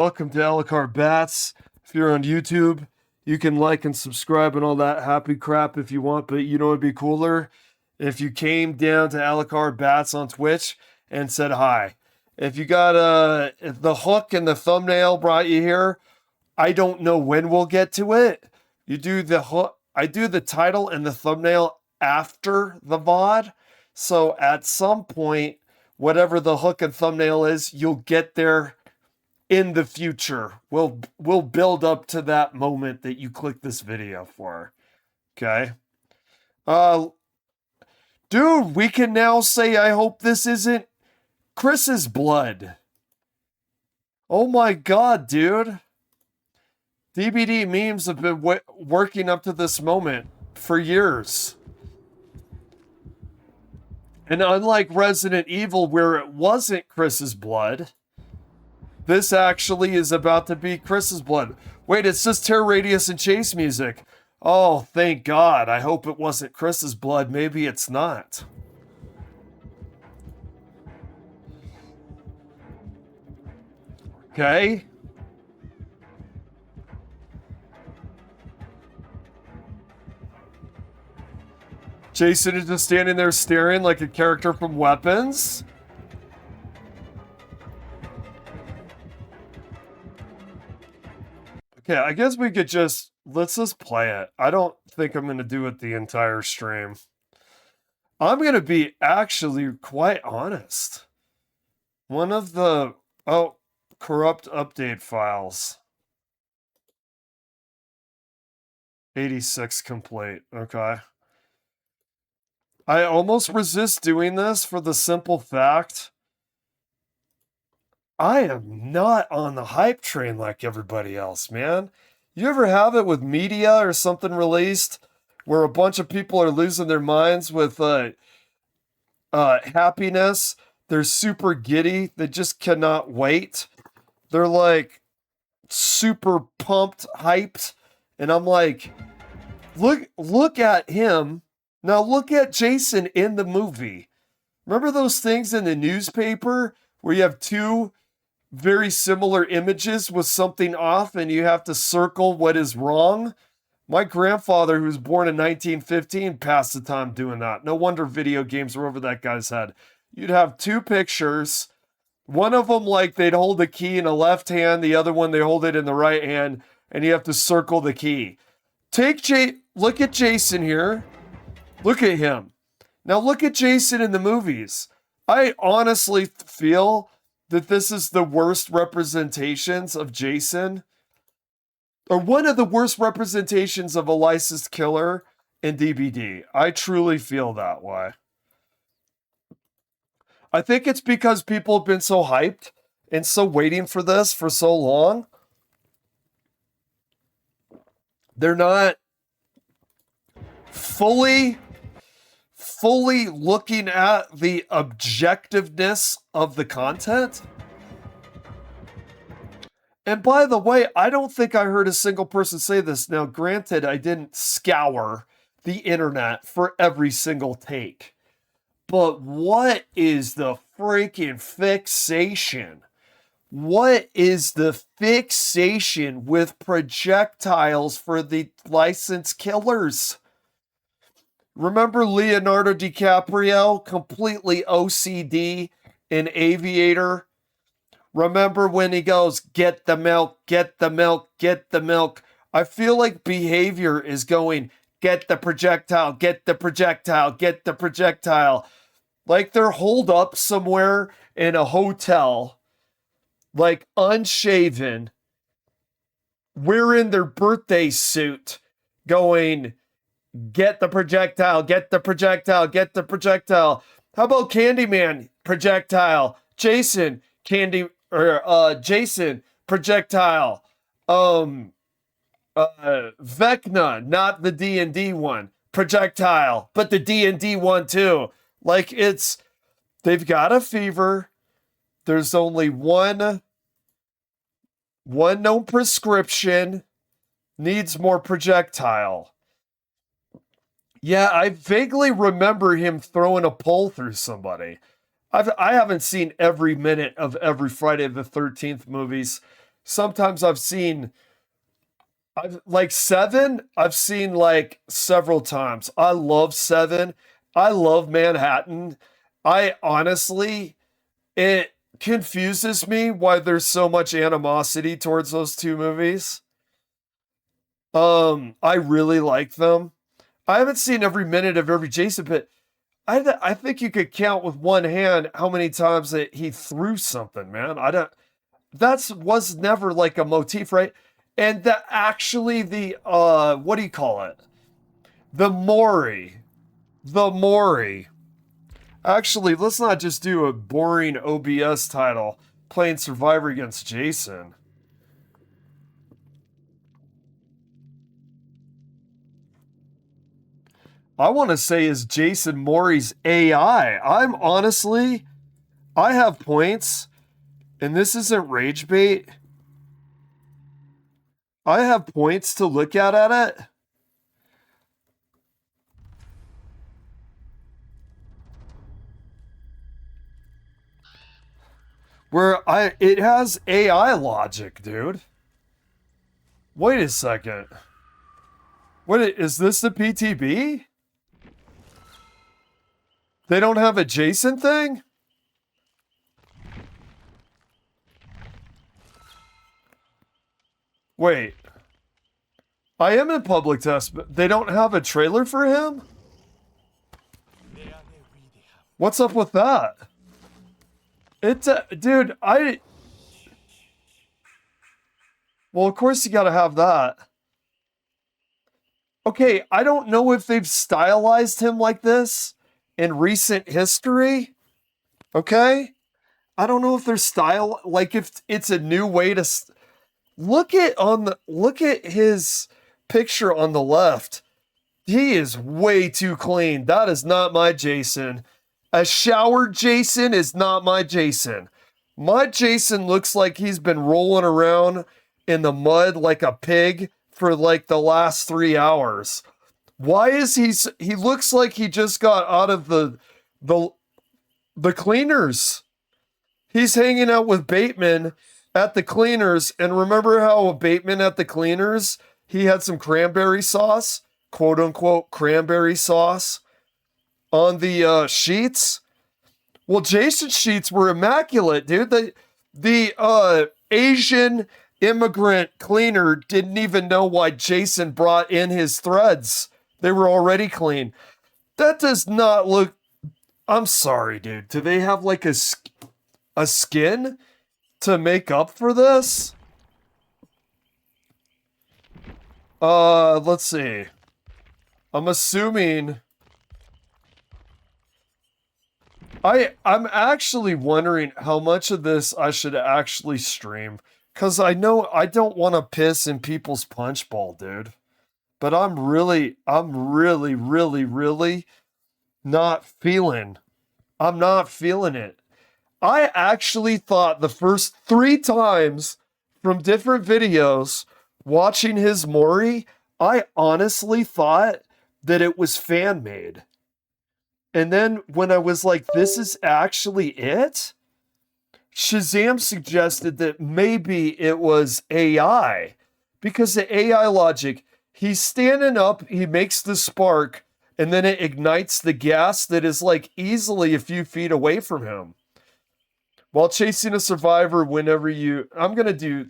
Welcome to Alucard Bats. If you're on YouTube, you can like and subscribe and all that happy crap if you want, but you know it'd be cooler if you came down to Alucard Bats on Twitch and said hi. If you got if the hook and the thumbnail brought you here, I don't know when we'll get to it. You do the hook, I do the title and the thumbnail after the VOD. So at some point, whatever the hook and thumbnail is, you'll get there in the future. We'll build up to that moment that you click this video for. Okay? Dude, we can now say I hope this isn't Chris's blood. Oh my god, dude. DBD memes have been working up to this moment for years. And unlike Resident Evil, where it wasn't Chris's blood, this actually is about to be Chris's blood. Wait, it says Terror Radius and Chase music. Oh, thank God. I hope it wasn't Chris's blood. Maybe it's not. Okay. Jason is just standing there staring like a character from Weapons. Okay, I guess we could let's just play it. I don't think I'm going to do it the entire stream. I'm going to be actually quite honest. One of the, corrupt update files. 86 complete, okay. I almost resist doing this for the simple fact I am not on the hype train like everybody else, man. You ever have it with media or something released where a bunch of people are losing their minds with happiness? They're super giddy. They just cannot wait. They're like super pumped, hyped. And I'm like, look at him. Now look at Jason in the movie. Remember those things in the newspaper where you have two very similar images with something off and you have to circle what is wrong? My grandfather, who was born in 1915, passed the time doing that. No wonder video games were over that guy's head. You'd have two pictures. One of them, like, they'd hold the key in the left hand. The other one, they hold it in the right hand. And you have to circle the key. Look at Jason here. Look at him. Now look at Jason in the movies. I honestly feel that this is the worst representations of Jason, or one of the worst representations of a licensed killer in DBD. I truly feel that way. I think it's because people have been so hyped and so waiting for this for so long. They're not fully looking at the objectiveness of the content. And by the way, I don't think I heard a single person say this. Now, granted, I didn't scour the internet for every single take. But what is the freaking fixation? What is the fixation with projectiles for the licensed killers? Remember Leonardo DiCaprio, completely OCD in Aviator? Remember when he goes, get the milk, get the milk, get the milk? I feel like behavior is going, get the projectile, get the projectile, get the projectile. Like they're holed up somewhere in a hotel, like unshaven, wearing their birthday suit, going, get the projectile, get the projectile, get the projectile. How about Candyman? Projectile. Jason, Jason, projectile. Vecna, not the D&D one. Projectile, but the D&D one too. Like they've got a fever. There's only one known prescription. Needs more projectile. Yeah, I vaguely remember him throwing a pole through somebody. I haven't seen every minute of every Friday the 13th movies. sometimes like Seven, I've seen like several times. I love Seven. I love Manhattan. I honestly, it confuses me why there's so much animosity towards those two movies. I really like them. I haven't seen every minute of every Jason, but I think you could count with one hand how many times that he threw something, man. I don't. That's was never like a motif, right? And the actually the what do you call it? The Mori. The Mori. Actually, let's not just do a boring OBS title playing Survivor against Jason. I want to say is Jason Mori's AI. I'm honestly, I have points, and this isn't rage bait. I have points to look at it. Where it has AI logic, dude. Wait a second. What is this the PTB? They don't have a Jason thing? Wait. I am in public test, but they don't have a trailer for him? What's up with that? It's dude, well, of course you gotta have that. Okay, I don't know if they've stylized him like this in recent history. Okay? I don't know if they're like if it's a new way to look at his picture on the left. He is way too clean. That is not my Jason. A showered Jason is not my Jason. My Jason looks like he's been rolling around in the mud like a pig for like the last 3 hours. Why is he looks like he just got out of the cleaners. He's hanging out with Bateman at the cleaners, and remember how Bateman at the cleaners, he had some cranberry sauce, quote unquote cranberry sauce on the sheets? Well, Jason's sheets were immaculate, dude. The Asian immigrant cleaner didn't even know why Jason brought in his threads. They were already clean. That does not look... I'm sorry, dude. Do they have like a skin to make up for this? Let's see. I'm assuming... I'm actually wondering how much of this I should actually stream. Because I know I don't want to piss in people's punch bowl, dude. But I'm really not feeling. I'm not feeling it. I actually thought the first 3 times from different videos watching his Mori, I honestly thought that it was fan made. And then when I was like, this is actually it? Shazam suggested that maybe it was AI. Because the AI logic, he's standing up, he makes the spark, and then it ignites the gas that is like easily a few feet away from him. While chasing a survivor whenever you... I'm gonna do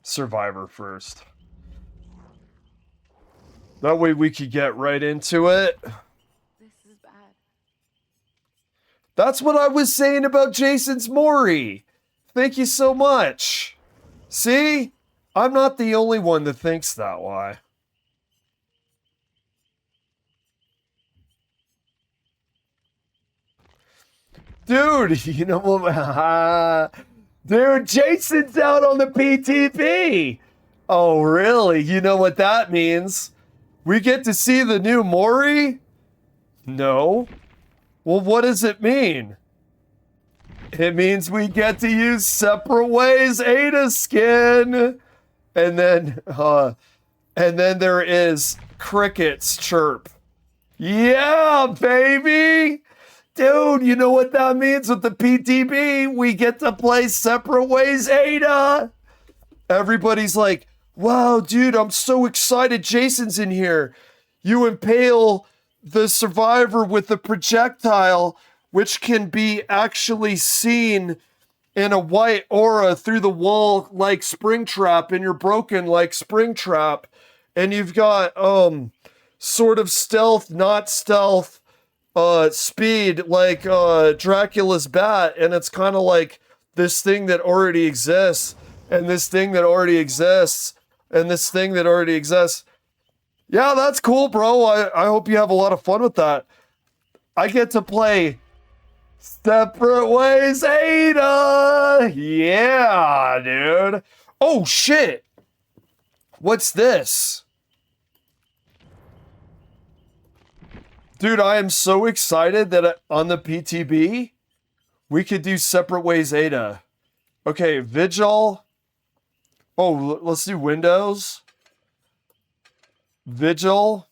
Survivor first. That way we could get right into it. This is bad. That's what I was saying about Jason's Mori. Thank you so much. See? I'm not the only one that thinks that way. Dude, you know what? Dude, Jason's out on the PTP. Oh, really? You know what that means? We get to see the new Mori? No. Well, what does it mean? It means we get to use Separate Ways Ada skin. And then there is crickets chirp. Yeah, baby! Dude, you know what that means with the PTB? We get to play Separate Ways Ada! Everybody's like, wow, dude, I'm so excited Jason's in here. You impale the survivor with the projectile, which can be actually seen in a white aura through the wall like Springtrap, and you're broken like Springtrap. And you've got sort of stealth, not stealth, speed like Dracula's bat, and it's kind of like this thing that already exists, and this thing that already exists, and this thing that already exists. Yeah, that's cool, bro. I hope you have a lot of fun with that. I get to play Separate Ways Ada! Yeah, dude. Oh, shit. What's this? Dude, I am so excited that on the PTB, we could do Separate Ways Ada. Okay, Vigil. Oh, let's do Windows. Vigil.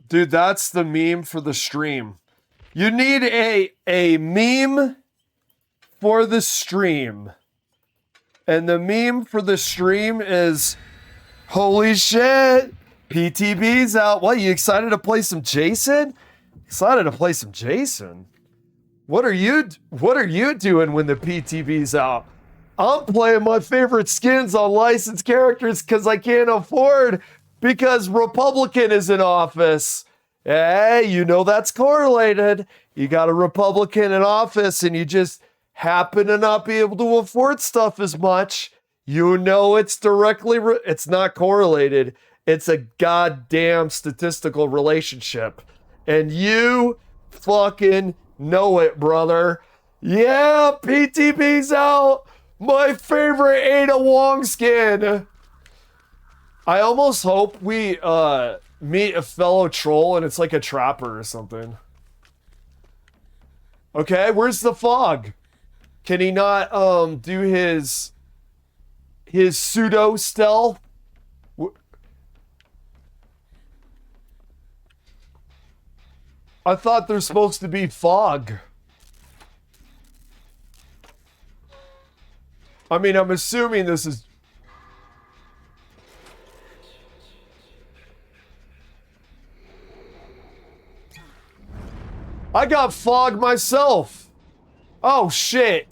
Dude, that's the meme for the stream. You need a meme for the stream. And the meme for the stream is, holy shit, PTB's out. What, you excited to play some Jason? Excited to play some Jason? What are you doing when the PTB's out? I'm playing my favorite skins on licensed characters because I can't afford, because Republican is in office. Hey, you know that's correlated. You got a Republican in office and you just happen to not be able to afford stuff as much. You know it's directly, it's not correlated. It's a goddamn statistical relationship. And you fucking know it, brother. Yeah, PTB's out. My favorite Ada Wong skin. I almost hope we meet a fellow troll and it's like a trapper or something. Okay, where's the fog? Can he not do his pseudo stealth? I thought there's supposed to be fog. I mean, I'm assuming this is... I got fog myself. Oh, shit.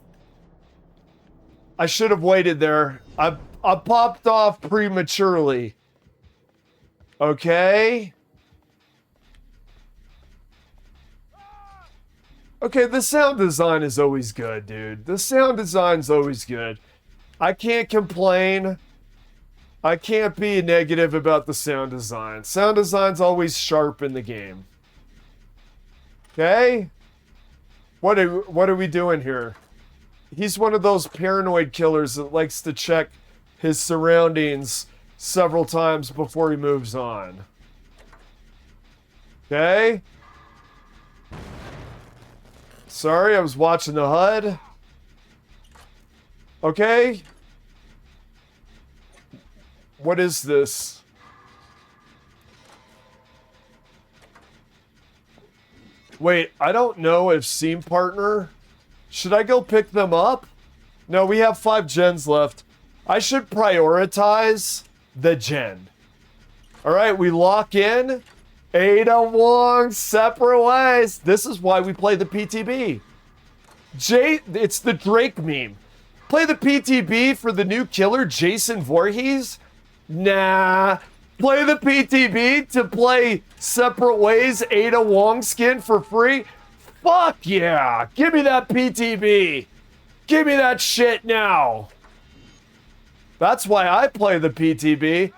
I should have waited there. I popped off prematurely. Okay. Okay, the sound design is always good, dude. The sound design's always good. I can't complain. I can't be negative about the sound design. Sound design's always sharp in the game. Okay? What are we doing here? He's one of those paranoid killers that likes to check his surroundings several times before he moves on. Okay? Sorry, I was watching the HUD. Okay? What is this? Wait, I don't know if Seam Partner... Should I go pick them up? No, we have 5 gens left. I should prioritize the gen. Alright, we lock in. Ada Wong, Separate Ways. This is why we play the PTB. It's the Drake meme. Play the PTB for the new killer, Jason Voorhees? Nah. Play the PTB to play Separate Ways Ada Wong skin for free? Fuck yeah! Give me that PTB! Give me that shit now! That's why I play the PTB.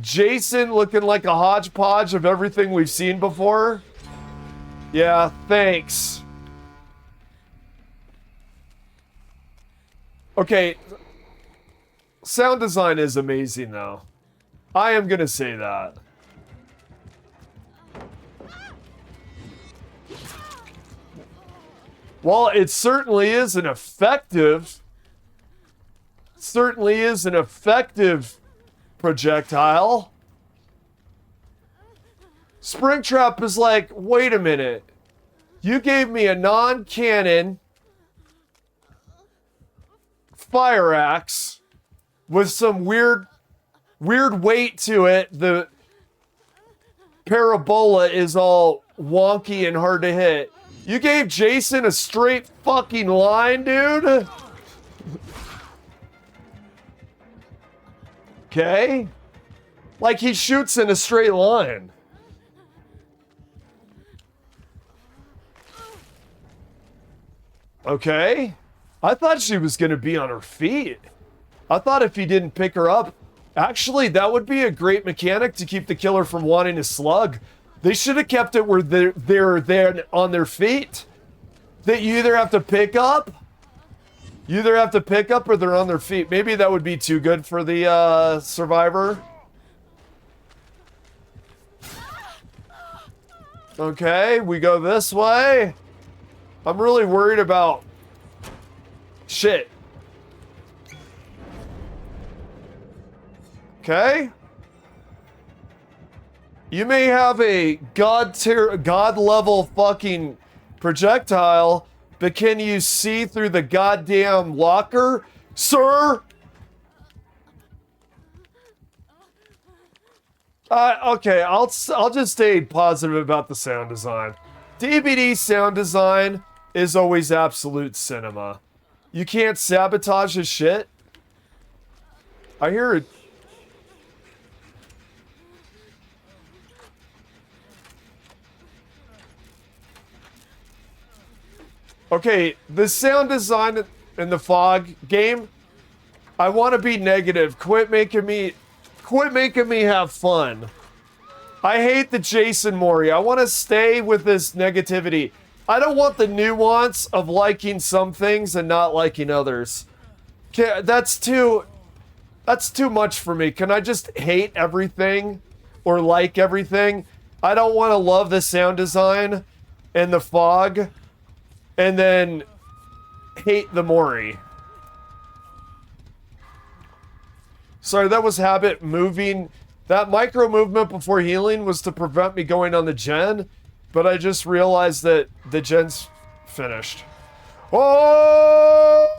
Jason looking like a hodgepodge of everything we've seen before. Yeah, thanks. Okay. Sound design is amazing, though. I am gonna say that. Well, it certainly is an effective. Certainly is an effective projectile. Springtrap is like, wait a minute. You gave me a non-cannon fire axe with some weird weight to it. The parabola is all wonky and hard to hit. You gave Jason a straight fucking line, dude? Okay. Like he shoots in a straight line. Okay. I thought she was going to be on her feet. I thought if he didn't pick her up, actually, that would be a great mechanic to keep the killer from wanting to slug. They should have kept it where they're there on their feet. That you either have to pick up, or they're on their feet. Maybe that would be too good for the survivor. Okay, we go this way. I'm really worried about shit. Okay. You may have a god level fucking projectile, but can you see through the goddamn locker, sir? Okay, I'll just stay positive about the sound design. DVD sound design is always absolute cinema. You can't sabotage his shit. I hear it. Okay, the sound design in the Fog game, I want to be negative. Quit making me have fun. I hate the Jason Mori. I want to stay with this negativity. I don't want the nuance of liking some things and not liking others. Okay, that's too much for me. Can I just hate everything or like everything? I don't want to love the sound design and the Fog and then hate the Mori. Sorry, that was habit moving. That micro movement before healing was to prevent me going on the gen, but I just realized that the gen's finished. Oh!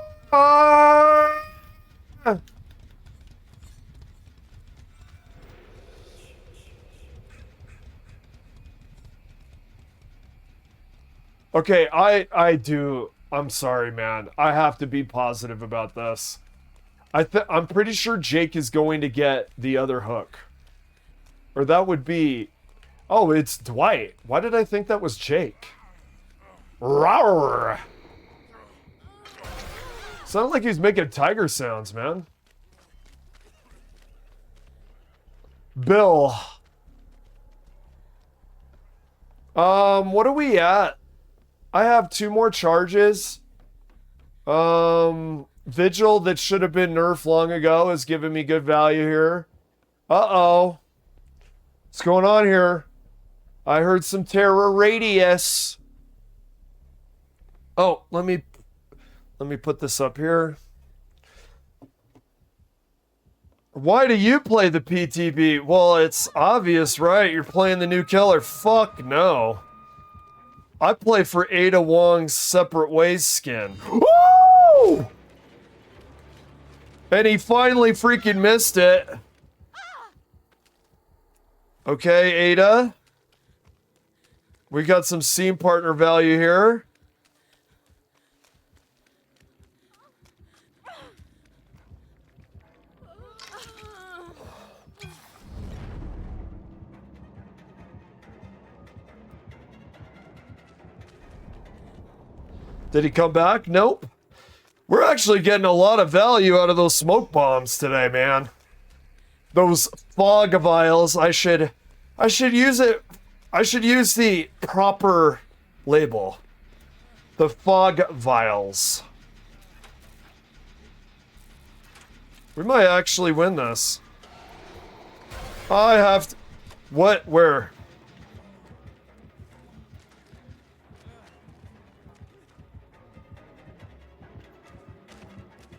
Okay, I'm sorry, man. I have to be positive about this. I'm pretty sure Jake is going to get the other hook. Or that would be... Oh, it's Dwight. Why did I think that was Jake? Rawr! Sounded like he's making tiger sounds, man. Bill. What are we at? I have 2 more charges. Vigil that should have been nerfed long ago is giving me good value here. Uh-oh. What's going on here? I heard some terror radius. Oh, let me put this up here. Why do you play the PTB? Well, it's obvious, right? You're playing the new killer. Fuck no. I play for Ada Wong's Separate Ways skin. Woo! And he finally freaking missed it. Okay, Ada. We got some scene partner value here. Did he come back? Nope. We're actually getting a lot of value out of those smoke bombs today, man. Those fog vials, I should use it. I should use the proper label. The fog vials. We might actually win this. I have to... What? Where?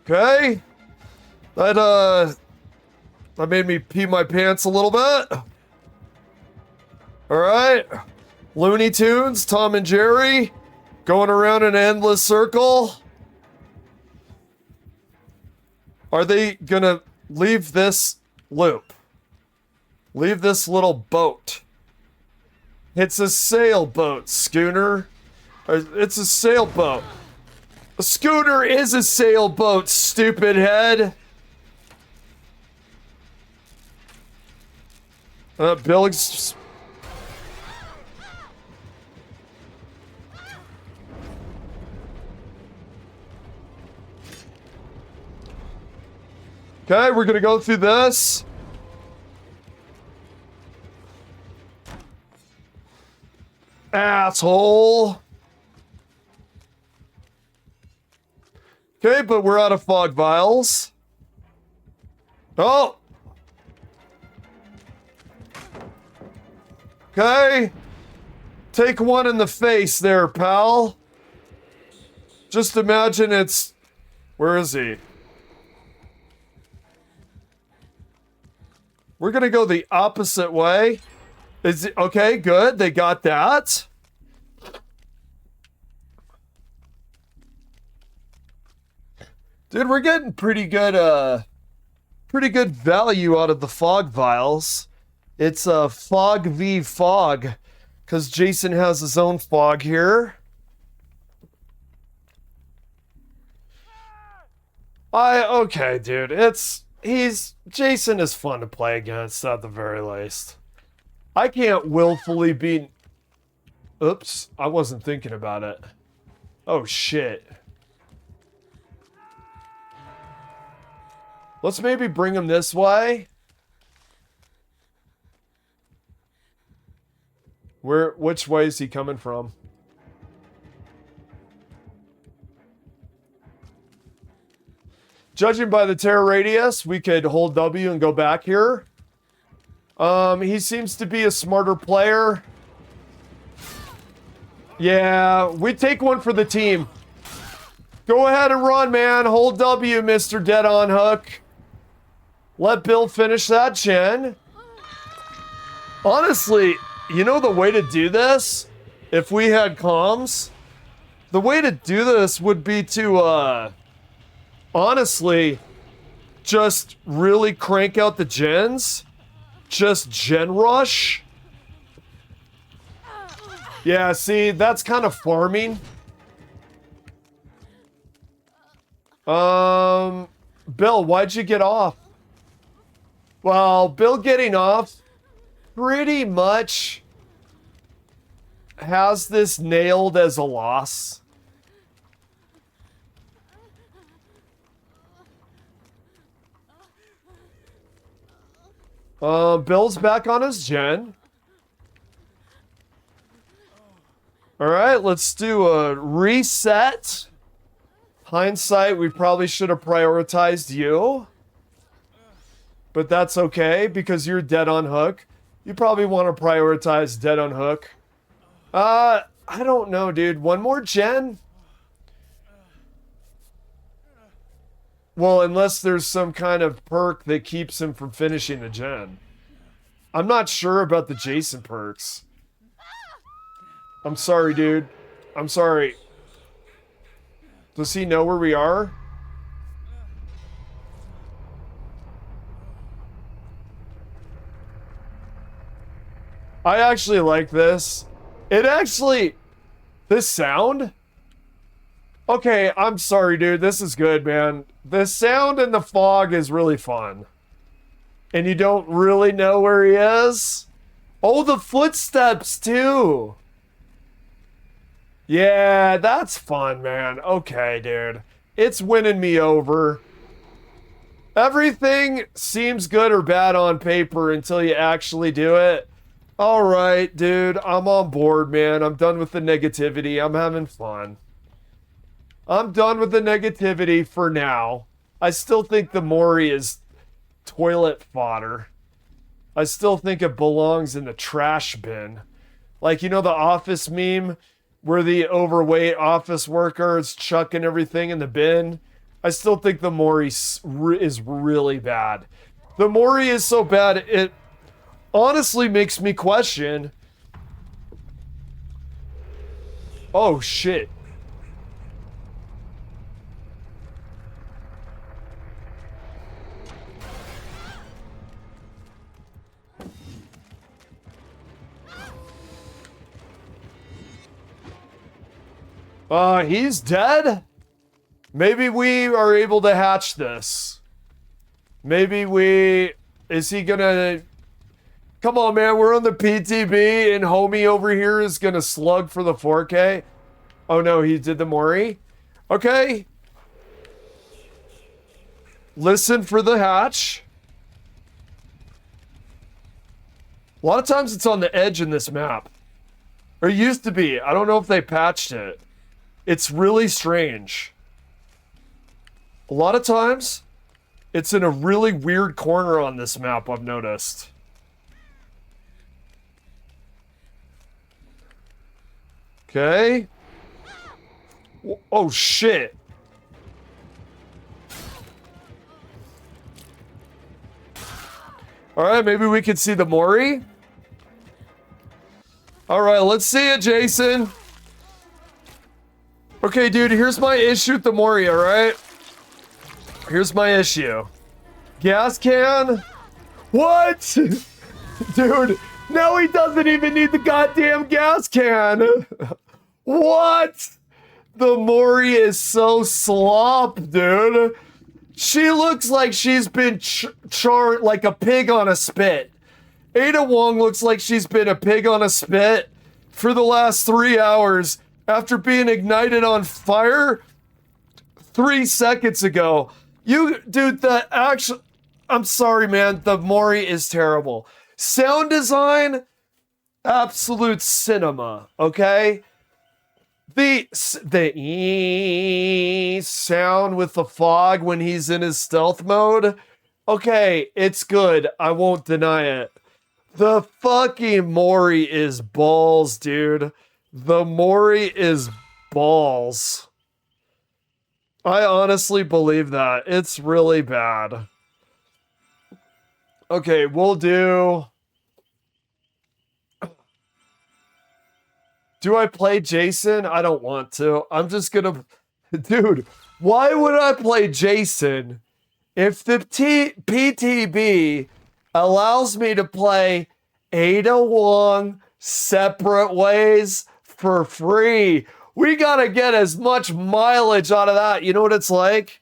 Okay. That made me pee my pants a little bit. All right. Looney Tunes, Tom and Jerry, going around in an endless circle. Are they gonna leave this loop? Leave this little boat. It's a sailboat, schooner. It's a sailboat. A schooner is a sailboat, stupid head. Bill's... Okay, we're gonna go through this. Asshole. Okay, but we're out of fog vials. Oh! Okay. Take one in the face there, pal. Just imagine it's... Where is he? We're gonna go the opposite way. Is it... Okay, good. They got that. Dude, we're getting pretty good value out of the fog vials. It's fog v fog, because Jason has his own fog here. Okay, dude, Jason is fun to play against at the very least. I can't willfully be... Oops, I wasn't thinking about it. Oh, shit. Let's maybe bring him this way. Which way is he coming from? Judging by the terror radius, we could hold W and go back here. He seems to be a smarter player. Yeah, we take one for the team. Go ahead and run, man. Hold W, Mr. Dead on Hook. Let Bill finish that gen. Honestly, you know the way to do this? If we had comms, the way to do this would be to, honestly, just really crank out the gens. Just gen rush. Yeah, see, that's kind of farming. Bill, why'd you get off? Well, Bill getting off pretty much has this nailed as a loss. Bill's back on his gen. All right, let's do a reset. Hindsight, we probably should have prioritized you. But that's okay, because you're dead on hook. You probably want to prioritize dead on hook. I don't know, dude. One more gen? Well, unless there's some kind of perk that keeps him from finishing the gen. I'm not sure about the Jason perks. I'm sorry, dude. I'm sorry. Does he know where we are? I actually like this. This sound? Okay, I'm sorry, dude. This is good, man. The sound in the fog is really fun. And you don't really know where he is? Oh, the footsteps, too. Yeah, that's fun, man. Okay, dude. It's winning me over. Everything seems good or bad on paper until you actually do it. All right, dude. I'm on board, man. I'm done with the negativity. I'm having fun. I'm done with the negativity for now. I still think the Mori is toilet fodder. I still think it belongs in the trash bin. Like, you know the Office meme where the overweight office worker is chucking everything in the bin? I still think the Mori is really bad. The Mori is so bad, it honestly makes me question. Oh, shit. He's dead? Maybe we are able to hatch this. Maybe we... Is he gonna... Come on, man, we're on the PTB, and homie over here is gonna slug for the 4K. Oh, no, he did the Mori. Okay. Listen for the hatch. A lot of times it's on the edge in this map. Or it used to be. I don't know if they patched it. It's really strange. A lot of times, it's in a really weird corner on this map, I've noticed. Okay. Oh, shit. Alright, maybe we can see the Mori. Alright, let's see it, Jason. Okay, dude, here's my issue with the Mori, alright? Here's my issue. Gas can? What? Dude, now he doesn't even need the goddamn gas can. What? The Mori is so slop, dude. She looks like she's been charred like a pig on a spit. Ada Wong looks like she's been a pig on a spit for the last 3 hours after being ignited on fire 3 seconds ago. Dude, I'm sorry, man. The Mori is terrible. Sound design, absolute cinema, okay? The sound with the fog when he's in his stealth mode, okay, it's good. I won't deny it. The fucking Mori is balls, dude. The Mori is balls. I honestly believe that. It's really bad. Okay, we'll do... Do I play Jason? I don't want to. I'm just gonna... Dude, why would I play Jason if the PTB allows me to play Ada Wong separate ways for free? We gotta get as much mileage out of that. You know what it's like?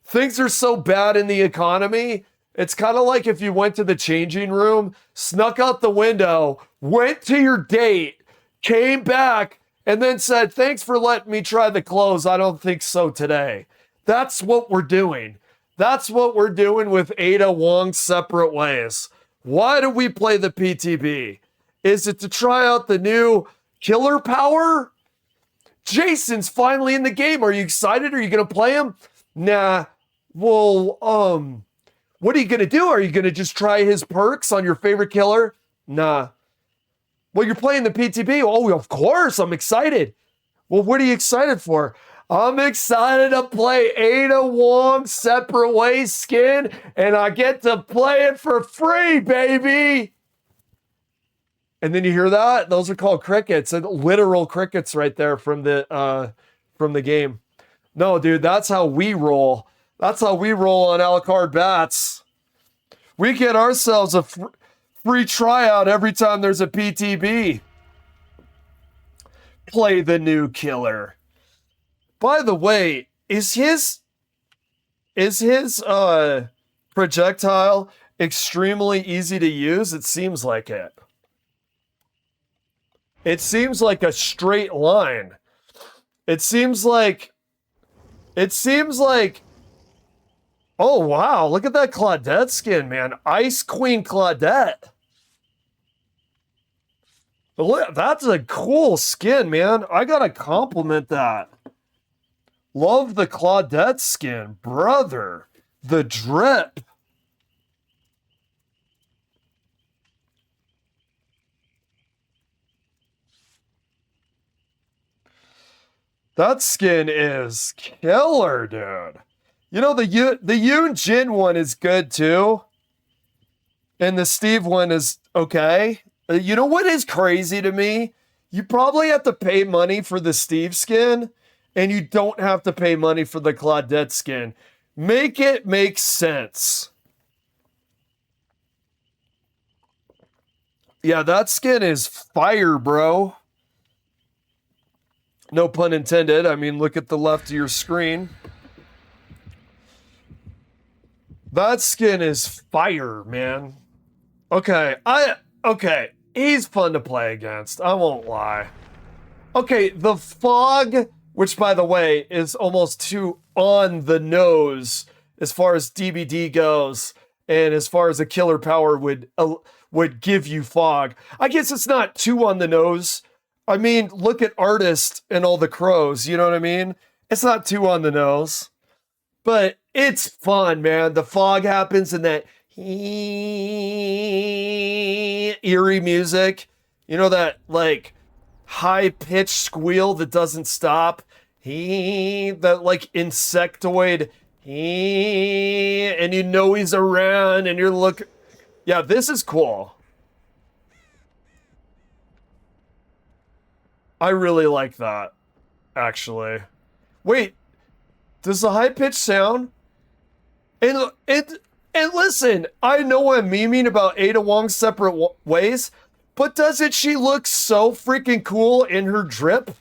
Things are so bad in the economy. It's kind of like if you went to the changing room, snuck out the window, went to your date, came back, and then said, thanks for letting me try the clothes. I don't think so today. That's what we're doing. That's what we're doing with Ada Wong separate ways. Why do we play the PTB? Is it to try out the new killer power? Jason's finally in the game. Are you excited? Are you going to play him? Nah. Well, what are you going to do? Are you going to just try his perks on your favorite killer? Nah. Well, you're playing the PTB. Oh, of course. I'm excited. Well, what are you excited for? I'm excited to play Ada Wong separate ways skin, and I get to play it for free, baby. And then you hear that? Those are called crickets, and literal crickets right there from the game. No, dude, that's how we roll. That's how we roll on Alucard Bats. We get ourselves a free tryout every time there's a PTB. Play the new killer. By the way, is his projectile extremely easy to use? It seems like it. It seems like a straight line. It seems like... Oh, wow. Look at that Claudette skin, man. Ice Queen Claudette. Look, that's a cool skin, man. I gotta compliment that. Love the Claudette skin. Brother. The drip. That skin is killer, dude. You know, the Yoon Jin one is good too. And the Steve one is okay. You know what is crazy to me? You probably have to pay money for the Steve skin, and you don't have to pay money for the Claudette skin. Make it make sense. Yeah, that skin is fire, bro. No pun intended. I mean, look at the left of your screen. That skin is fire, man. Okay, okay. He's fun to play against. I won't lie. Okay, the fog, which by the way is almost too on the nose as far as DBD goes, and as far as a killer power would give you fog. I guess it's not too on the nose. I mean, look at Artist and all the crows. You know what I mean? It's not too on the nose, but it's fun, man. The fog happens and that eerie music. You know, that like high-pitched squeal that doesn't stop. That like insectoid. And you know he's around and you're looking. Yeah, this is cool. I really like that, actually. Wait, does the high-pitched sound? And listen, I know I'm memeing about Ada Wong's separate ways, but doesn't she look so freaking cool in her drip?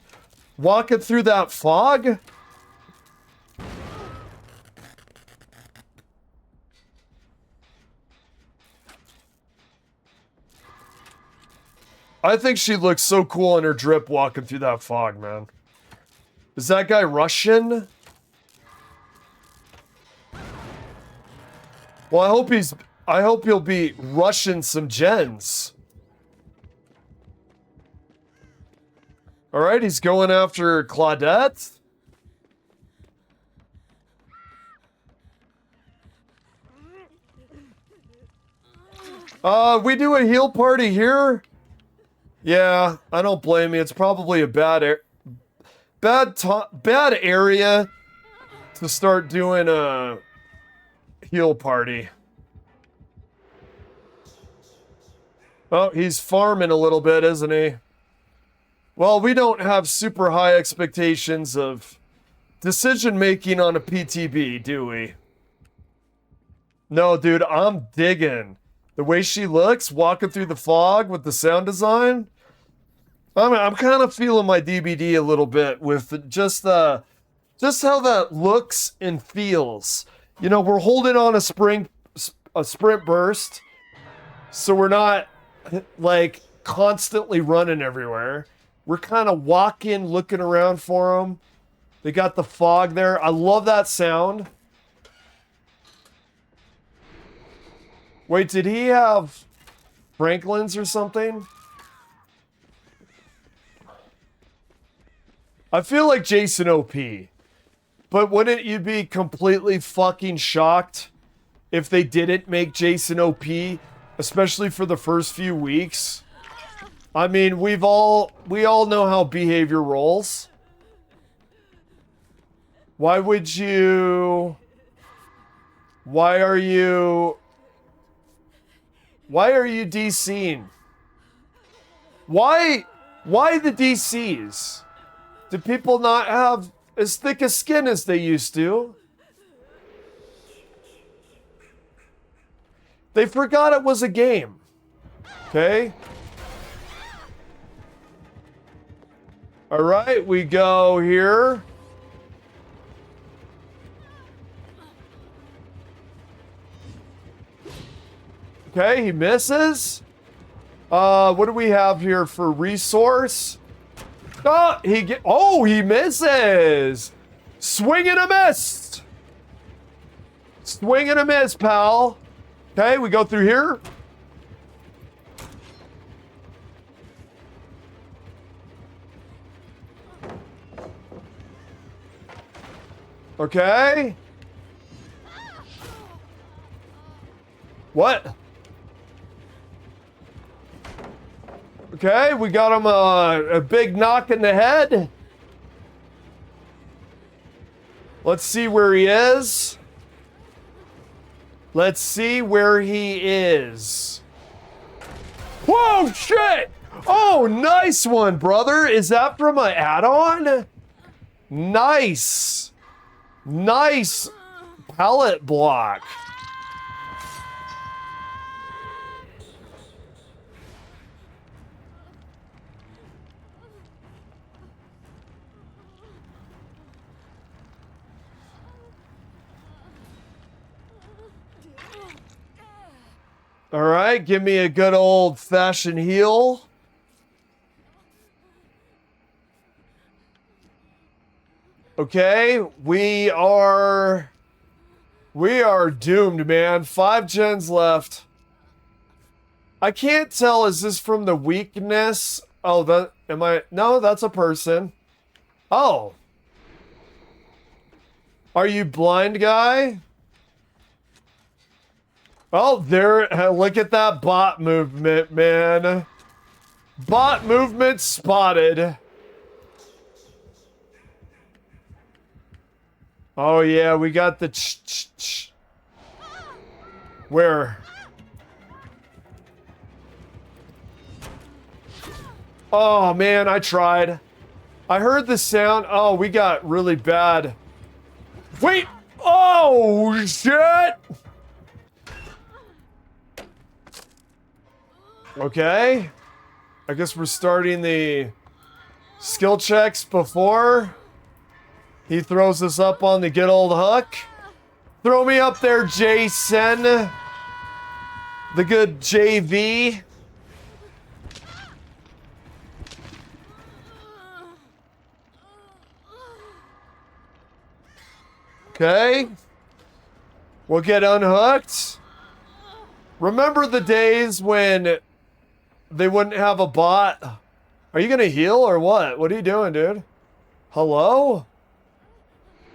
Walking through that fog? I think she looks so cool in her drip walking through that fog, man. Is that guy Russian? Well, I hope he'll be rushing some gens. All right, he's going after Claudette. We do a heal party here? Yeah, I don't blame you. It's probably a bad area to start doing a heal party. Oh, he's farming a little bit, isn't he? Well, we don't have super high expectations of decision making on a PTB, do we? No, dude, I'm digging. The way she looks, walking through the fog with the sound design. I'm kind of feeling my DBD a little bit with just how that looks and feels. You know, we're holding on a sprint burst, so we're not like constantly running everywhere. We're kind of walking, looking around for them. They got the fog there. I love that sound. Wait, did he have Franklin's or something? I feel like Jason OP. But wouldn't you be completely fucking shocked if they didn't make Jason OP, especially for the first few weeks? I mean, we all know how behavior rolls. Why are you DCing? Why the DCs? Do people not have as thick a skin as they used to? They forgot it was a game. Okay? All right, we go here. Okay, he misses. What do we have here for resource? Oh, he misses. Swing and a miss. Swing and a miss, pal. Okay, we go through here. Okay. What? Okay, we got him a big knock in the head. Let's see where he is. Let's see where he is. Whoa, shit! Oh, nice one, brother. Is that from an add-on? Nice. Nice pallet block. All right, give me a good old-fashioned heal. Okay, we are doomed, man. 5 gens left. I can't tell, is this from the weakness? Oh, no, that's a person. Oh. Are you blind, guy? Oh, there, look at that bot movement, man. Bot movement spotted. Oh, yeah, we got the ch-ch-ch. Where? Oh, man, I tried. I heard the sound. Oh, we got really bad. Wait! Oh, shit! Okay. I guess we're starting the skill checks before he throws us up on the good old hook. Throw me up there, Jason. The good JV. Okay. We'll get unhooked. Remember the days when they wouldn't have a bot? Are you gonna heal or what? What are you doing, dude? Hello?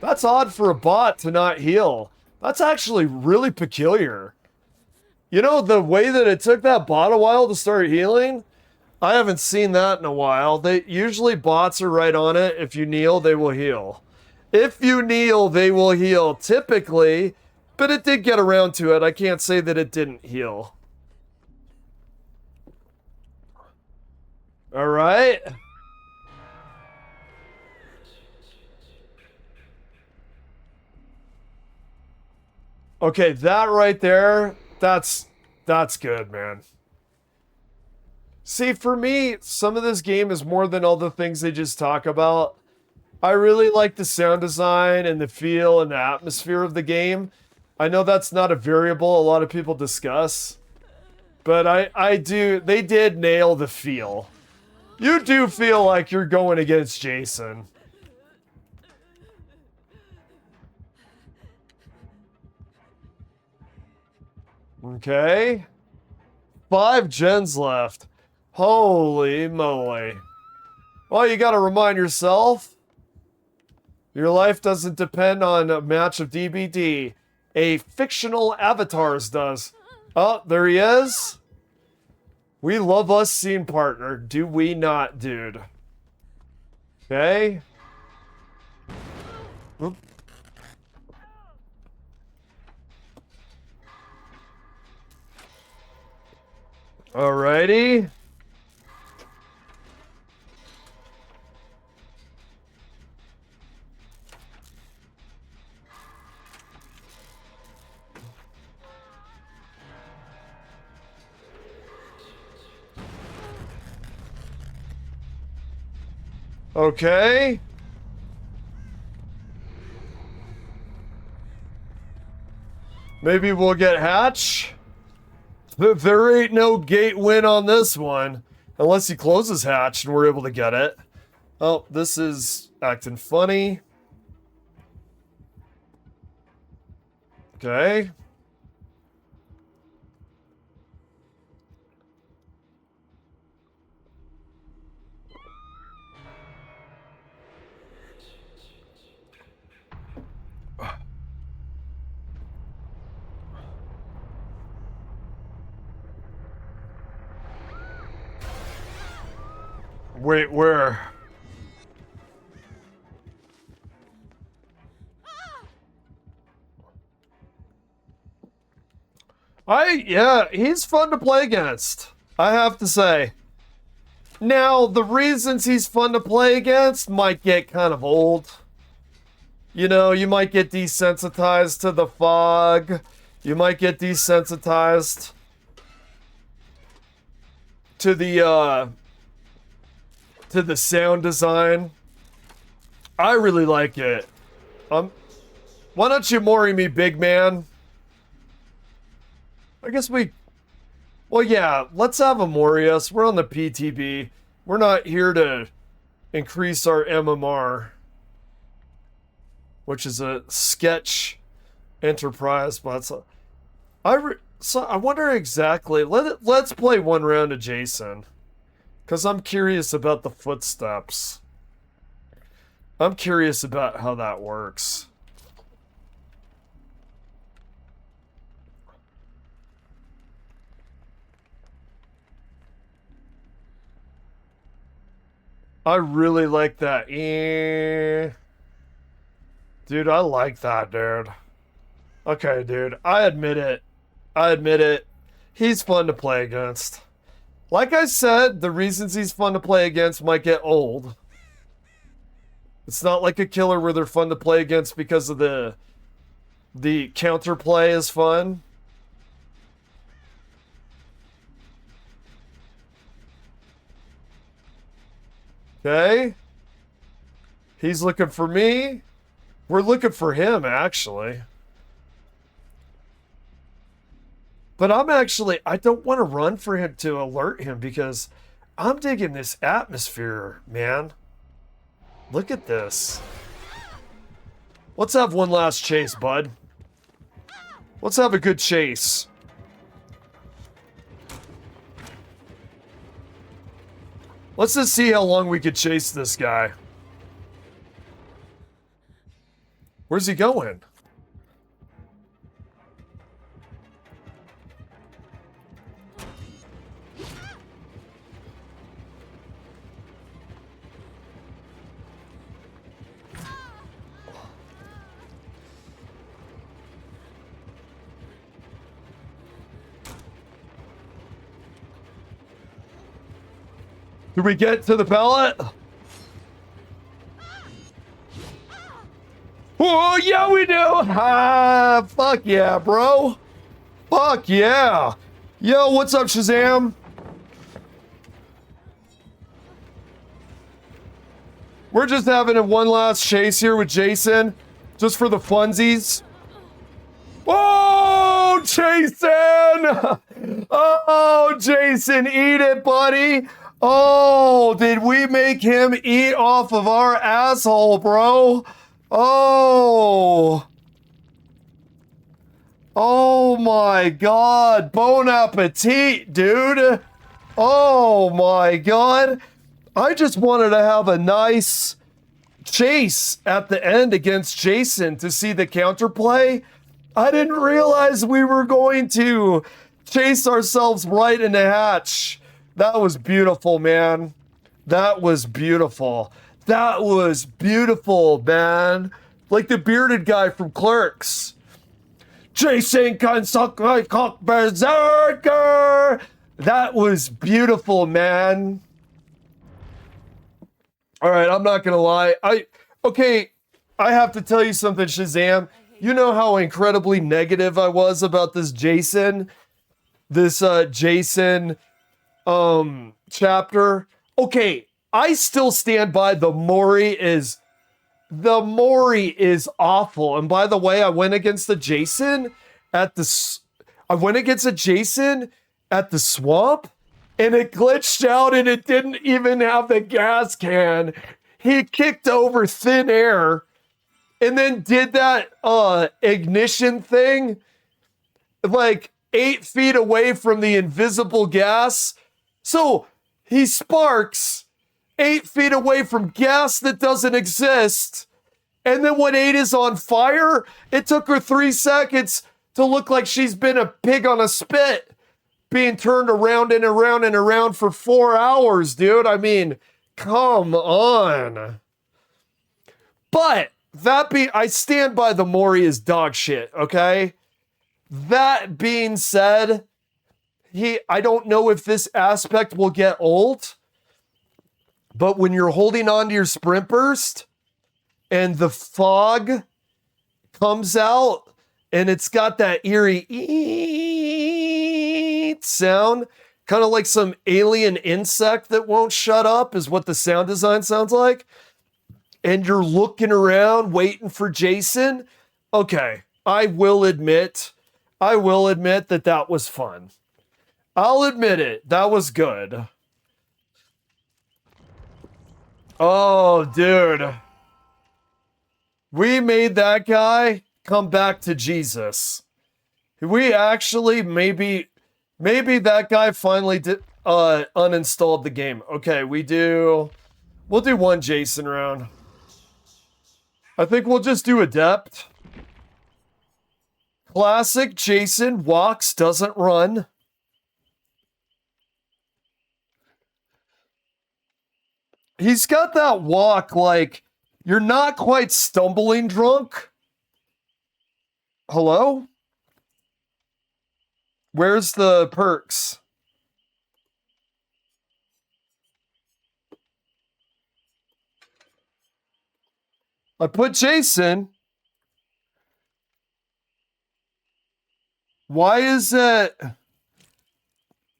That's odd for a bot to not heal. That's actually really peculiar. You know, the way that it took that bot a while to start healing? I haven't seen that in a while. Usually bots are right on it. If you kneel, they will heal. If you kneel, they will heal. Typically, but it did get around to it. I can't say that it didn't heal. All right. Okay, that right there, that's good, man. See, for me, some of this game is more than all the things they just talk about. I really like the sound design and the feel and the atmosphere of the game. I know that's not a variable a lot of people discuss, but I do, they did nail the feel. You do feel like you're going against Jason. Okay. 5 gens left. Holy moly. Well, you gotta remind yourself, your life doesn't depend on a match of DBD. A fictional avatars does. Oh, there he is. We love us scene partner, do we not, dude? Okay. Oop. Alrighty. Okay. Maybe we'll get Hatch. There ain't no gate win on this one. Unless he closes Hatch and we're able to get it. Oh, this is acting funny. Okay. Wait, where? Yeah, he's fun to play against, I have to say. Now, the reasons he's fun to play against might get kind of old. You know, you might get desensitized to the fog. You might get desensitized to the sound design. I really like it. Why don't you Mori me, big man? I guess well, yeah, let's have a Mori us. We're on the PTB. We're not here to increase our MMR, which is a sketch enterprise, but so I wonder exactly. Let's play one round of Jason, because I'm curious about the footsteps. I'm curious about how that works. I really like that. Dude, I like that, dude. Okay, dude. I admit it. I admit it. He's fun to play against. Like I said, the reasons he's fun to play against might get old. It's not like a killer where they're fun to play against because of the counterplay is fun. Okay. He's looking for me. We're looking for him, actually. But I don't want to run for him to alert him because I'm digging this atmosphere, man. Look at this. Let's have one last chase, bud. Let's have a good chase. Let's just see how long we could chase this guy. Where's he going? Did we get to the pallet? Oh, yeah, we do. Ah, fuck yeah, bro. Fuck yeah. Yo, what's up, Shazam? We're just having a one last chase here with Jason, just for the funsies. Oh, Jason! Oh, Jason, eat it, buddy. Oh, did we make him eat off of our asshole, bro? Oh. Oh my god. Bon appetit, dude. Oh my god. I just wanted to have a nice chase at the end against Jason to see the counterplay. I didn't realize we were going to chase ourselves right in the hatch. That was beautiful, man. That was beautiful. That was beautiful, man. Like the bearded guy from Clerks. Jason can suck my cock, berserker. That was beautiful, man. All right, I'm not gonna lie. I have to tell you something, Shazam. You know how incredibly negative I was about this Jason chapter. Okay, I still stand by the Mori is awful. And by the way, I went against a Jason at the swamp, and it glitched out and it didn't even have the gas can. He kicked over thin air and then did that ignition thing like 8 feet away from the invisible gas. So he sparks 8 feet away from gas that doesn't exist. And then when 8 is on fire, it took her 3 seconds to look like she's been a pig on a spit, being turned around and around and around for 4 hours, dude. I mean, come on. But I stand by the Mori is dog shit, okay? That being said, I don't know if this aspect will get old, but when you're holding on to your sprint burst and the fog comes out and it's got that eerie sound, kind of like some alien insect that won't shut up, is what the sound design sounds like. And you're looking around waiting for Jason. Okay, I will admit that that was fun. I'll admit it. That was good. Oh, dude. We made that guy come back to Jesus. We actually maybe that guy finally did uninstalled the game. Okay, we'll do one Jason round. I think we'll just do Adept. Classic Jason walks, doesn't run. He's got that walk like you're not quite stumbling drunk. Hello? Where's the perks? I put Jason. Why is it?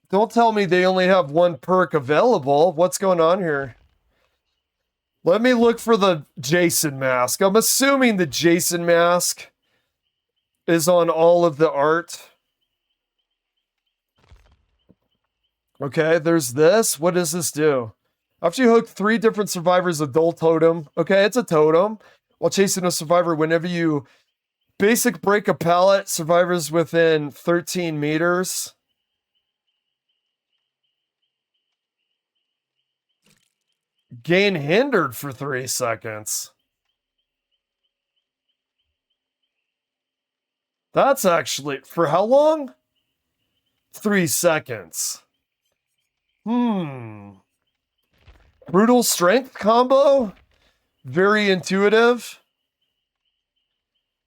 Don't tell me they only have one perk available. What's going on here? Let me look for the Jason mask. I'm assuming the Jason mask is on all of the art. Okay, there's this. What does this do? After you hook 3 different survivors, a dull totem. Okay, it's a totem. While chasing a survivor, whenever you basic break a pallet, survivors within 13 meters. Gain hindered for 3 seconds. That's actually, for how long? 3 seconds. Brutal strength combo? Very intuitive.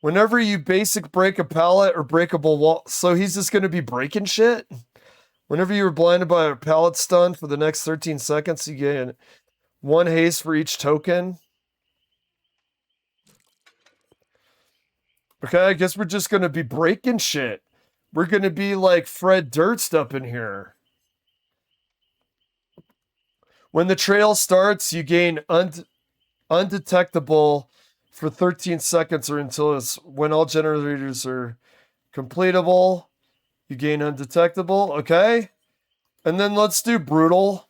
Whenever you basic break a pallet or breakable wall, so he's just going to be breaking shit? Whenever you were blinded by a pallet stun for the next 13 seconds, you gain 1 haste for each token. Okay, I guess we're just going to be breaking shit. We're going to be like Fred Durst up in here. When the trail starts, you gain undetectable for 13 seconds or until it's when all generators are completable. You gain undetectable. Okay. And then let's do brutal.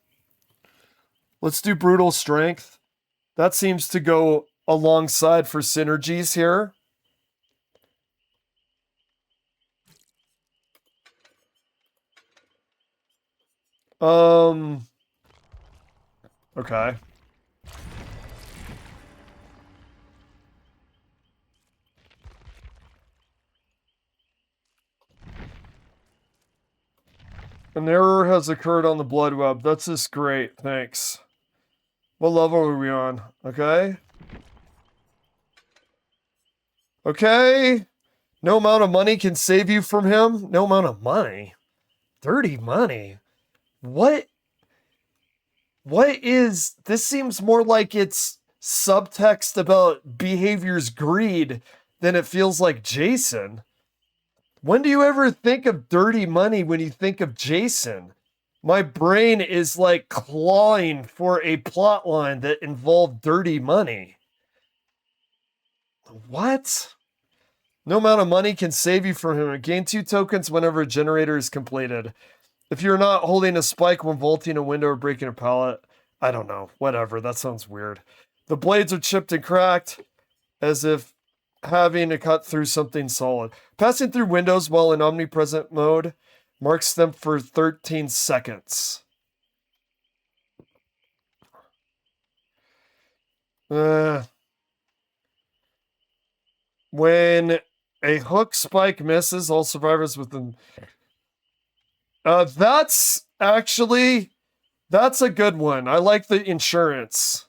Let's do brutal strength. That seems to go alongside for synergies here. Okay. An error has occurred on the blood web. That's just great. Thanks. What level are we on? Okay. Okay. No amount of money can save you from him. No amount of money. Dirty money. What is this? Seems more like it's subtext about behavior's greed than it feels like Jason. When do you ever think of dirty money when you think of Jason? My brain is like clawing for a plot line that involved dirty money. What? No amount of money can save you from him. Gain 2 tokens whenever a generator is completed. If you're not holding a spike when vaulting a window or breaking a pallet, I don't know. Whatever. That sounds weird. The blades are chipped and cracked as if having to cut through something solid. Passing through windows while in omnipresent mode marks them for 13 seconds. When a hook spike misses, all survivors within... that's a good one. I like the insurance.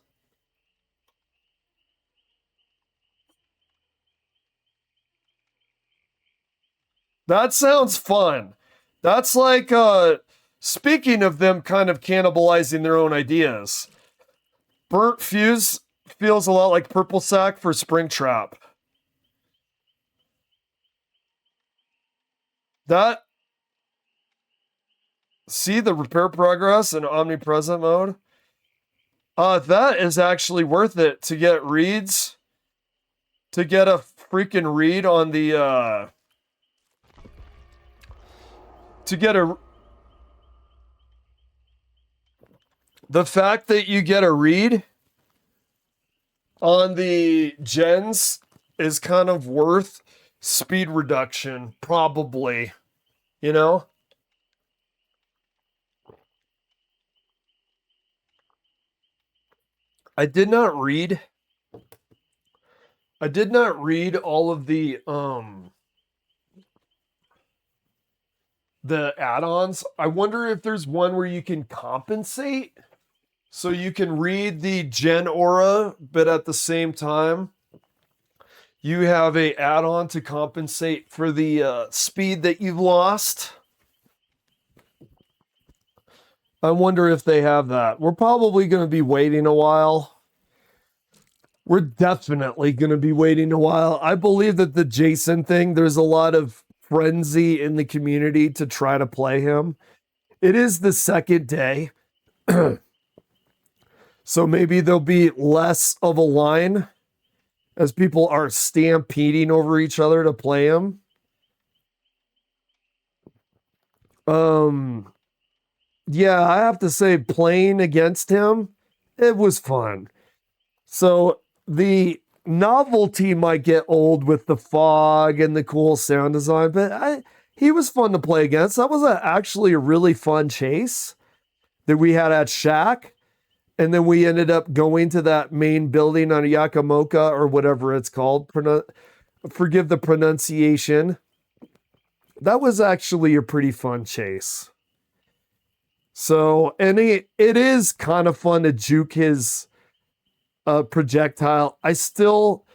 That sounds fun. That's like speaking of them kind of cannibalizing their own ideas. Burnt Fuse feels a lot like Purple Sack for Springtrap. That see the repair progress in omnipresent mode? That is actually worth it to get reads. To get a freaking read on the to get a the fact that you get a read on the gens is kind of worth speed reduction, probably. You know? I did not read all of the add-ons. I wonder if there's one where you can compensate. So you can read the Gen Aura, but at the same time, you have a add-on to compensate for the speed that you've lost. I wonder if they have that. We're probably going to be waiting a while. We're definitely going to be waiting a while. I believe that the Jason thing, there's a lot of frenzy in the community to try to play him. It is the second day. So maybe there'll be less of a line as people are stampeding over each other to play him. Yeah, I have to say playing against him, it was fun. So the novelty might get old with the fog and the cool sound design, but he was fun to play against. That was actually a really fun chase that we had at Shack. And then we ended up going to that main building on Yakamoka or whatever it's called. Forgive the pronunciation. That was actually a pretty fun chase. So, and it is kind of fun to juke his projectile. I still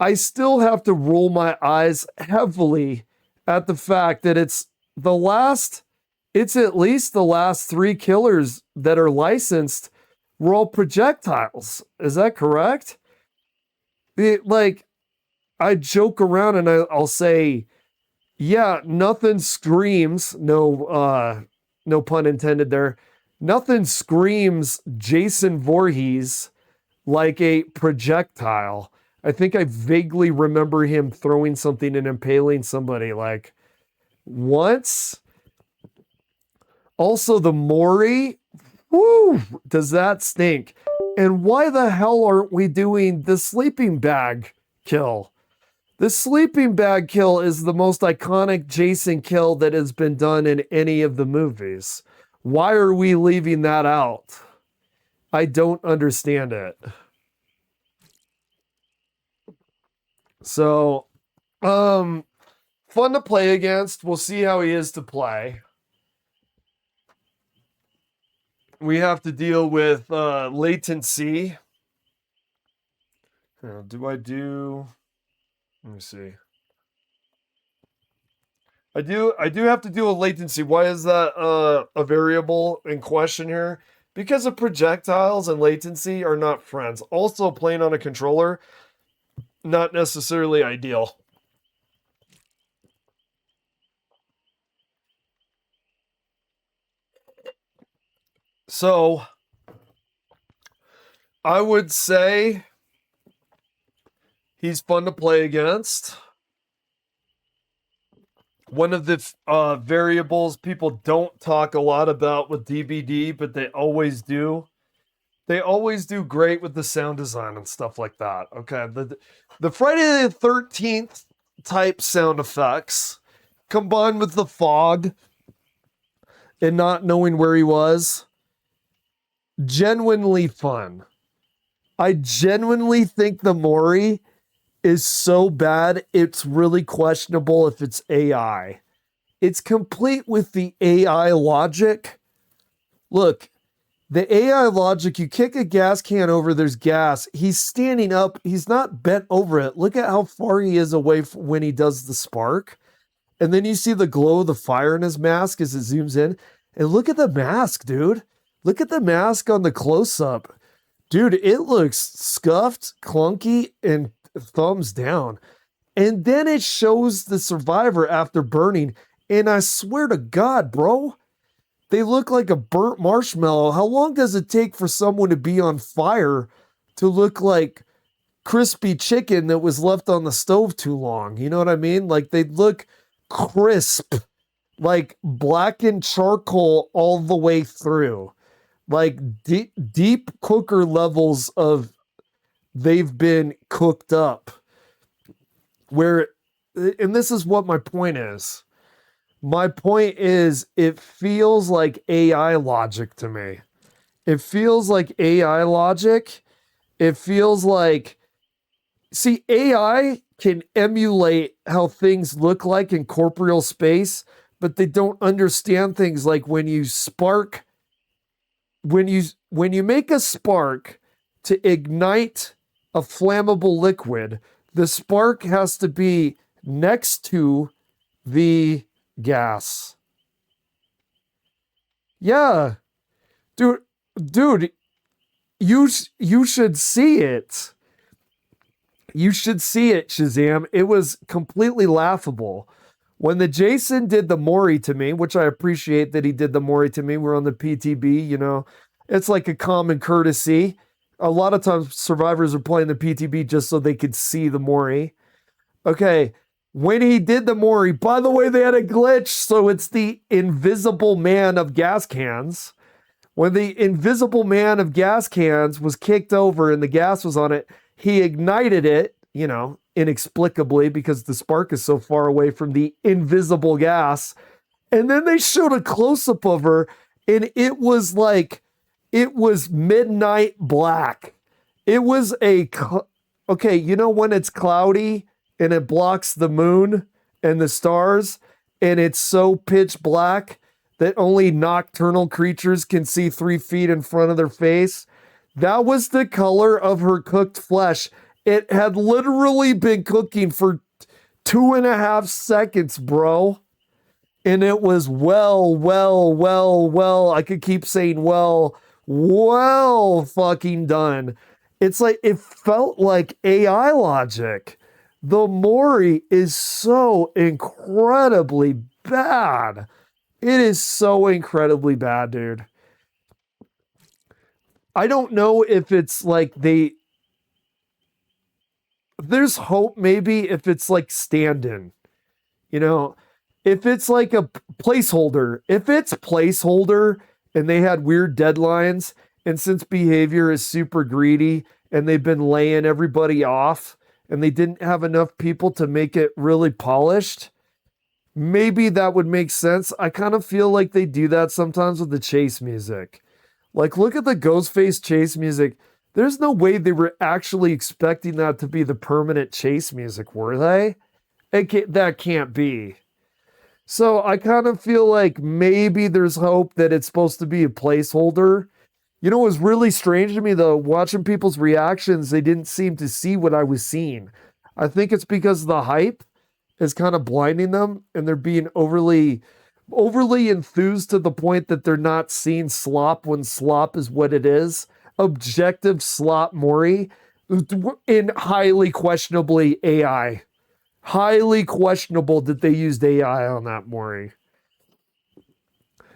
have to roll my eyes heavily at the fact that it's at least the last 3 killers that are licensed were all projectiles. Is that correct? I joke around and I'll say, yeah, nothing screams, no pun intended there, nothing screams Jason Voorhees like a projectile. I think I vaguely remember him throwing something and impaling somebody like once. Also, the Mori, whoo, does that stink? And why the hell aren't we doing the sleeping bag kill? The sleeping bag kill is the most iconic Jason kill that has been done in any of the movies. Why are we leaving that out? I don't understand it. So, fun to play against. We'll see how he is to play. We have to deal with latency. Let me see. I do have to deal with latency. Why is that a variable in question here? Because of projectiles and latency are not friends. Also, playing on a controller, not necessarily ideal. So, I would say he's fun to play against. One of the variables people don't talk a lot about with DBD, but they always do. They always do great with the sound design and stuff like that. Okay, the Friday the 13th type sound effects combined with the fog and not knowing where he was, genuinely fun. I genuinely think the Mori is so bad, it's really questionable if it's AI. It's complete with the AI logic. Look, the AI logic, you kick a gas can over, there's gas. He's standing up. He's not bent over it. Look at how far he is away from when he does the spark. And then you see the glow of the fire in his mask as it zooms in. And look at the mask, dude. Look at the mask on the close up. Dude, it looks scuffed, clunky, and thumbs down. And then it shows the survivor after burning. And I swear to God, bro, they look like a burnt marshmallow. How long does it take for someone to be on fire to look like crispy chicken that was left on the stove too long? You know what I mean? Like they look crisp, like blackened charcoal all the way through. Like deep cooker levels of they've been cooked up. Where, and this is what my point is. My point is, it feels like AI logic to me. It feels like AI logic. It feels like, see, AI can emulate how things look like in corporeal space, but they don't understand things like when you spark, when you make a spark to ignite a flammable liquid, the spark has to be next to the gas. Yeah. Dude, you should see it. You should see it, Shazam. It was completely laughable. When the Jason did the Mori to me, which I appreciate that he did the Mori to me, we're on the PTB, you know, it's like a common courtesy. A lot of times survivors are playing the PTB just so they could see the Mori. Okay, when he did the Mori, by the way, they had a glitch, so it's the invisible man of gas cans. When the invisible man of gas cans was kicked over and the gas was on it, he ignited it, you know, inexplicably because the spark is so far away from the invisible gas. And then they showed a close-up of her, and it was like, it was midnight black. It was okay, you know when it's cloudy and it blocks the moon and the stars, and it's so pitch black that only nocturnal creatures can see 3 feet in front of their face? That was the color of her cooked flesh. It had literally been cooking for 2.5 seconds, bro. And it was well. I could keep saying well fucking done. It's like, it felt like AI logic. The Mori is so incredibly bad. It is so incredibly bad, dude. I don't know if it's like there's hope maybe if it's like stand-in, you know, if it's like a placeholder, if it's placeholder and they had weird deadlines, and since behavior is super greedy and they've been laying everybody off and they didn't have enough people to make it really polished, maybe that would make sense. I kind of feel like they do that sometimes with the chase music. Like, look at the Ghostface chase music. There's no way they were actually expecting that to be the permanent chase music, were they? That can't be. So I kind of feel like maybe there's hope that it's supposed to be a placeholder. You know, it was really strange to me, though, watching people's reactions, they didn't seem to see what I was seeing. I think it's because the hype is kind of blinding them, and they're being overly enthused to the point that they're not seeing slop when slop is what it is. Objective slop Mori in highly questionably AI. Highly questionable that they used AI on that Mori.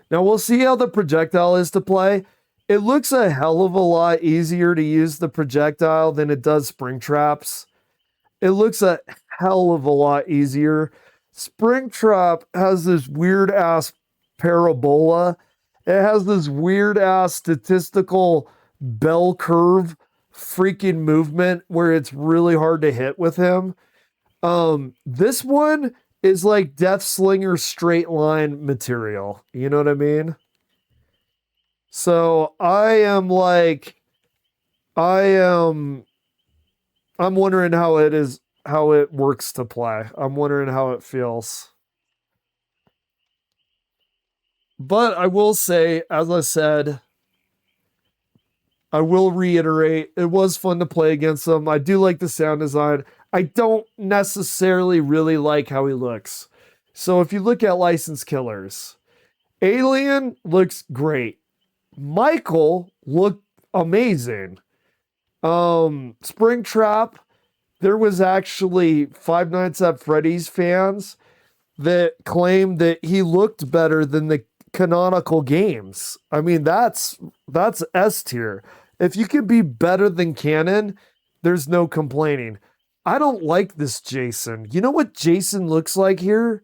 Now we'll see how the projectile is to play. It looks a hell of a lot easier to use the projectile than it does Springtraps. It looks a hell of a lot easier. Springtrap has this weird ass parabola. It has this weird ass statistical bell curve freaking movement where it's really hard to hit with him. This one is like Death Slinger straight line material. You know what I mean? So I'm wondering how it works to play. I'm wondering how it feels. But I will say, as I said, I will reiterate, it was fun to play against him. I do like the sound design. I don't necessarily really like how he looks. So if you look at licensed killers, Alien looks great. Michael looked amazing. Springtrap, there was actually Five Nights at Freddy's fans that claimed that he looked better than the canonical games. I mean, that's S tier. If you can be better than canon, there's no complaining. I don't like this Jason. You know what Jason looks like here?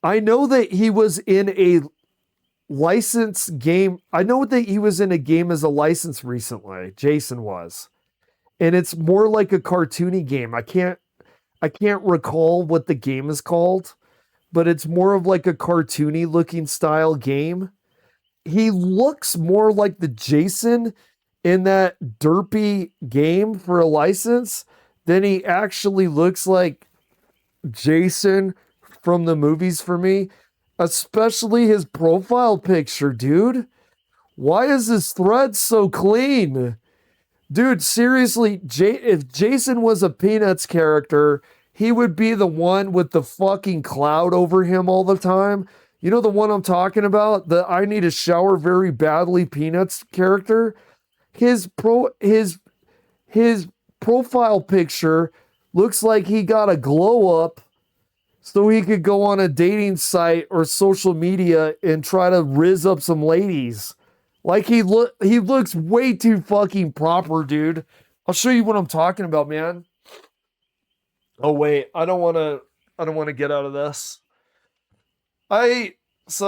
I know that he was in a licensed game. I know that he was in a game as a license recently. Jason was. And it's more like a cartoony game. I can't recall what the game is called, but it's more of like a cartoony looking style game. He looks more like the Jason in that derpy game for a license than he actually looks like Jason from the movies for me, especially his profile picture, dude. Why is his thread so clean? Dude, seriously, if Jason was a Peanuts character, he would be the one with the fucking cloud over him all the time. You know the one I'm talking about? The I need a shower very badly Peanuts character? His profile picture looks like he got a glow up so he could go on a dating site or social media and try to rizz up some ladies. Like he looks way too fucking proper, dude. I'll show you what I'm talking about, man. Oh wait, I don't want to get out of this. I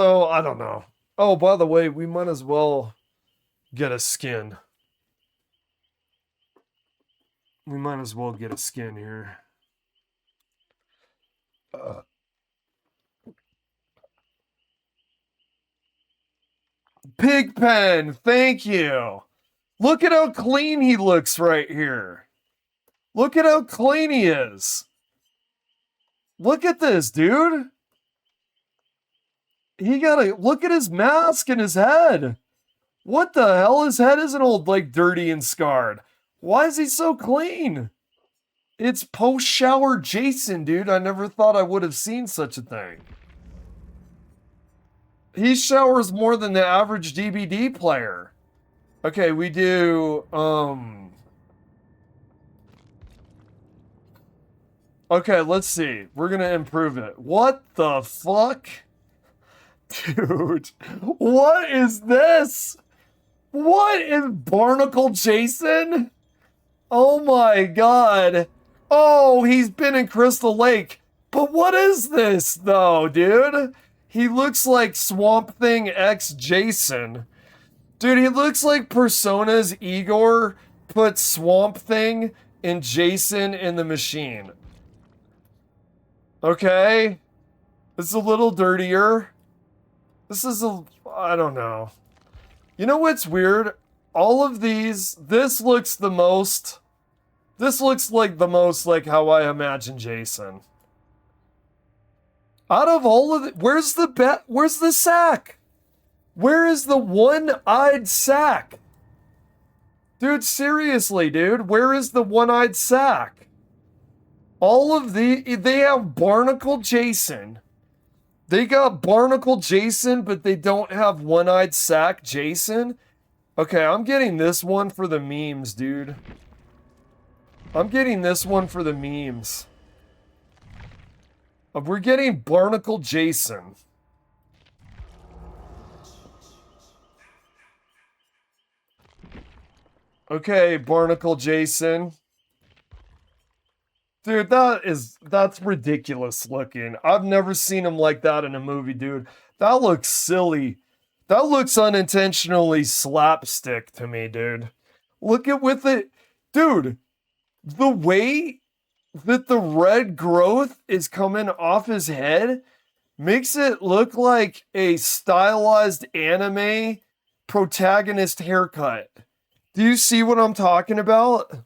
don't know. Oh, by the way, we might as well get a skin. We might as well get a skin here. Pigpen, thank you. Look at how clean he looks right here. Look at how clean he is. Look at this, dude. Look at his mask and his head. What the hell? His head isn't all like dirty and scarred. Why is he so clean? It's post-shower Jason, dude. I never thought I would have seen such a thing. He showers more than the average DVD player. Okay, we do, okay, let's see. We're gonna improve it. What the fuck? Dude, what is this? What is Barnacle Jason? Oh my god. Oh, he's been in Crystal Lake. But what is this, though, dude? He looks like Swamp Thing X Jason. Dude, he looks like Persona's Igor put Swamp Thing and Jason in the machine. Okay? This is a little dirtier. I don't know. You know what's weird? All of these, this looks like the most like how I imagine Jason. Out of all of it, where's the sack? Where is the one-eyed sack? Dude, seriously, dude, where is the one-eyed sack? They have Barnacle Jason. They got Barnacle Jason, but they don't have one-eyed sack Jason. Okay, I'm getting this one for the memes, dude. I'm getting this one for the memes. We're getting Barnacle Jason. Okay, Barnacle Jason. Dude, that's ridiculous looking. I've never seen him like that in a movie, dude. That looks silly. That looks unintentionally slapstick to me, dude. Look at with it. Dude, the way that the red growth is coming off his head makes it look like a stylized anime protagonist haircut. Do you see what I'm talking about?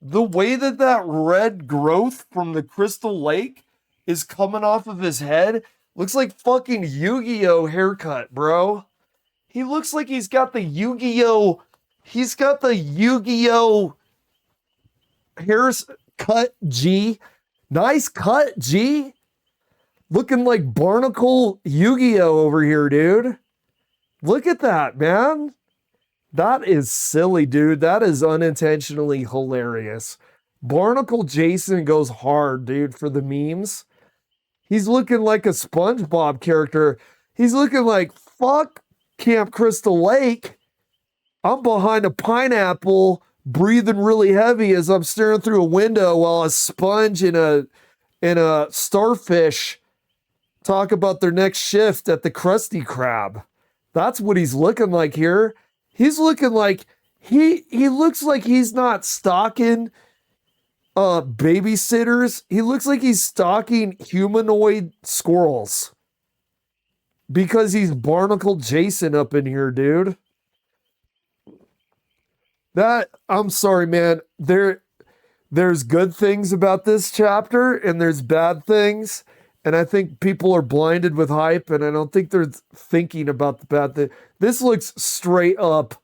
The way that red growth from the Crystal Lake is coming off of his head looks like fucking Yu-Gi-Oh haircut, bro. He looks like he's got the Yu-Gi-Oh haircut G. Nice cut, G. Looking like Barnacle Yu-Gi-Oh over here, dude. Look at that, man. That is silly, dude. That is unintentionally hilarious. Barnacle Jason goes hard, dude, for the memes. He's looking like a SpongeBob character. He's looking like, fuck Camp Crystal Lake. I'm behind a pineapple, breathing really heavy as I'm staring through a window while a sponge and a starfish talk about their next shift at the Krusty Krab. That's what he's looking like here. He's looking like he looks like he's not stalking babysitters. He looks like he's stalking humanoid squirrels. Because he's Barnacle Jason up in here, dude. I'm sorry, man. There's good things about this chapter and there's bad things. And I think people are blinded with hype, and I don't think they're thinking about the bad thing. This looks straight up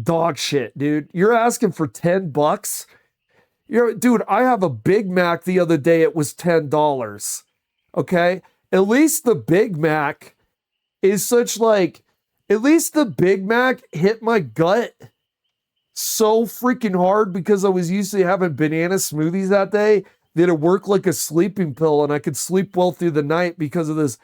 dog shit, dude. You're asking for $10. Dude, I have a Big Mac the other day. It was $10. Okay? At least the Big Mac is such like, at least the Big Mac hit my gut so freaking hard because I was used to having banana smoothies that day that it worked like a sleeping pill and I could sleep well through the night because of this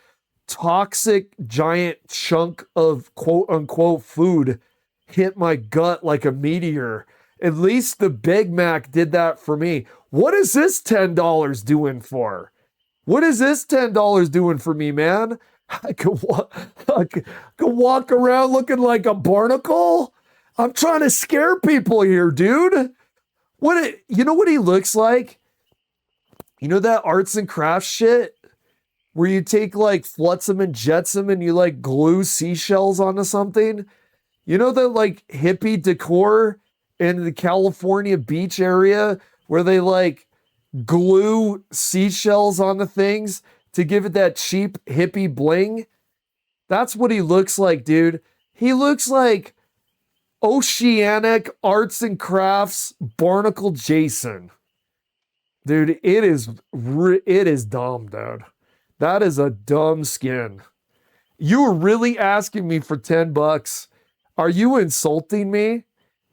toxic giant chunk of quote unquote food hit my gut like a meteor. At least the Big Mac did that for me. What is this $10 doing for? What is this $10 doing for me, man? I could walk around looking like a barnacle? I'm trying to scare people here, dude. You know what he looks like? You know that arts and crafts shit? Where you take like Flotsam and Jetsam and you like glue seashells onto something? You know that like hippie decor in the California beach area where they like glue seashells onto things to give it that cheap hippie bling? That's what he looks like, dude. He looks like Oceanic Arts and Crafts Barnacle Jason. Dude, it is dumb, dude. That is a dumb skin. You were really asking me for $10. Are you insulting me?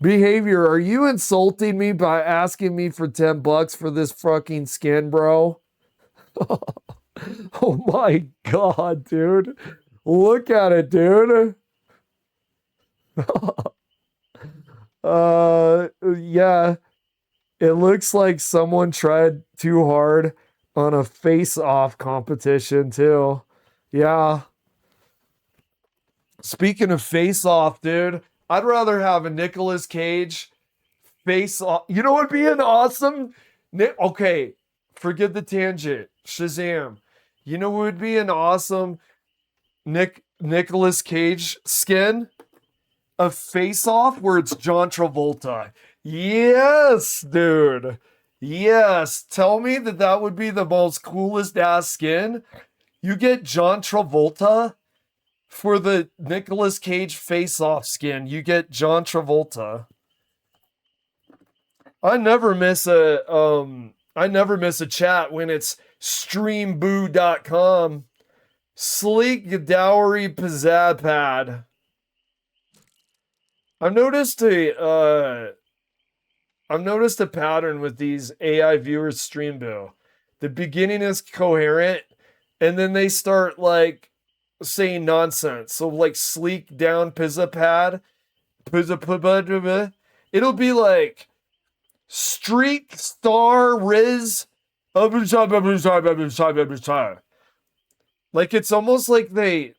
Behavior, are you insulting me by asking me for $10 for this fucking skin, bro? Oh my God, dude. Look at it, dude. Yeah. It looks like someone tried too hard on a face-off competition, too. Yeah. Speaking of face-off, dude, I'd rather have a Nicolas Cage face-off. You know what would be an awesome... Okay, forget the tangent. Shazam. You know what would be an awesome Nicolas Cage skin? A face-off where it's John Travolta. Yes, dude. Yes. Tell me that would be the most coolest ass skin. You get John Travolta for the Nicolas Cage face-off skin. You get John Travolta. I never miss a chat when it's streamboo.com. Sleek Dowry Pizzapad. I've noticed a pattern with these AI viewers stream bill. The beginning is coherent, and then they start like saying nonsense. So like sleek down pizza pad, it'll be like streak star riz. Like it's almost like they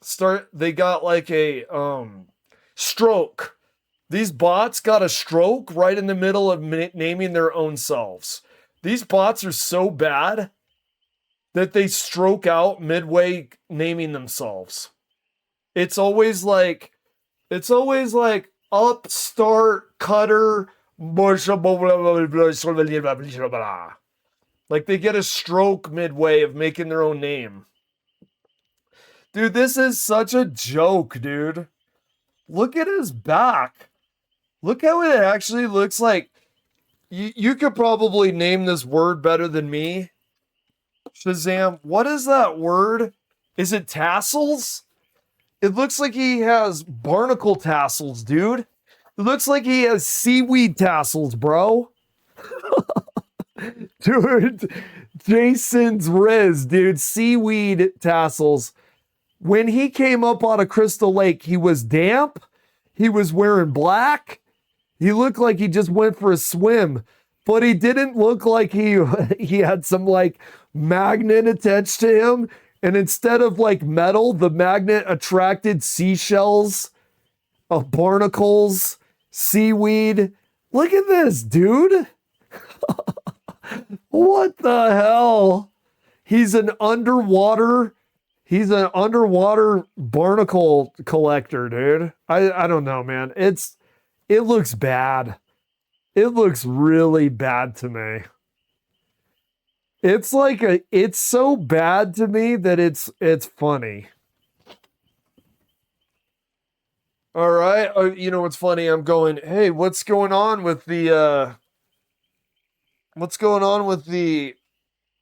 got like a stroke. These bots got a stroke right in the middle of naming their own selves. These bots are so bad that they stroke out midway naming themselves. It's always like upstart cutter. Like they get a stroke midway of making their own name. Dude, this is such a joke, dude. Look at his back. Look how it actually looks like. You could probably name this word better than me. Shazam, what is that word? Is it tassels? It looks like he has barnacle tassels, dude. It looks like he has seaweed tassels, bro. Dude, Jason's Riz, dude, seaweed tassels. When he came up out of Crystal Lake, he was damp. He was wearing black. He looked like he just went for a swim, but he didn't look like he had some like magnet attached to him. And instead of like metal, the magnet attracted seashells, barnacles, seaweed. Look at this, dude. What the hell? He's an underwater barnacle collector, dude. I don't know, man. It looks bad. It looks really bad to me. It's so bad to me that it's funny. All right. You know what's funny? I'm going, hey, what's going on with the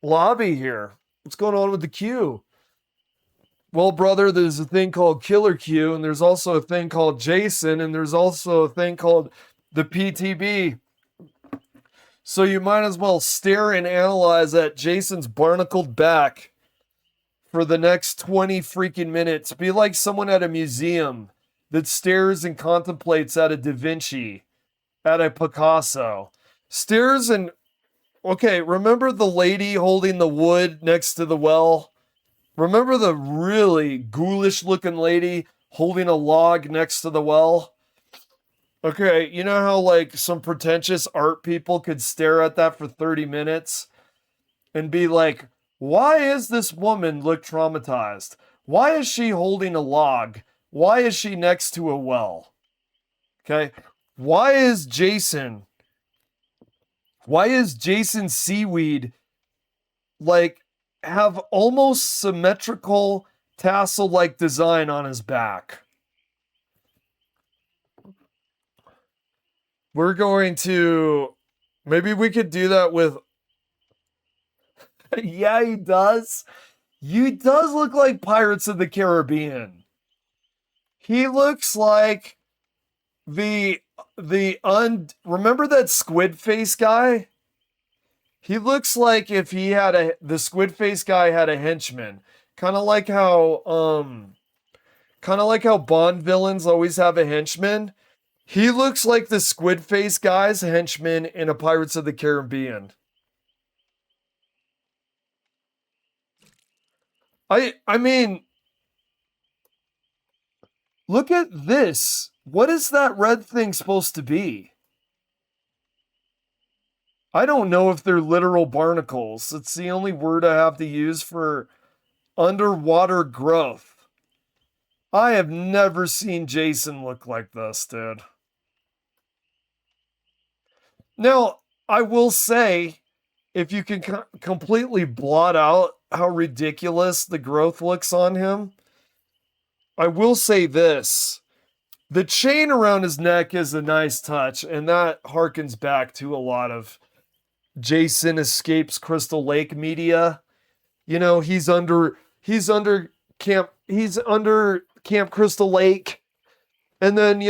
lobby here? What's going on with the queue? Well, brother, there's a thing called Killer Q, and there's also a thing called Jason, and there's also a thing called the PTB. So you might as well stare and analyze at Jason's barnacled back for the next 20 freaking minutes. Be like someone at a museum that stares and contemplates at a Da Vinci, at a Picasso. Stares and, okay, remember the lady holding the wood next to the well? Remember the really ghoulish looking lady holding a log next to the well? Okay, you know how like some pretentious art people could stare at that for 30 minutes and be like, why is this woman look traumatized? Why is she holding a log? Why is she next to a well? Okay, why is Jason Seaweed like have almost symmetrical tassel like design on his back? We're going to, maybe we could do that with, yeah, he does. He does look like Pirates of the Caribbean. He looks like remember that squid face guy? He looks like if the squid face guy had a henchman. Kind of like how Bond villains always have a henchman. He looks like the squid face guy's henchman in a Pirates of the Caribbean. I mean, look at this. What is that red thing supposed to be? I don't know if they're literal barnacles. It's the only word I have to use for underwater growth. I have never seen Jason look like this, dude. Now, I will say, if you can completely blot out how ridiculous the growth looks on him, I will say this. The chain around his neck is a nice touch, and that harkens back to a lot of Jason Escapes Crystal Lake media. You know, he's under Camp Crystal Lake, and then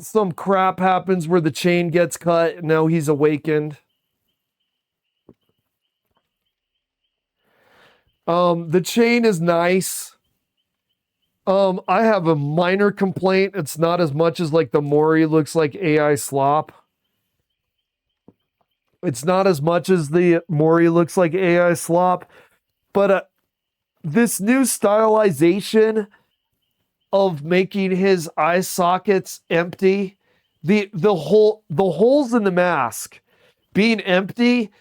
some crap happens where the chain gets cut, and now he's awakened. The chain is nice. I have a minor complaint. It's not as much as like the Mori looks like AI slop. It's not as much as the Mori looks like AI slop, but this new stylization of making his eye sockets empty, the holes in the mask being empty.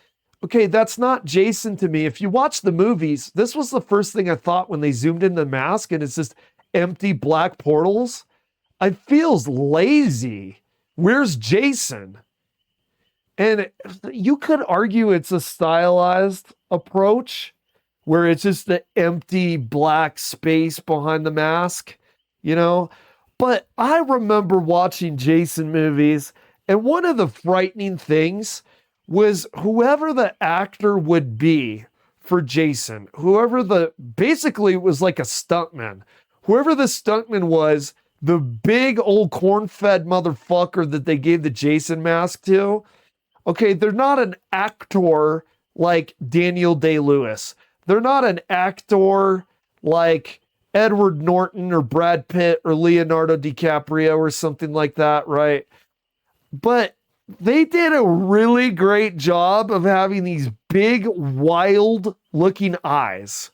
Okay, that's not Jason to me. If you watch the movies, this was the first thing I thought when they zoomed in the mask and it's just empty black portals. It feels lazy. Where's Jason? And you could argue it's a stylized approach where it's just the empty black space behind the mask, But I remember watching Jason movies, and one of the frightening things was whoever the actor would be for Jason, basically it was like a stuntman. Whoever the stuntman was, the big old corn-fed motherfucker that they gave the Jason mask to, okay, they're not an actor like Daniel Day-Lewis. They're not an actor like Edward Norton or Brad Pitt or Leonardo DiCaprio or something like that, right? But they did a really great job of having these big, wild looking eyes.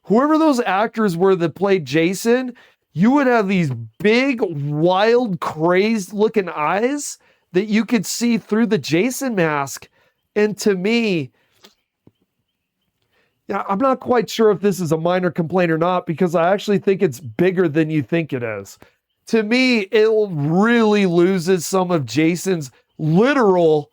Whoever those actors were that played Jason, you would have these big, wild, crazed looking eyes that you could see through the Jason mask. And to me, yeah, I'm not quite sure if this is a minor complaint or not, because I actually think it's bigger than you think it is. To me, it really loses some of Jason's literal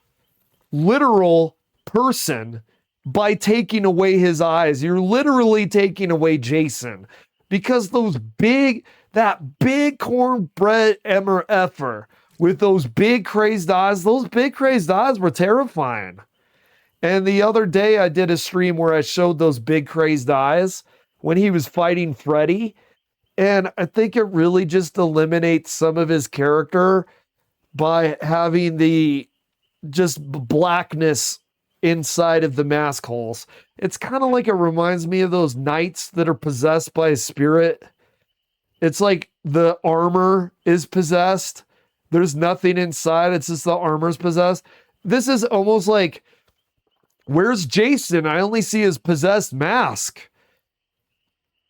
person by taking away his eyes. You're literally taking away Jason, because that big cornbread effer with those big crazed eyes were terrifying. And the other day I did a stream where I showed those big crazed eyes when he was fighting Freddy. And I think it really just eliminates some of his character by having the just blackness inside of the mask holes. It's kind of like, it reminds me of those knights that are possessed by a spirit. It's like the armor is possessed. There's nothing inside. It's just the armor's possessed. This is almost like, where's Jason? I only see his possessed mask.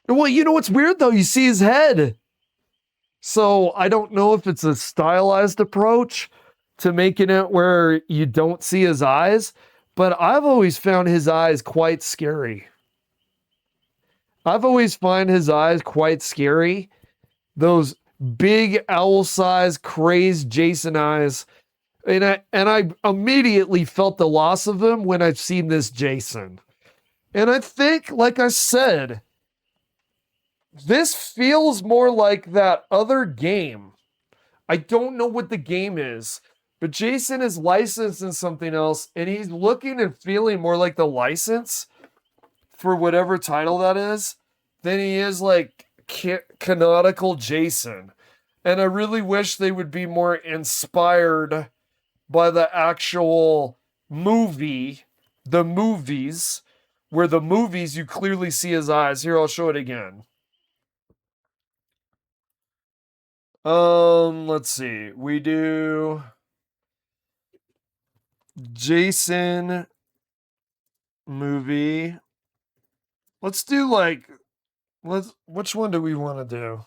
Well, you know what's weird though? You see his head. So I don't know if it's a stylized approach to making it where you don't see his eyes, but I've always found his eyes quite scary. Those big owl-sized, crazed Jason eyes. And I immediately felt the loss of him when I've seen this Jason. And I think, like I said, this feels more like that other game. I don't know what the game is, but Jason is licensed in something else, and he's looking and feeling more like the license for whatever title that is than he is like canonical Jason. And I really wish they would be more inspired by the actual movie, the movies, where the movies you clearly see his eyes. Here, I'll show it again. Let's see. We do Jason movie. Let's do which one do we want to do?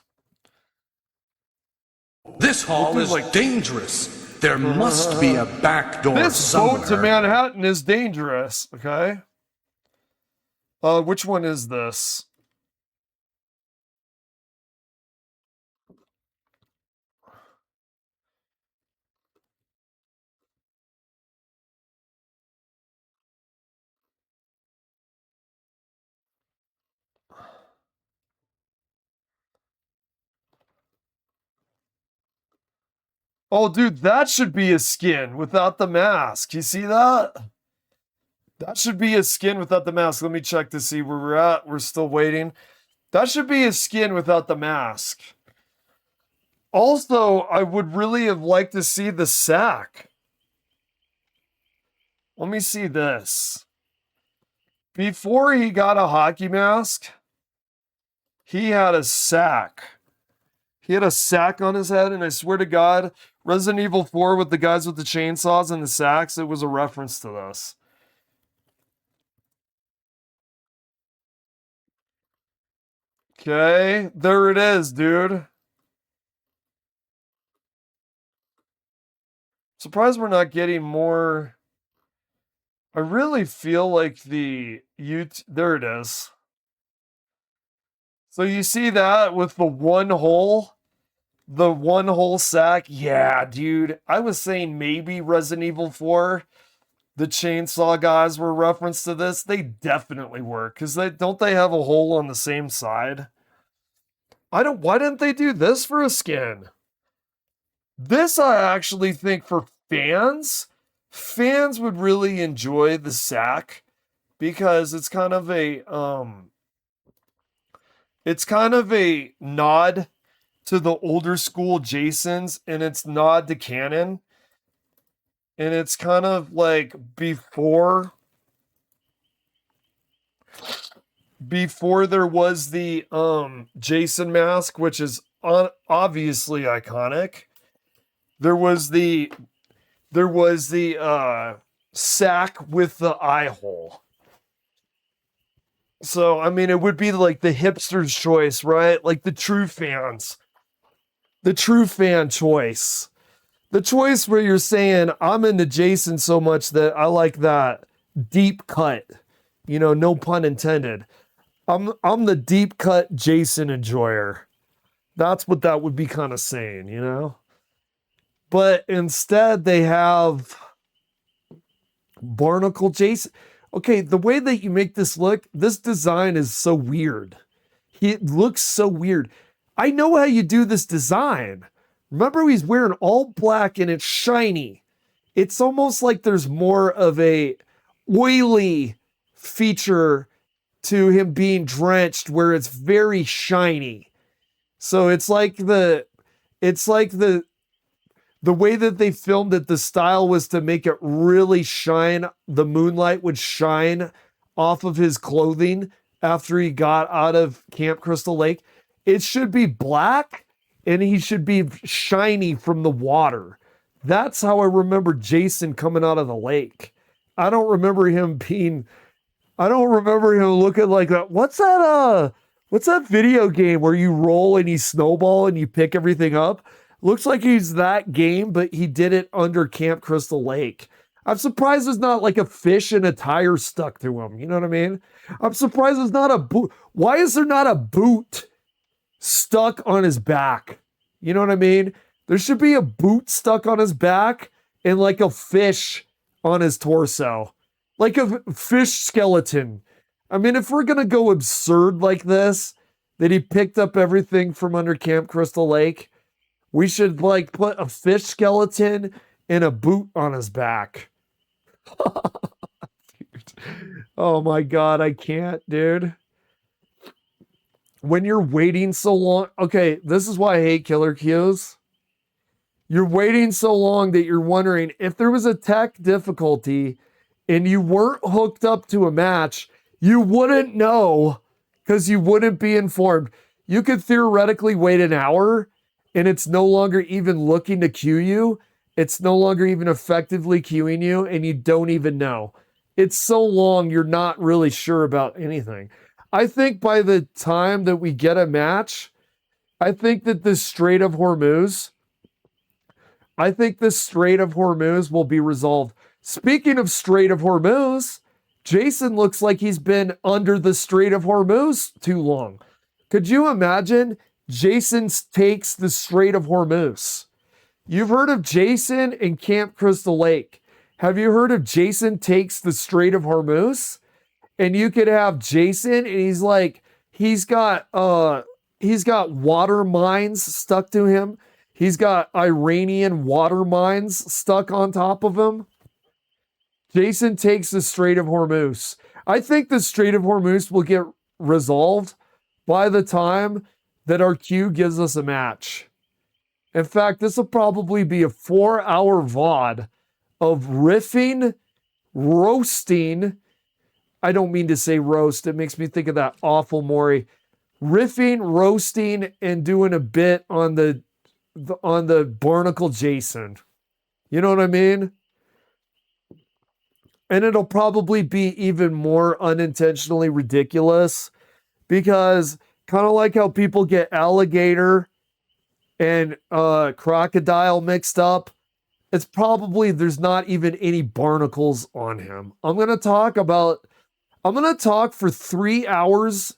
This hall is dangerous. There must be a back door this somewhere. This boat to Manhattan is dangerous, okay? Which one is this? Oh, dude, that should be his skin without the mask. You see that? That should be his skin without the mask. Let me check to see where we're at. We're still waiting. That should be his skin without the mask. Also, I would really have liked to see the sack. Let me see this. Before he got a hockey mask, he had a sack. He had a sack on his head, and I swear to God, Resident Evil 4 with the guys with the chainsaws and the sacks, it was a reference to this. Okay, there it is, dude. Surprised we're not getting more. I really feel like there it is. So you see that with the one hole sack? Yeah, dude. I was saying maybe Resident Evil 4, the chainsaw guys were reference to this. They definitely were, because don't they have a hole on the same side? Why didn't they do this for a skin? This, I actually think, for fans, fans would really enjoy the sack because it's kind of a nod to the older school Jasons, and it's nod to canon, and it's kind of like before there was the Jason mask, which is obviously iconic. There was the sack with the eye hole. So I mean, it would be like the hipster's choice, right? Like the true fan choice. The choice where you're saying, I'm into Jason so much that I like that deep cut. No pun intended. I'm the deep cut Jason enjoyer. That's what that would be kind of saying. But instead they have Barnacle Jason. Okay, the way that you make this design is so weird. It looks so weird. I know how you do this design. Remember, he's wearing all black and it's shiny. It's almost like there's more of a oily feature to him being drenched where it's very shiny. So it's like the way that they filmed it, the style was to make it really shine. The moonlight would shine off of his clothing after he got out of Camp Crystal Lake. It should be black and he should be shiny from the water. That's how I remember Jason coming out of the lake. I don't remember him looking like that. What's that video game where you roll and you snowball and you pick everything up? Looks like he's that game, but he did it under Camp Crystal Lake. I'm surprised there's not like a fish and a tire stuck to him. You know what I mean? I'm surprised there's not a boot. Why is there not a boot stuck on his back? You know what I mean? There should be a boot stuck on his back and like a fish on his torso. Like a fish skeleton. I mean, if we're going to go absurd like this, that he picked up everything from under Camp Crystal Lake, we should like put a fish skeleton and a boot on his back. Oh my God, I can't, dude. When you're waiting so long, okay, this is why I hate killer cues. You're waiting so long that you're wondering if there was a tech difficulty and you weren't hooked up to a match, you wouldn't know because you wouldn't be informed. You could theoretically wait an hour and it's no longer even looking to queue you. It's no longer even effectively queuing you and you don't even know. It's so long, you're not really sure about anything. I think by the time that we get a match, I think that the Strait of Hormuz will be resolved. Speaking of Strait of Hormuz, Jason looks like he's been under the Strait of Hormuz too long. Could you imagine Jason takes the Strait of Hormuz? You've heard of Jason in Camp Crystal Lake. Have you heard of Jason takes the Strait of Hormuz? And you could have Jason and he's got water mines stuck to him. He's got Iranian water mines stuck on top of him. Jason takes the Strait of Hormuz. I think the Strait of Hormuz will get resolved by the time that our queue gives us a match. In fact, this will probably be a 4-hour VOD of riffing, roasting. I don't mean to say roast. It makes me think of that awful Maury. Riffing, roasting, and doing a bit on the Barnacle Jason. You know what I mean? And it'll probably be even more unintentionally ridiculous because kind of like how people get alligator and crocodile mixed up, it's probably there's not even any barnacles on him. I'm going to talk for 3 hours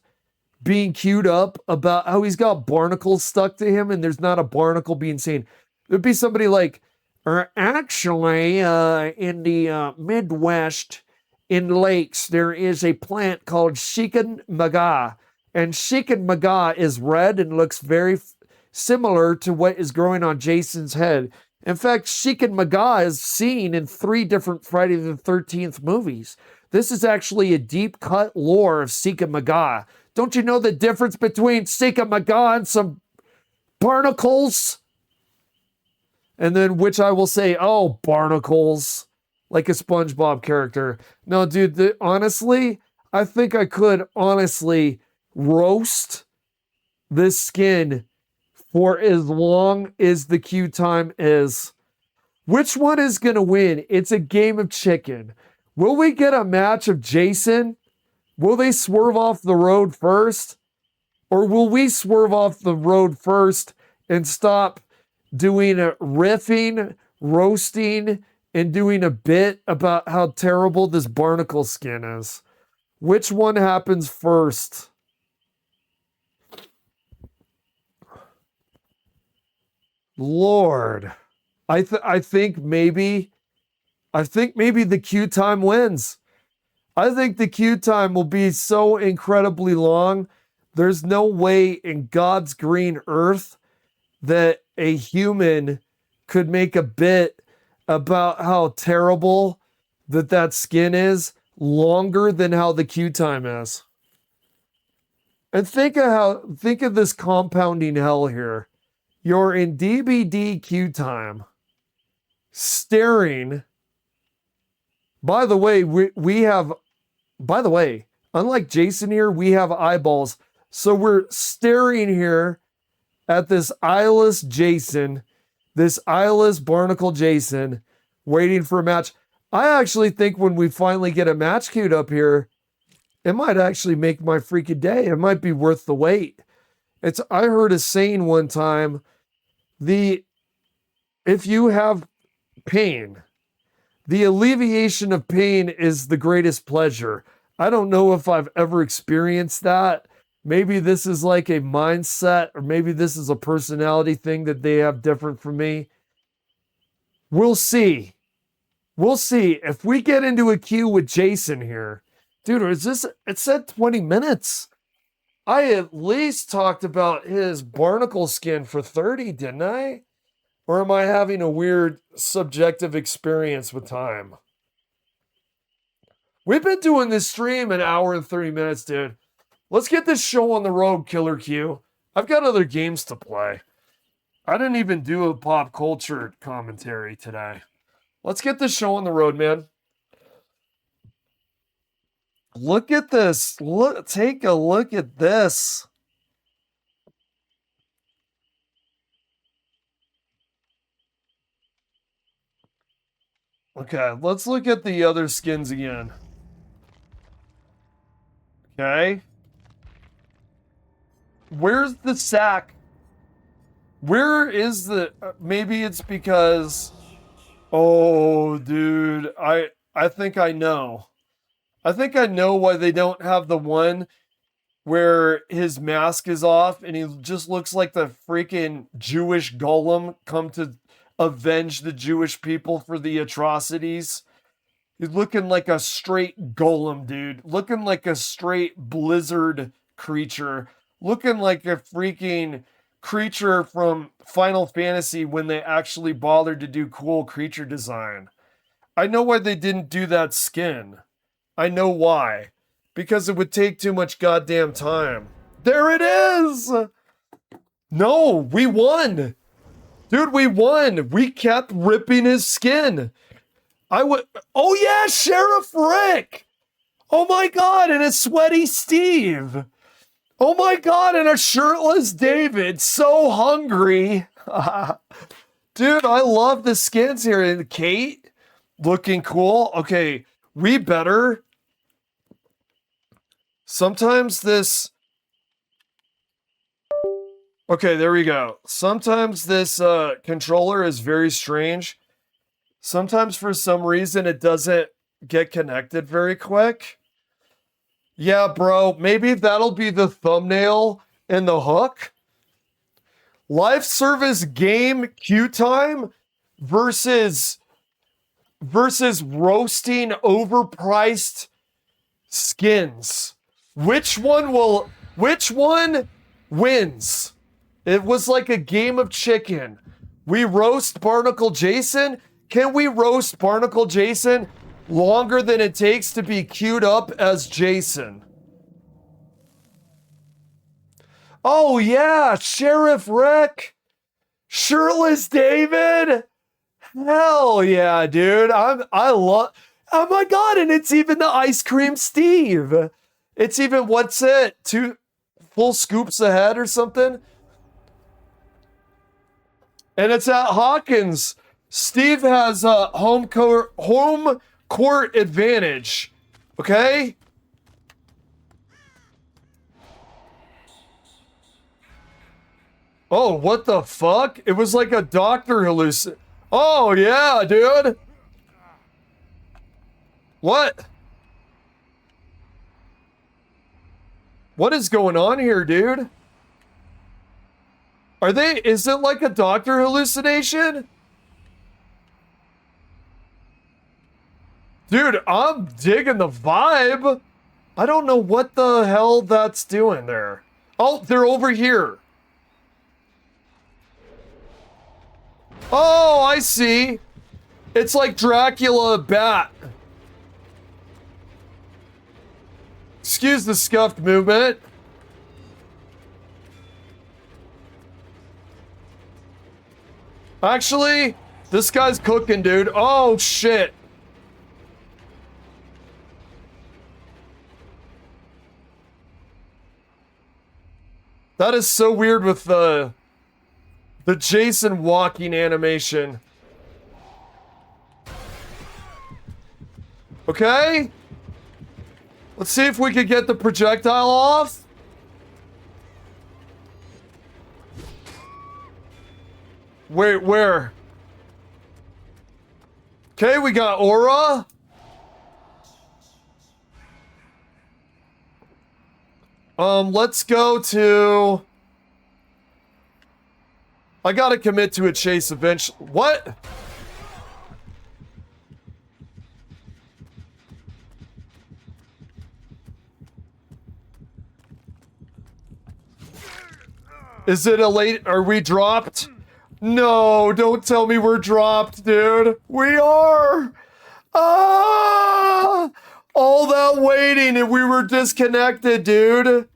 being queued up about how he's got barnacles stuck to him and there's not a barnacle being seen. There'd be somebody like, actually, in the Midwest, in lakes, there is a plant called Shikan Maga. And Shikan Maga is red and looks very similar to what is growing on Jason's head. In fact, Sheik and Maga is seen in 3 different Friday the 13th movies. This is actually a deep cut lore of Sheik and Maga. Don't you know the difference between Sheik and Maga and some barnacles? And then, which I will say, oh, barnacles, like a SpongeBob character. No, dude, honestly, I think I could honestly roast this skin for as long as the queue time is. Which one is going to win? It's a game of chicken. Will we get a match of Jason? Will they swerve off the road first? Or will we swerve off the road first and stop doing a riffing, roasting, and doing a bit about how terrible this barnacle skin is? Which one happens first? Lord, I think maybe the queue time wins. I think the queue time will be so incredibly long. There's no way in God's green earth that a human could make a bit about how terrible that skin is longer than how the queue time is. And think of this compounding hell here. You're in DBD queue time, staring. By the way, unlike Jason here, we have eyeballs. So we're staring here at this eyeless Jason, this eyeless Barnicle Jason, waiting for a match. I actually think when we finally get a match queued up here, it might actually make my freaking day. It might be worth the wait. I heard a saying one time, if you have pain, the alleviation of pain is the greatest pleasure. I don't know if I've ever experienced that. Maybe this is like a mindset, or maybe this is a personality thing that they have different from me. We'll see. We'll see. If we get into a queue with Jason here, dude, it said 20 minutes. I at least talked about his barnacle skin for 30, didn't I? Or am I having a weird subjective experience with time? We've been doing this stream an hour and 30 minutes, dude. Let's get this show on the road, Killer Q. I've got other games to play. I didn't even do a pop culture commentary today. Let's get this show on the road, man. Look at this. Take a look at this. Okay, let's look at the other skins again. Okay. Where's the sack? Where is the... maybe it's because... oh, dude. I think I know. I think I know why they don't have the one where his mask is off and he just looks like the freaking Jewish golem come to avenge the Jewish people for the atrocities. He's looking like a straight golem, dude. Looking like a straight blizzard creature. Looking like a freaking creature from Final Fantasy when they actually bothered to do cool creature design. I know why they didn't do that skin. I know why. Because it would take too much goddamn time. There it is! No, we won! Dude, we won! We kept ripping his skin. Oh yeah, Sheriff Rick! Oh my god, and a sweaty Steve! Oh my god, and a shirtless David, so hungry! Dude, I love the skins here. And Kate, looking cool. Okay, we better... sometimes this... okay, there we go. Sometimes this controller is very strange. Sometimes for some reason it doesn't get connected very quick. Yeah, bro, maybe that'll be the thumbnail and the hook. Live service game queue time versus roasting overpriced skins. Which one wins? It was like a game of chicken. We roast Barnacle Jason? Can we roast Barnacle Jason longer than it takes to be queued up as Jason? Oh yeah, Sheriff Rick, Shirtless David. Hell yeah, dude. I love. Oh my god, and it's even the Ice Cream Steve. It's even what's it? 2 full scoops ahead or something. And it's at Hawkins. Steve has a home court advantage. Okay? Oh, what the fuck? It was like a doctor hallucination. Oh, yeah, dude. What? What is going on here, dude? Is it like a doctor hallucination? Dude, I'm digging the vibe. I don't know what the hell that's doing there. Oh, they're over here. Oh, I see. It's like Dracula bat. Excuse the scuffed movement. Actually, this guy's cooking, dude. Oh, shit. That is so weird with the Jason walking animation. Okay. Let's see if we could get the projectile off. Wait, where? Okay, we got aura. Let's go to... I gotta commit to a chase eventually. What? Is it a late... Are we dropped? No, don't tell me we're dropped, dude. We are! Ah! All that waiting and we were disconnected, dude.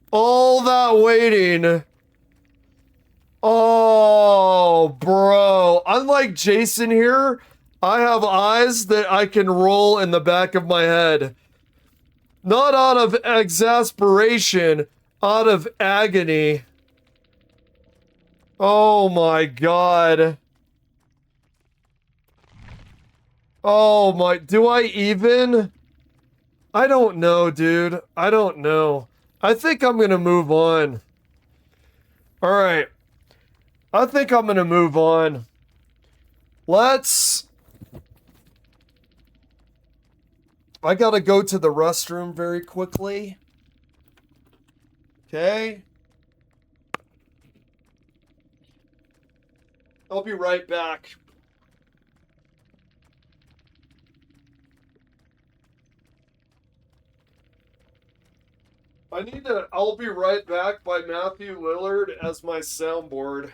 All that waiting. Oh, bro. Unlike Jason here, I have eyes that I can roll in the back of my head. Not out of exasperation, out of agony. Oh my god. Oh my, do I even? I don't know, dude. I don't know. I think I'm gonna move on. Alright. I think I'm gonna move on. I gotta go to the restroom very quickly. Okay. I'll be right back. I'll be right back by Matthew Lillard as my soundboard.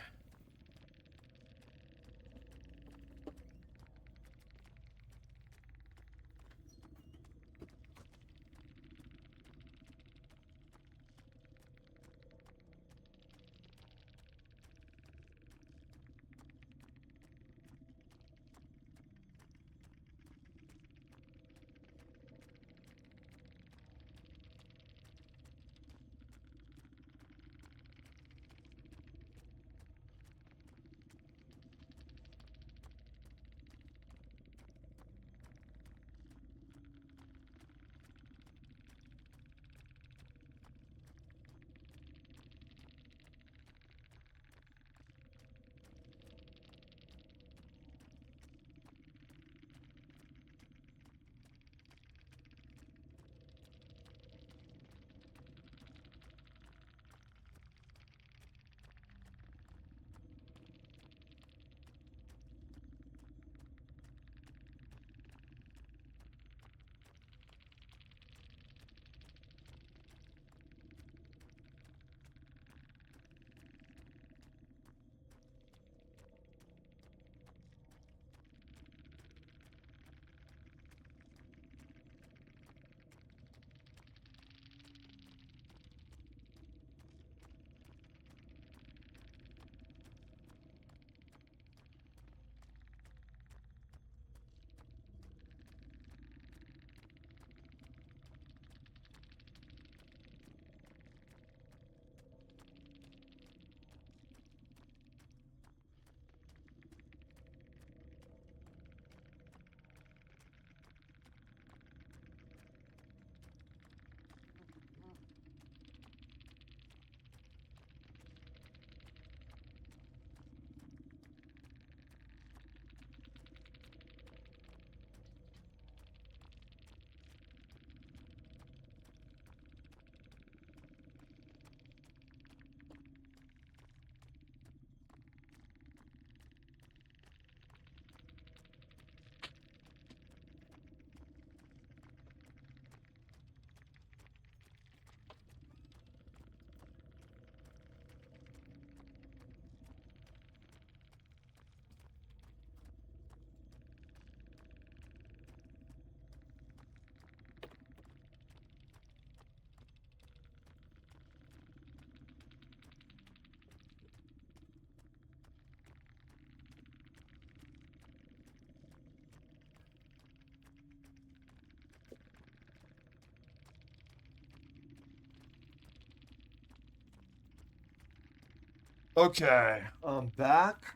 Okay, I'm back.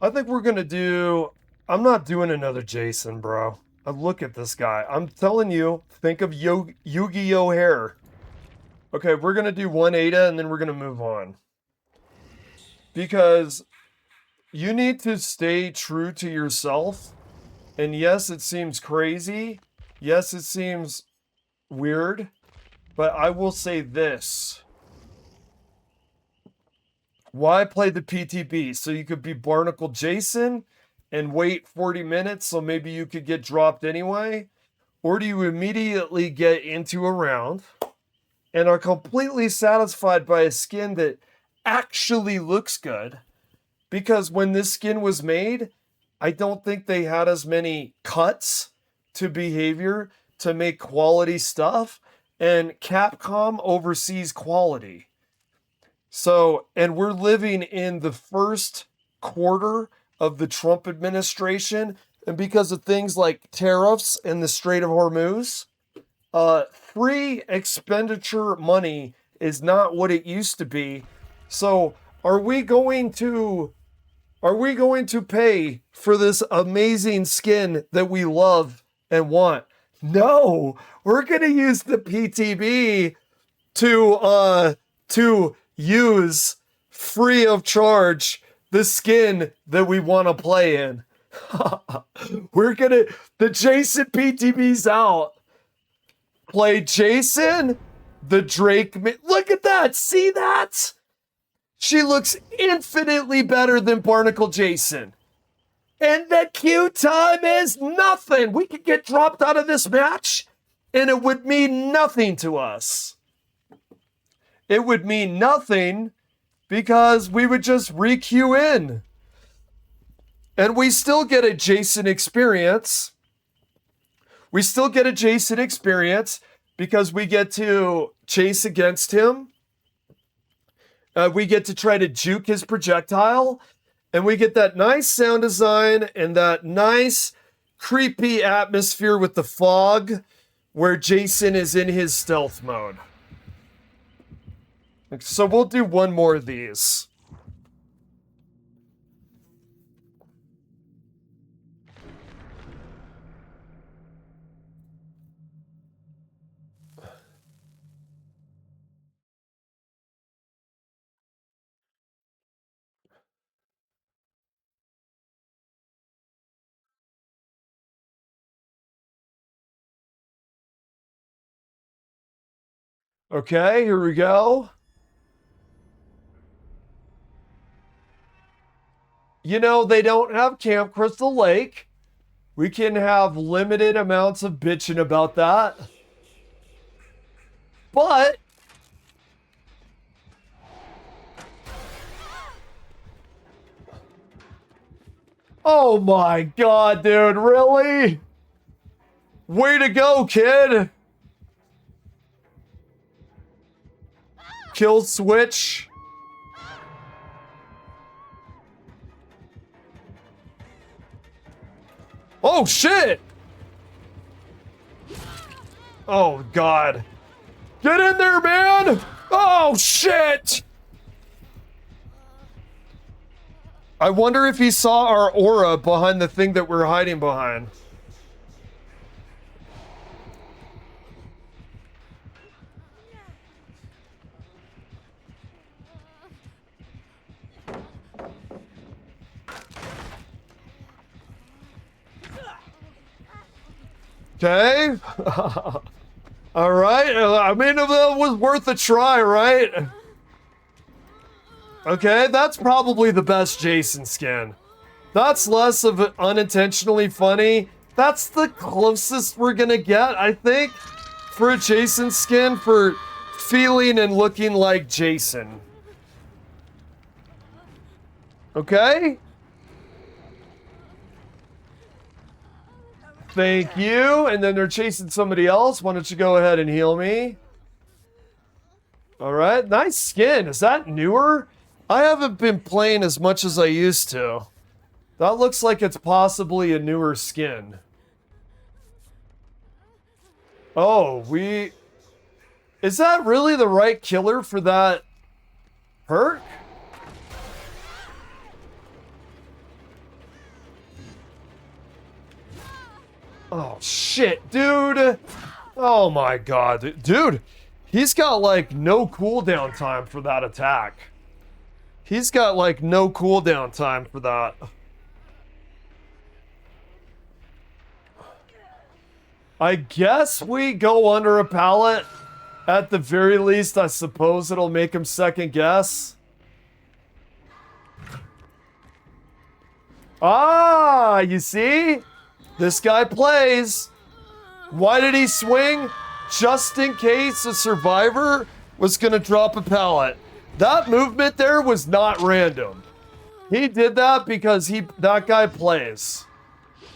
I think we're gonna do. I'm not doing another Jason, bro. Look at this guy. I'm telling you, think of Yu-Gi-Oh hair. Okay, we're gonna do one Ada and then we're gonna move on. Because you need to stay true to yourself. And yes, it seems crazy. Yes, it seems weird. But I will say this. Why play the PTB? So you could be Barnacle Jason and wait 40 minutes so maybe you could get dropped anyway? Or do you immediately get into a round and are completely satisfied by a skin that actually looks good? Because when this skin was made, I don't think they had as many cuts to behavior to make quality stuff, and Capcom oversees quality. So, and we're living in the first quarter of the Trump administration, and because of things like tariffs and the Strait of Hormuz, free expenditure money is not what it used to be. So, are we going to pay for this amazing skin that we love and want? No, we're going to use the PTB to use free of charge the skin that we want to play in. The Jason PTB's out. Play Jason, the Drake. Look at that. See that? She looks infinitely better than Barnacle Jason. And the queue time is nothing. We could get dropped out of this match and it would mean nothing to us. It would mean nothing because we would just re-queue in. And we still get a Jason experience. We still get a Jason experience because we get to chase against him. We get to try to juke his projectile. And we get that nice sound design and that nice creepy atmosphere with the fog where Jason is in his stealth mode. So we'll do one more of these. Okay, here we go. You know, they don't have Camp Crystal Lake. We can have limited amounts of bitching about that. But oh my god, dude, really? Way to go, kid. Kill switch. Oh shit! Oh god. Get in there, man! Oh shit! I wonder if he saw our aura behind the thing that we're hiding behind. Okay. All right. I mean, that was worth a try, right? Okay, that's probably the best Jason skin. That's less of an unintentionally funny. That's the closest we're gonna get, I think, for a Jason skin for feeling and looking like Jason. Okay? Thank you. And then they're chasing somebody else. Why don't you go ahead and heal me? All right. Nice skin. Is that newer? I haven't been playing as much as I used to. That looks like it's possibly a newer skin. Oh, is that really the right killer for that Perk? Oh, shit, dude. Oh, my God. Dude, he's got, like, no cooldown time for that attack. He's got, like, no cooldown time for that. I guess we go under a pallet. At the very least, I suppose it'll make him second guess. Ah, you see? This guy plays. Why did he swing? Just in case a survivor was going to drop a pallet. That movement there was not random. He did that because that guy plays.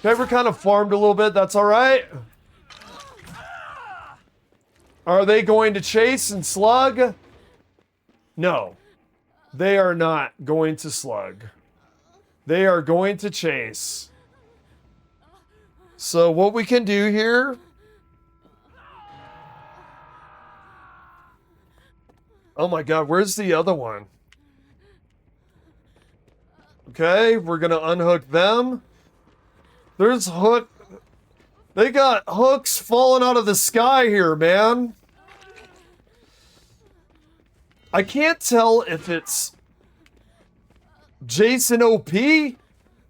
Okay, we're kind of farmed a little bit. That's all right. Are they going to chase and slug? No. They are not going to slug. They are going to chase. So what we can do here... Oh my God, where's the other one? Okay, we're gonna unhook them. There's hook... They got hooks falling out of the sky here, man. I can't tell if it's Jason OP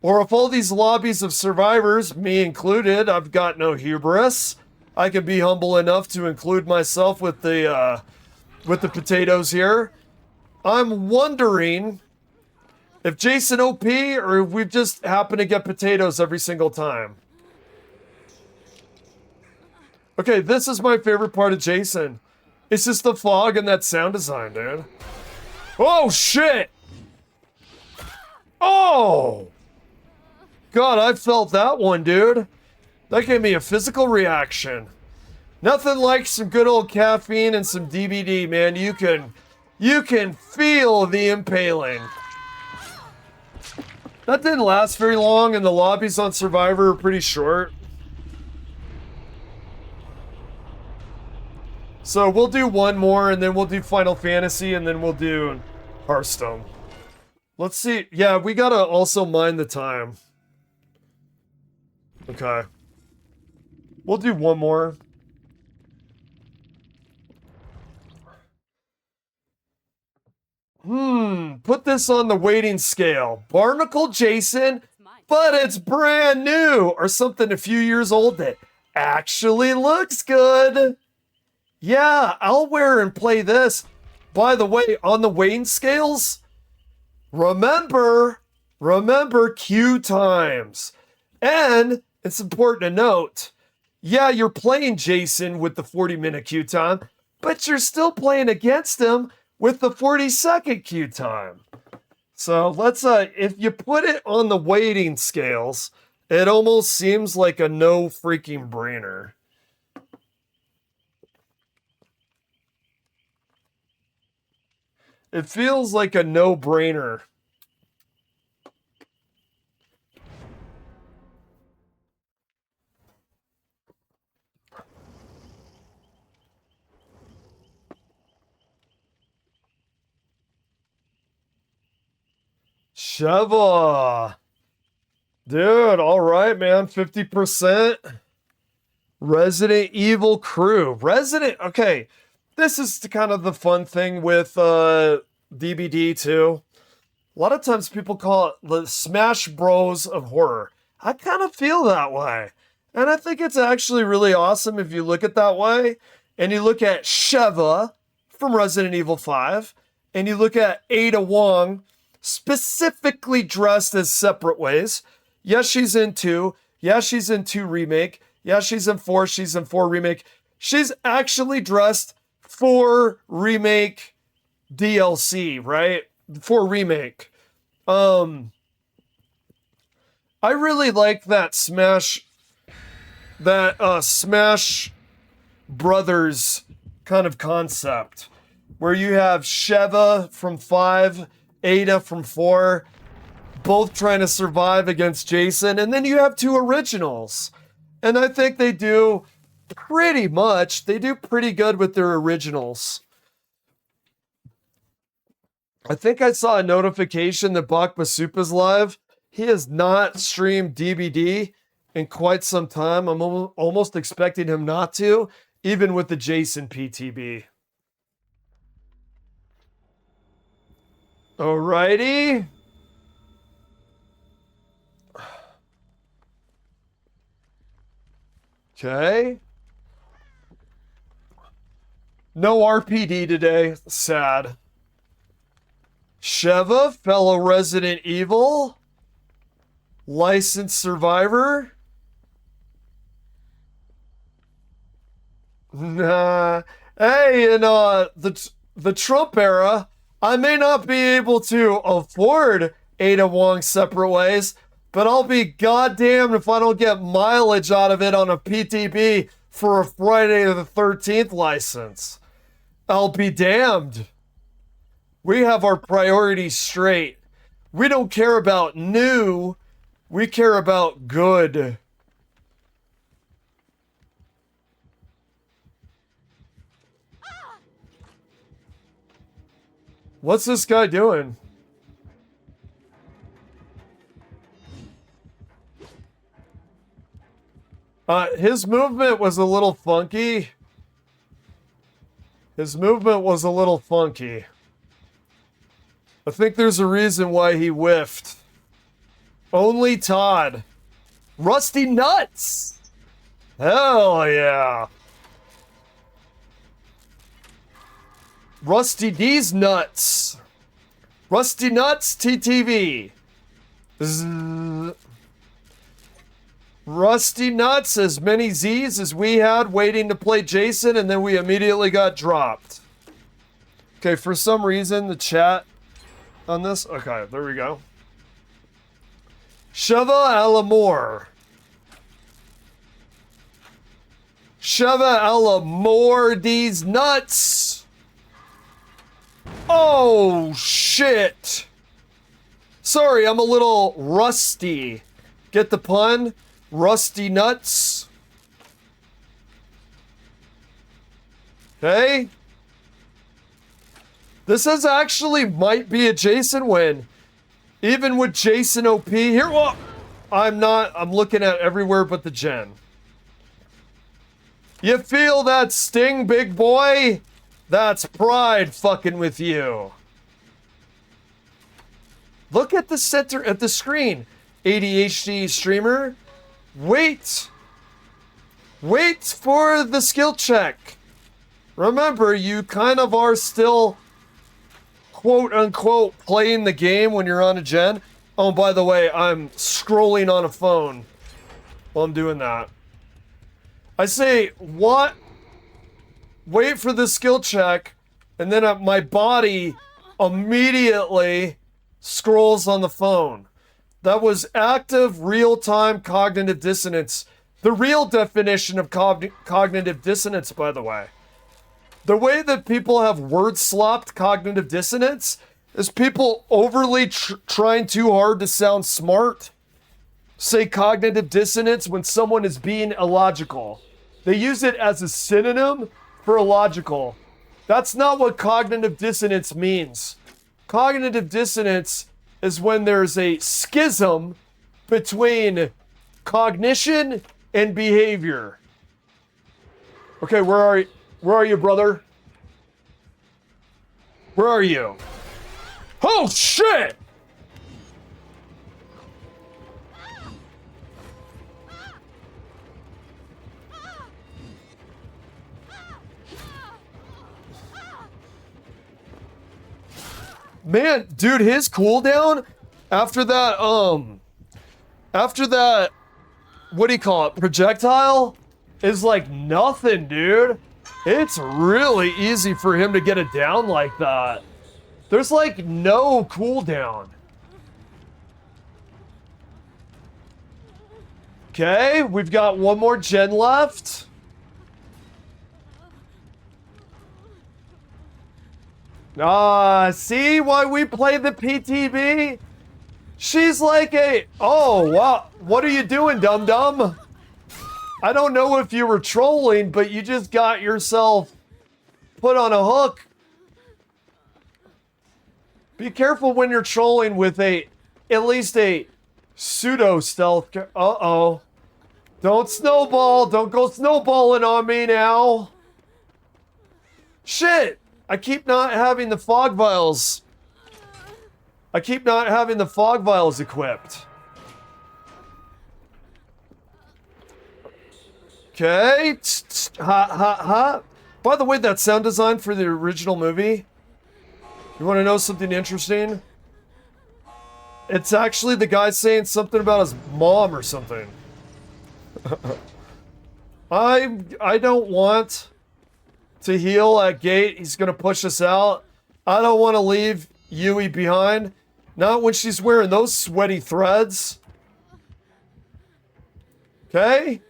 or if all these lobbies of survivors, me included, I've got no hubris. I can be humble enough to include myself with the potatoes here. I'm wondering if Jason OP or if we just happen to get potatoes every single time. Okay, this is my favorite part of Jason. It's just the fog and that sound design, dude. Oh, shit! Oh! God, I felt that one, dude. That gave me a physical reaction. Nothing like some good old caffeine and some DBD, man. You can feel the impaling. That didn't last very long, and the lobbies on Survivor are pretty short. So we'll do one more, and then we'll do Final Fantasy, and then we'll do Hearthstone. Let's see. Yeah, we gotta also mind the time. Okay. We'll do one more. Put this on the weighting scale. Brinicle Jason, but it's brand new, or something a few years old that actually looks good. Yeah, I'll wear and play this. By the way, on the weighing scales, remember queue times. And it's important to note, yeah, you're playing Jason with the 40-minute queue time, but you're still playing against him with the 40-second queue time. So let's, if you put it on the weighting scales, it almost seems like a no freaking brainer. It feels like a no-brainer. Sheva. Dude, all right, man. 50%. Resident Evil crew. Okay. This is kind of the fun thing with DBD too. A lot of times people call it the Smash Bros of horror. I kind of feel that way. And I think it's actually really awesome if you look at that way. And you look at Sheva from Resident Evil 5. And you look at Ada Wong, specifically dressed as separate ways. Yes, she's in 2. Yeah, she's in 2 remake. Yeah, she's in 4. She's in 4 remake. She's actually dressed for remake DLC, right? For remake. I really like that Smash Brothers kind of concept where you have Sheva from 5, Ada from 4, both trying to survive against Jason, and then you have 2 originals. And I think they do pretty good with their originals. I think I saw a notification that Bach Soup is live. He has not streamed DBD in quite some time. I'm almost expecting him not to, even with the Jason PTB. Alrighty. Okay. No RPD today. Sad. Sheva, fellow Resident Evil. Licensed survivor. Nah. Hey, in the Trump era, I may not be able to afford Ada Wong separate ways, but I'll be goddamned if I don't get mileage out of it on a PTB for a Friday the 13th license. I'll be damned. We have our priorities straight. We don't care about new. We care about good. What's this guy doing? His movement was a little funky. His movement was a little funky. I think there's a reason why he whiffed. Only Todd. Rusty Nuts! Hell yeah. Rusty D's Nuts. Rusty Nuts TTV. Zzz. Rusty Nuts, as many Z's as we had waiting to play Jason, and then we immediately got dropped. Okay, for some reason, the chat on this. Okay, there we go. Sheva Alamore. Sheva Alamore, these nuts. Oh, shit. Sorry, I'm a little rusty. Get the pun? Rusty nuts. Okay. This is actually might be a Jason win. Even with Jason OP here. Well, I'm looking at everywhere but the gen. You feel that sting, big boy? That's pride fucking with you. Look at the center at the screen. ADHD streamer. Wait for the skill check. Remember, you kind of are still quote unquote playing the game when you're on a gen. Oh, by the way, I'm scrolling on a phone while I'm doing that. I say, what? Wait for the skill check, and then my body immediately scrolls on the phone. That was active real-time cognitive dissonance. The real definition of cognitive dissonance, by the way. The way that people have word-slopped cognitive dissonance is people overly trying too hard to sound smart. Say cognitive dissonance when someone is being illogical. They use it as a synonym for illogical. That's not what cognitive dissonance means. Cognitive dissonance is when there's a schism between cognition and behavior. Okay, where are you, brother? Where are you? Oh, shit! Man, dude, his cooldown after that, what do you call it? Projectile is like nothing, dude. It's really easy for him to get it down like that. There's like no cooldown. Okay, we've got one more gen left. See why we play the PTB? She's like oh, wow. What are you doing, dum-dum? I don't know if you were trolling, but you just got yourself put on a hook. Be careful when you're trolling with at least a pseudo stealth. Uh-oh. Don't snowball. Don't go snowballing on me now. Shit. I keep not having the fog vials. I keep not having the fog vials equipped. Okay. Ha, ha, ha. By the way, that sound design for the original movie, you want to know something interesting? It's actually the guy saying something about his mom or something. I don't want to heal at gate. He's going to push us out. I don't want to leave Yui behind. Not when she's wearing those sweaty threads. Okay?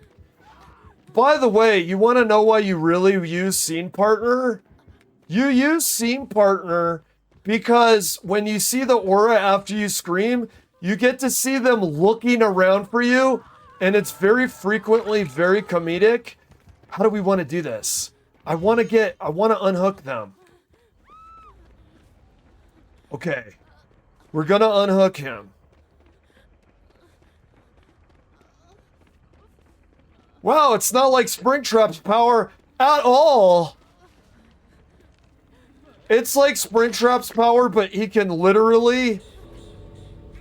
By the way, you want to know why you really use Scene Partner? You use Scene Partner because when you see the aura after you scream, you get to see them looking around for you, and it's very frequently very comedic. How do we want to do this? I want to unhook them. Okay. We're gonna unhook him. Wow, it's not like Springtrap's power at all. It's like Springtrap's power, but he can literally...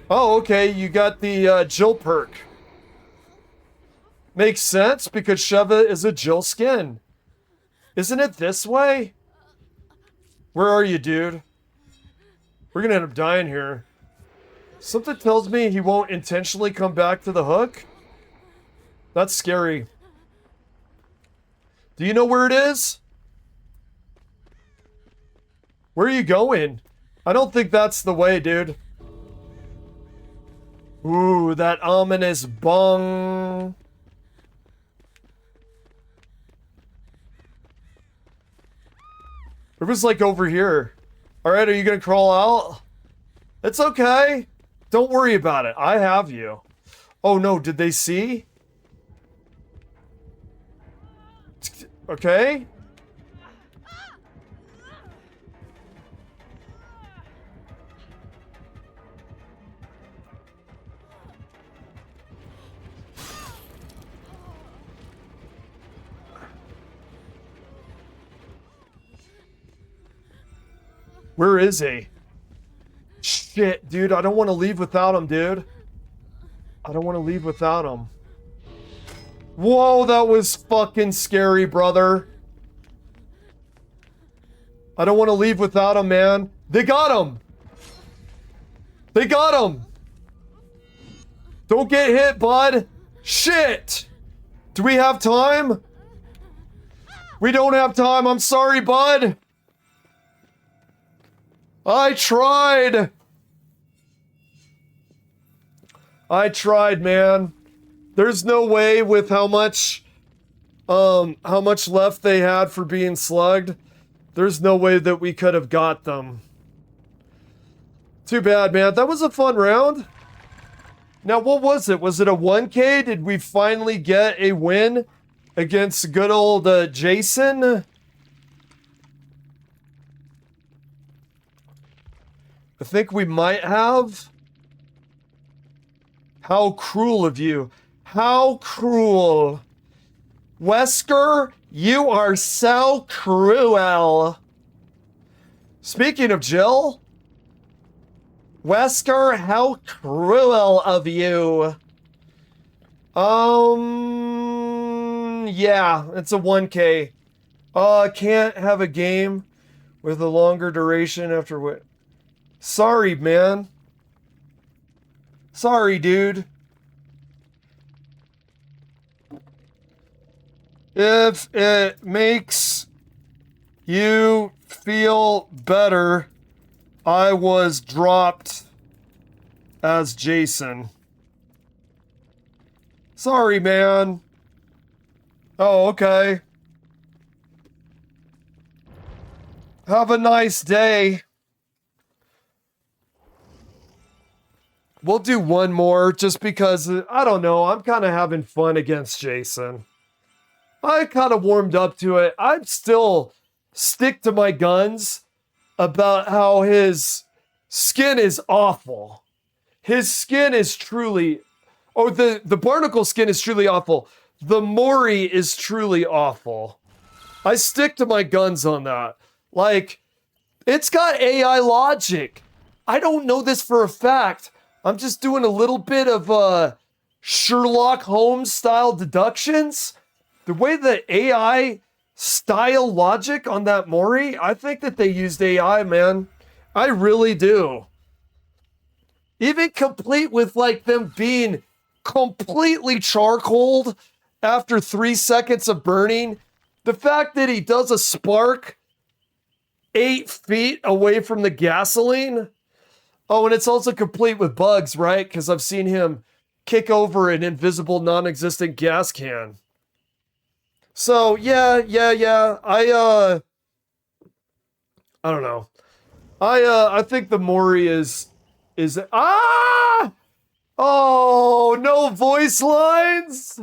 Oh, okay, you got the Jill perk. Makes sense, because Sheva is a Jill skin. Isn't it this way? Where are you, dude? We're gonna end up dying here. Something tells me he won't intentionally come back to the hook. That's scary. Do you know where it is? Where are you going? I don't think that's the way, dude. Ooh, that ominous bong. It was like over here. Alright, are you gonna crawl out? It's okay. Don't worry about it. I have you. Oh no, did they see? Okay. Where is he? Shit, dude, I don't want to leave without him, dude. I don't want to leave without him. Whoa, that was fucking scary, brother. I don't want to leave without him, man. They got him. They got him. Don't get hit, bud. Shit. Do we have time? We don't have time. I'm sorry, bud. I tried. I tried, man. There's no way with how much left they had for being slugged. There's no way that we could have got them. Too bad, man. That was a fun round. Now, what was it? Was it a 1K? Did we finally get a win against good old Jason? I think we might have. How cruel of you. How cruel. Wesker, you are so cruel. Speaking of Jill, Wesker, how cruel of you. Yeah, it's a 1K. Can't have a game with a longer duration after what? Sorry, man. Sorry, dude. If it makes you feel better, I was dropped as Jason. Sorry, man. Oh, okay. Have a nice day. We'll do one more just because, I don't know, I'm kind of having fun against Jason. I kind of warmed up to it. I'm still stick to my guns about how his skin is awful. His skin is truly... Oh, the Barnacle skin is truly awful. The Mori is truly awful. I stick to my guns on that. Like, it's got AI logic. I don't know this for a fact. I'm just doing a little bit of Sherlock Holmes style deductions. The way the AI style logic on that Mori, I think that they used AI, man. I really do. Even complete with like them being completely charcoaled after 3 seconds of burning. The fact that he does a spark 8 feet away from the gasoline. Oh, and it's also complete with bugs, right? Because I've seen him kick over an invisible, non-existent gas can. So yeah. I don't know. I think the Mori is oh, no voice lines.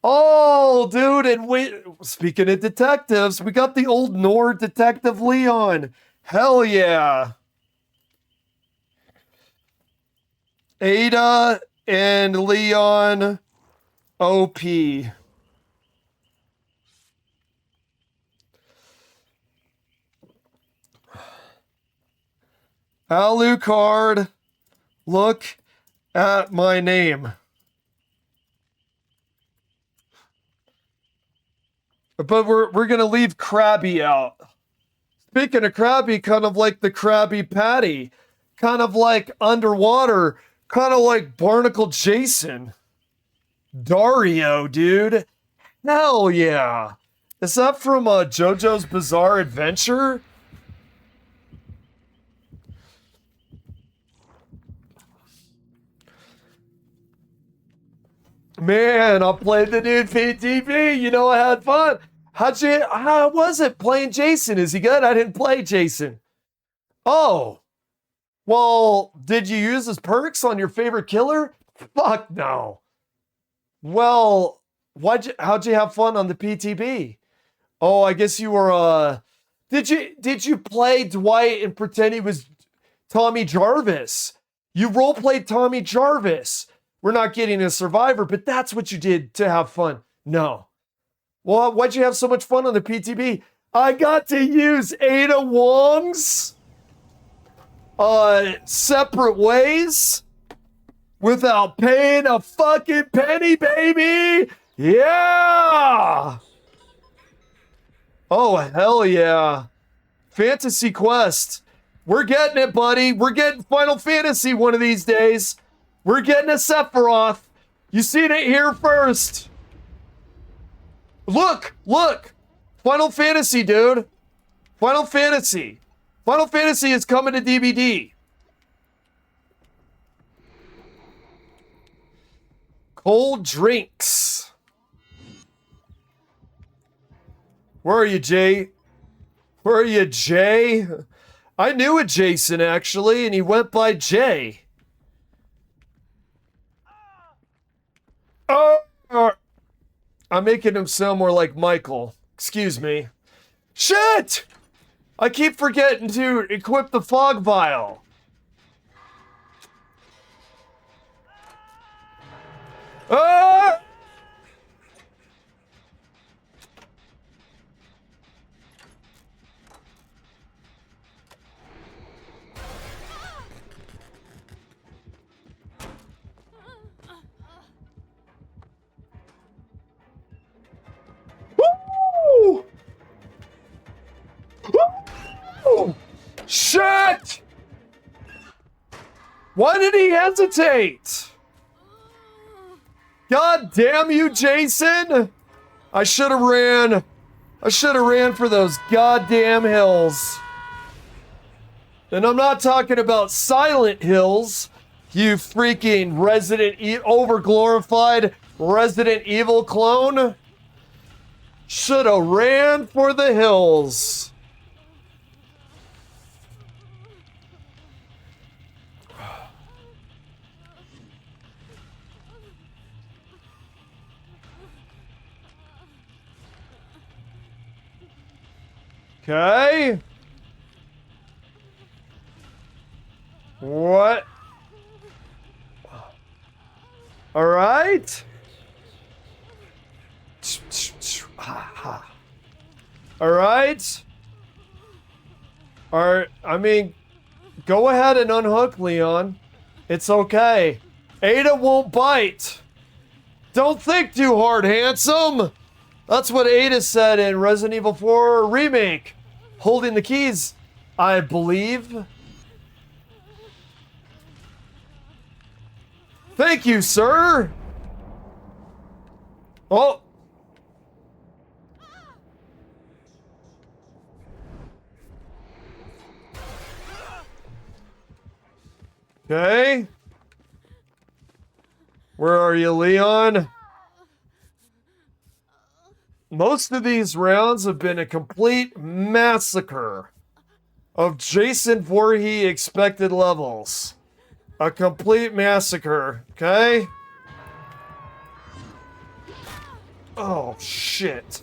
Oh, dude, and speaking of detectives, we got the old Nord Detective Leon. Hell yeah. Ada and Leon OP. Alucard, look at my name. But we're gonna leave Krabby out. Speaking of Krabby, kind of like the Krabby Patty, kind of like underwater, kind of like Barnacle Jason. Dario, dude. Hell yeah. Is that from JoJo's Bizarre Adventure? Man, I played the new PTB. You know, I had fun. How was it playing Jason? Is he good? I didn't play Jason. Oh, well, did you use his perks on your favorite killer? Fuck no. Well, how'd you have fun on the PTB? Oh, I guess you were, did you play Dwight and pretend he was Tommy Jarvis? You roleplayed Tommy Jarvis. We're not getting a survivor, but that's what you did to have fun. No. Well, why'd you have so much fun on the PTB? I got to use Ada Wong's separate ways without paying a fucking penny, baby. Yeah. Oh, hell yeah. Fantasy Quest. We're getting it, buddy. We're getting Final Fantasy one of these days. We're getting a Sephiroth. You seen it here first. Look. Final Fantasy, dude. Final Fantasy. Final Fantasy is coming to DVD. Cold drinks. Where are you, Jay? Where are you, Jay? I knew a Jason, actually, and he went by Jay. Oh! I'm making him sound more like Michael. Excuse me. Shit! I keep forgetting to equip the fog vial. Ah! Woo! Woo! Shit! Why did he hesitate? God damn you, Jason! I should have ran. I should have ran for those goddamn hills. And I'm not talking about Silent Hills, you freaking overglorified Resident Evil clone. Should have ran for the hills. Okay. What? All right. All right. All right. I mean, go ahead and unhook, Leon. It's okay. Ada won't bite. Don't think too hard, handsome. That's what Ada said in Resident Evil 4 Remake. Holding the keys, I believe. Thank you, sir. Oh. Okay. Where are you, Leon? Most of these rounds have been a complete massacre of Jason Voorhees expected levels. A complete massacre, okay? Oh, shit.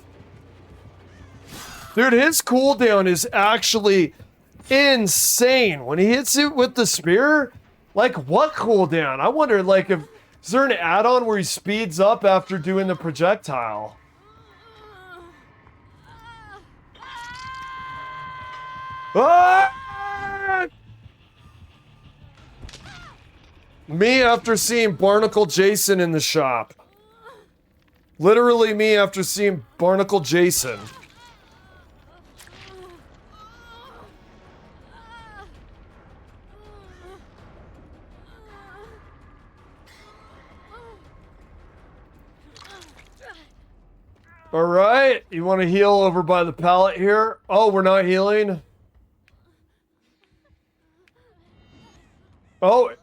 Dude, his cooldown is actually insane. When he hits it with the spear, like, what cooldown? I wonder, like, if is there an add-on where he speeds up after doing the projectile? Ah! Me after seeing Barnacle Jason in the shop. Literally me after seeing Barnacle Jason. All right, you want to heal over by the pallet here? Oh, we're not healing? Oh,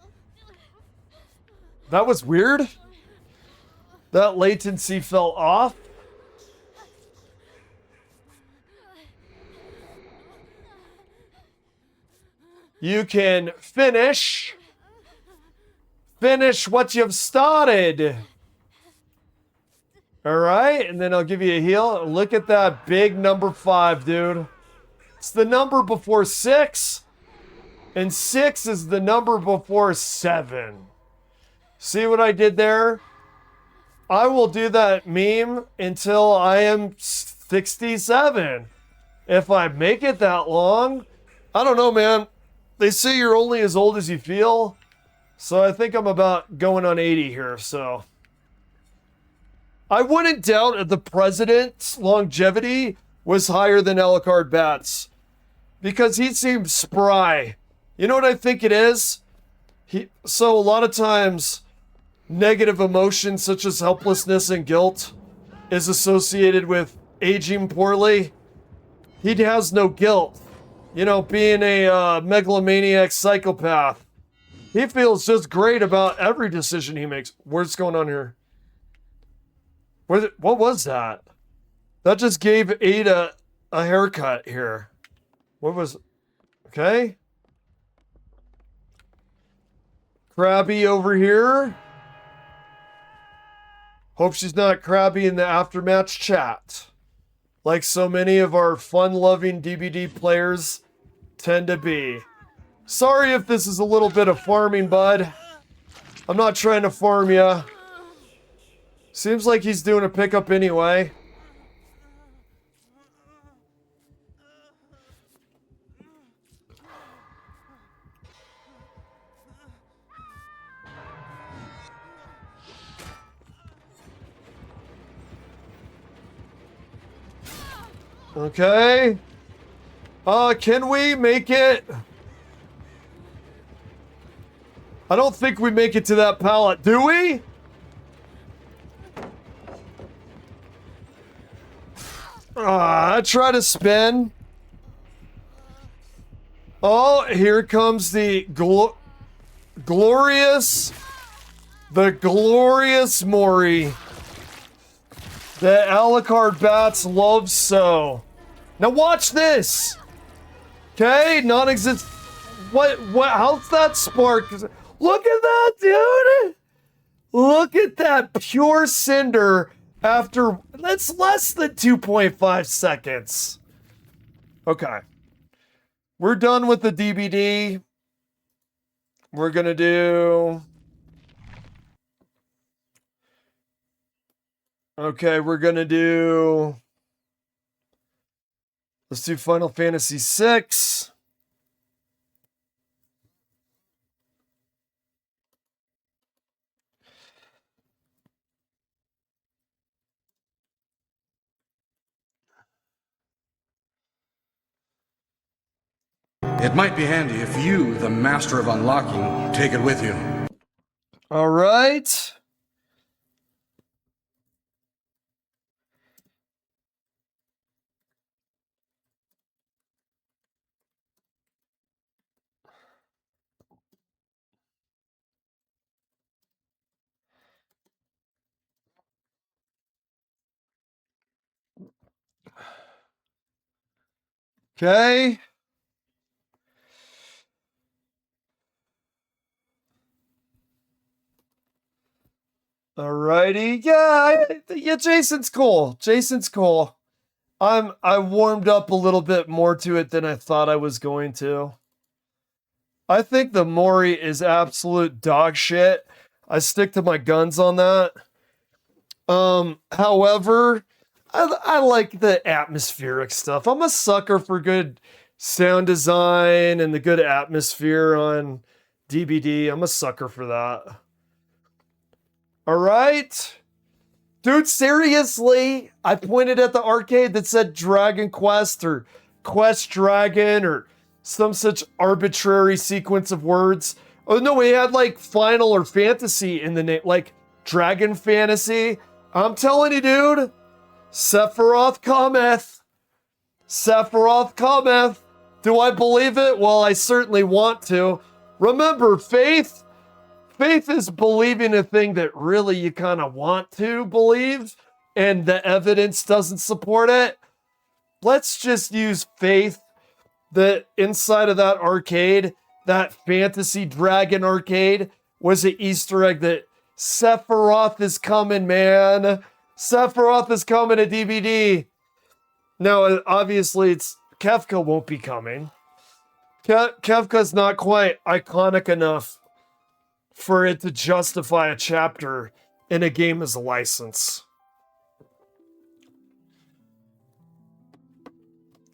that was weird. That latency fell off. You can finish what you've started. All right, and then I'll give you a heal. Look at that big number 5, dude. It's the number before 6, and 6 is the number before 7. See what I did there? I will do that meme until I am 67. If I make it that long, I don't know, man. They say you're only as old as you feel, so I think I'm about going on 80 here, so... I wouldn't doubt if the president's longevity was higher than Alucard Bat's. Because he seems spry. You know what I think it is? So a lot of times, negative emotions such as helplessness and guilt is associated with aging poorly. He has no guilt. You know, being a megalomaniac psychopath. He feels just great about every decision he makes. What's going on here? What was that? That just gave Ada a haircut here. What was... Okay. Crabby over here. Hope she's not crabby in the aftermatch chat. Like so many of our fun-loving DBD players tend to be. Sorry if this is a little bit of farming, bud. I'm not trying to farm ya. Seems like he's doing a pickup anyway. Okay. Can we make it? I don't think we make it to that pallet, do we? I try to spin. Oh, here comes the glorious Mori that Alucard Bats loves so. Now watch this. Okay, non-exist. What? How's that spark? Look at that, dude. Look at that pure cinder. After, that's less than 2.5 seconds. Okay. We're done with the DBD. We're gonna do... Okay, we're gonna do... Let's do Final Fantasy VI. It might be handy if you, the master of unlocking, take it with you. All right. Okay. Alrighty. Yeah, Jason's cool. Jason's cool. I warmed up a little bit more to it than I thought I was going to. I think the Mori is absolute dog shit. I stick to my guns on that. However, I like the atmospheric stuff. I'm a sucker for good sound design and the good atmosphere on DBD. I'm a sucker for that. All right. Dude, seriously, I pointed at the arcade that said Dragon Quest or Quest Dragon or some such arbitrary sequence of words. Oh no, we had like Final or Fantasy in the name, like Dragon Fantasy. I'm telling you, dude, Sephiroth cometh. Sephiroth cometh. Do I believe it? Well, I certainly want to. Remember, faith is believing a thing that really you kind of want to believe and the evidence doesn't support it. Let's just use faith that inside of that arcade, that Fantasy Dragon arcade, was an Easter egg that Sephiroth is coming, man. Sephiroth is coming to DVD. Now, obviously, Kefka won't be coming. Kefka's not quite iconic enough for it to justify a chapter in a game as a license.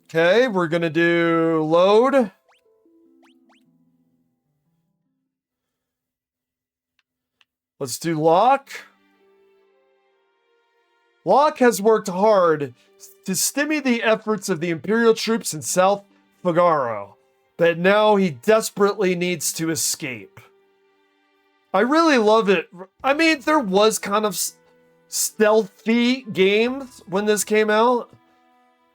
Okay, we're gonna do load. Let's do Locke. Locke has worked hard to stymie the efforts of the Imperial troops in South Figaro, but now he desperately needs to escape. I really love it. I mean, there was kind of stealthy games when this came out,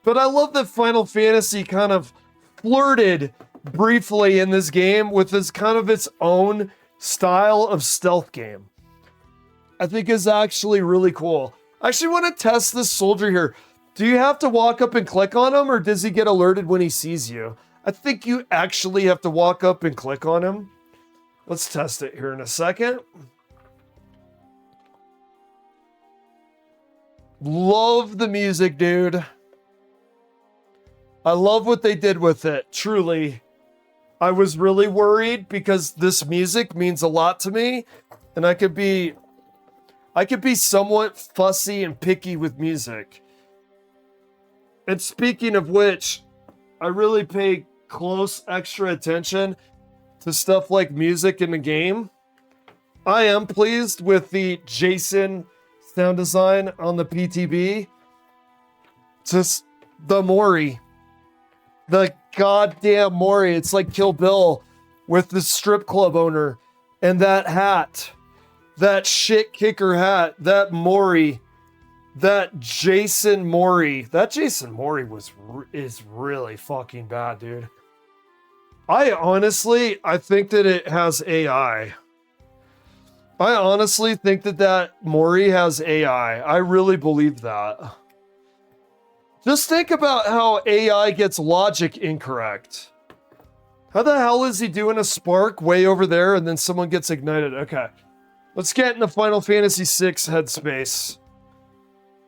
but I love that Final Fantasy kind of flirted briefly in this game with this kind of its own style of stealth game. I think is actually really cool. I actually want to test this soldier here. Do you have to walk up and click on him, or does he get alerted when he sees you? I think you actually have to walk up and click on him. Let's test it here in a second. Love the music, dude. I love what they did with it, truly. I was really worried because this music means a lot to me, and I could be somewhat fussy and picky with music. And speaking of which, I really pay close extra attention to stuff like music in the game. I am pleased with the Jason sound design on the PTB. Just the Mori. The goddamn Mori. It's like Kill Bill with the strip club owner and that hat. That shit kicker hat. That Mori. That Jason Mori. That Jason Mori is really fucking bad, dude. I think that it has AI. I honestly think that Mori has AI. I really believe that. Just think about how AI gets logic incorrect. How the hell is he doing a spark way over there and then someone gets ignited? Okay. Let's get into Final Fantasy VI headspace.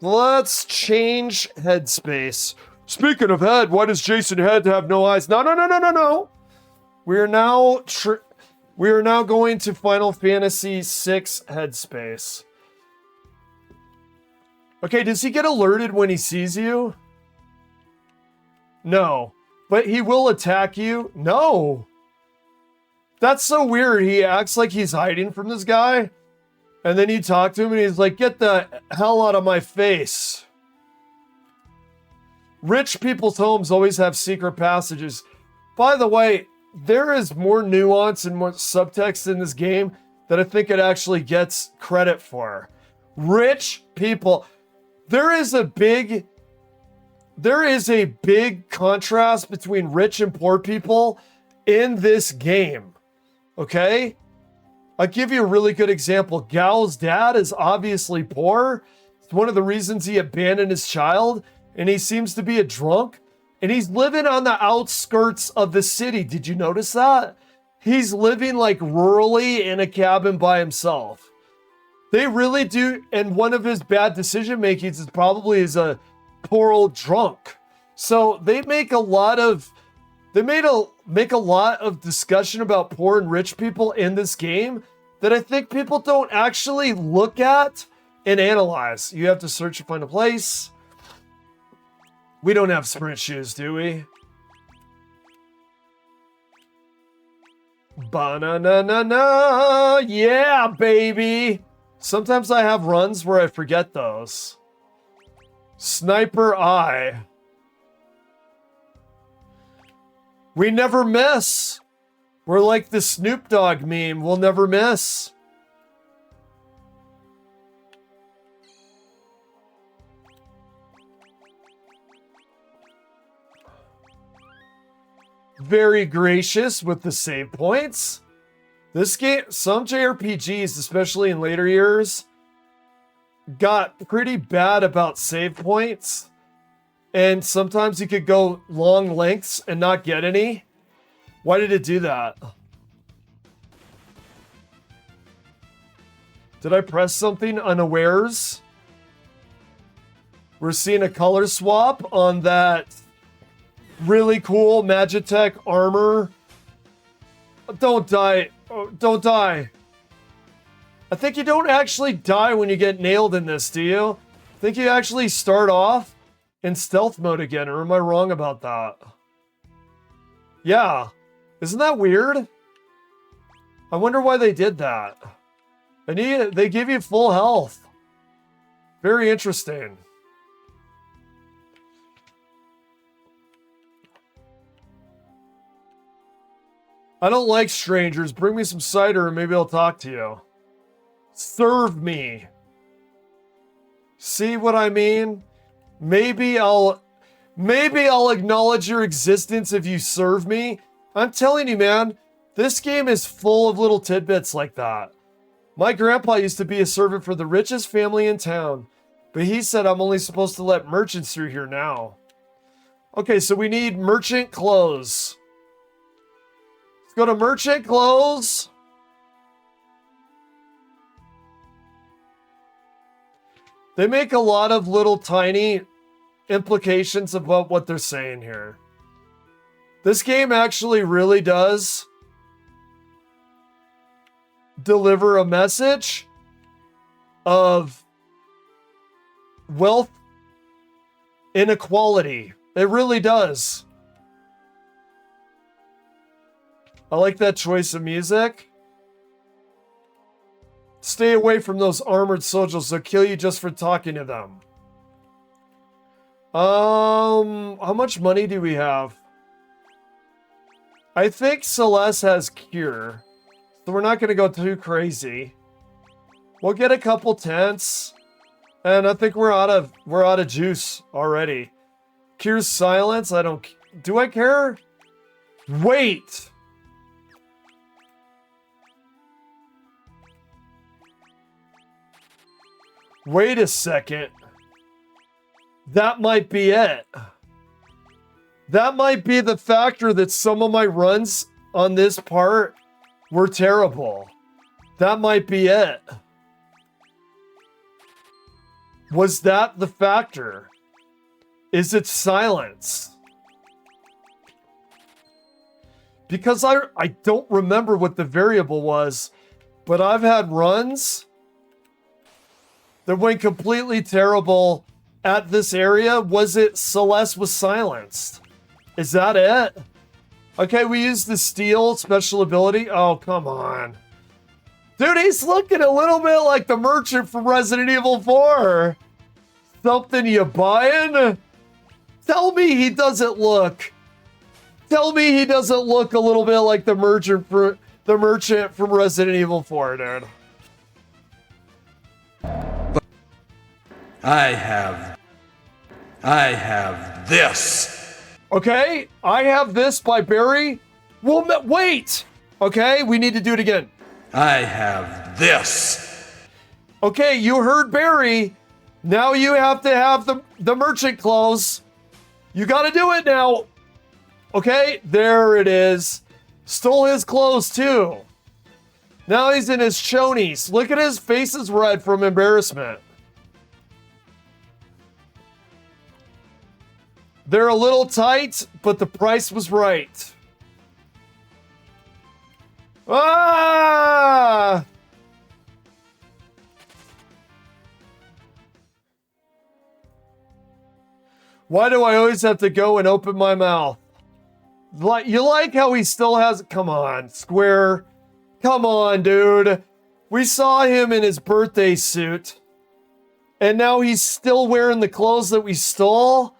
Let's change headspace. Speaking of head, why does Jason Head have no eyes? No. We're now We are now going to Final Fantasy VI Headspace. Okay, does he get alerted when he sees you? No. But he will attack you? No. That's so weird. He acts like he's hiding from this guy. And then you talk to him and he's like, get the hell out of my face. Rich people's homes always have secret passages. By the way, there is more nuance and more subtext in this game that I think it actually gets credit for. Rich people. There is a big contrast between rich and poor people in this game. Okay? I'll give you a really good example. Gal's dad is obviously poor. It's one of the reasons he abandoned his child, and he seems to be a drunk, and he's living on the outskirts of the city. Did you notice that? He's living like rurally in a cabin by himself. They really do, and one of his bad decision makings is probably as a poor old drunk. So they make a lot of discussion about poor and rich people in this game that I think people don't actually look at and analyze. You have to search and find a place. We don't have sprint shoes, do we? Ba-na-na-na-na, yeah, baby. Sometimes I have runs where I forget those. Sniper Eye. We never miss. We're like the Snoop Dogg meme. We'll never miss. Very gracious with the save points. This game, some JRPGs, especially in later years, got pretty bad about save points. And sometimes you could go long lengths and not get any. Why did it do that? Did I press something unawares? We're seeing a color swap on that really cool Magitech armor. Don't die. Oh, don't die. I think you don't actually die when you get nailed in this, do you? I think you actually start off in stealth mode again, or am I wrong about that? Yeah. Isn't that weird? I wonder why they did that. They give you full health. Very interesting. I don't like strangers. Bring me some cider and maybe I'll talk to you. Serve me. See what I mean? Maybe I'll acknowledge your existence if you serve me. I'm telling you, man, this game is full of little tidbits like that. My grandpa used to be a servant for the richest family in town, but he said I'm only supposed to let merchants through here now. Okay, so we need merchant clothes. Let's go to merchant clothes. They make a lot of little tiny implications about what they're saying here. This game actually really does deliver a message of wealth inequality. It really does. I like that choice of music. Stay away from those armored soldiers. They'll kill you just for talking to them. How much money do we have? I think Celeste has cure, so we're not going to go too crazy. We'll get a couple tents, and I think we're out of juice already. Cure's silence. Do I care? Wait. Wait a second. That might be it. That might be the factor that some of my runs on this part were terrible. That might be it. Was that the factor? Is it silence? because I don't remember what the variable was, but I've had runs that went completely terrible at this area. Was it Celeste was silenced? Is that it? Okay, we used the steel special ability. Oh, come on. Dude, he's looking a little bit like the merchant from Resident Evil 4. Something you buying? Tell me he doesn't look. Tell me he doesn't look a little bit like the merchant from Resident Evil 4, dude. I have this. Okay, I have this by Barry. Well, wait. Okay, we need to do it again. I have this. Okay, you heard Barry. Now you have to have the merchant clothes. You got to do it now. Okay, there it is. Stole his clothes too. Now he's in his chonies. Look at his face is red from embarrassment. They're a little tight, but the price was right. Ah! Why do I always have to go and open my mouth? You like how he still has... Come on, Square. Come on, dude. We saw him in his birthday suit. And now he's still wearing the clothes that we stole?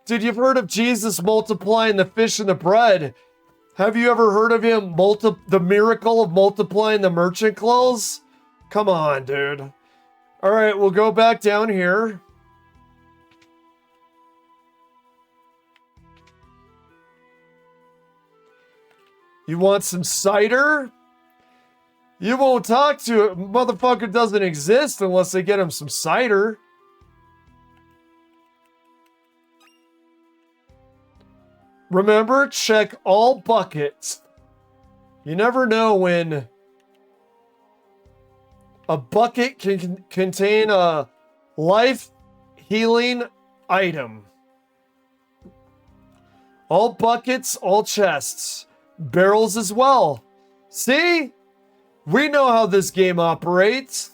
Dude, you've heard of Jesus multiplying the fish and the bread. Have you ever heard of him the miracle of multiplying the merchant clothes? Come on, dude. All right, we'll go back down here. You want some cider? You won't talk to it. Motherfucker doesn't exist unless they get him some cider. Remember, check all buckets. You never know when a bucket can contain a life-healing item. All buckets, all chests. Barrels as well. See? We know how this game operates.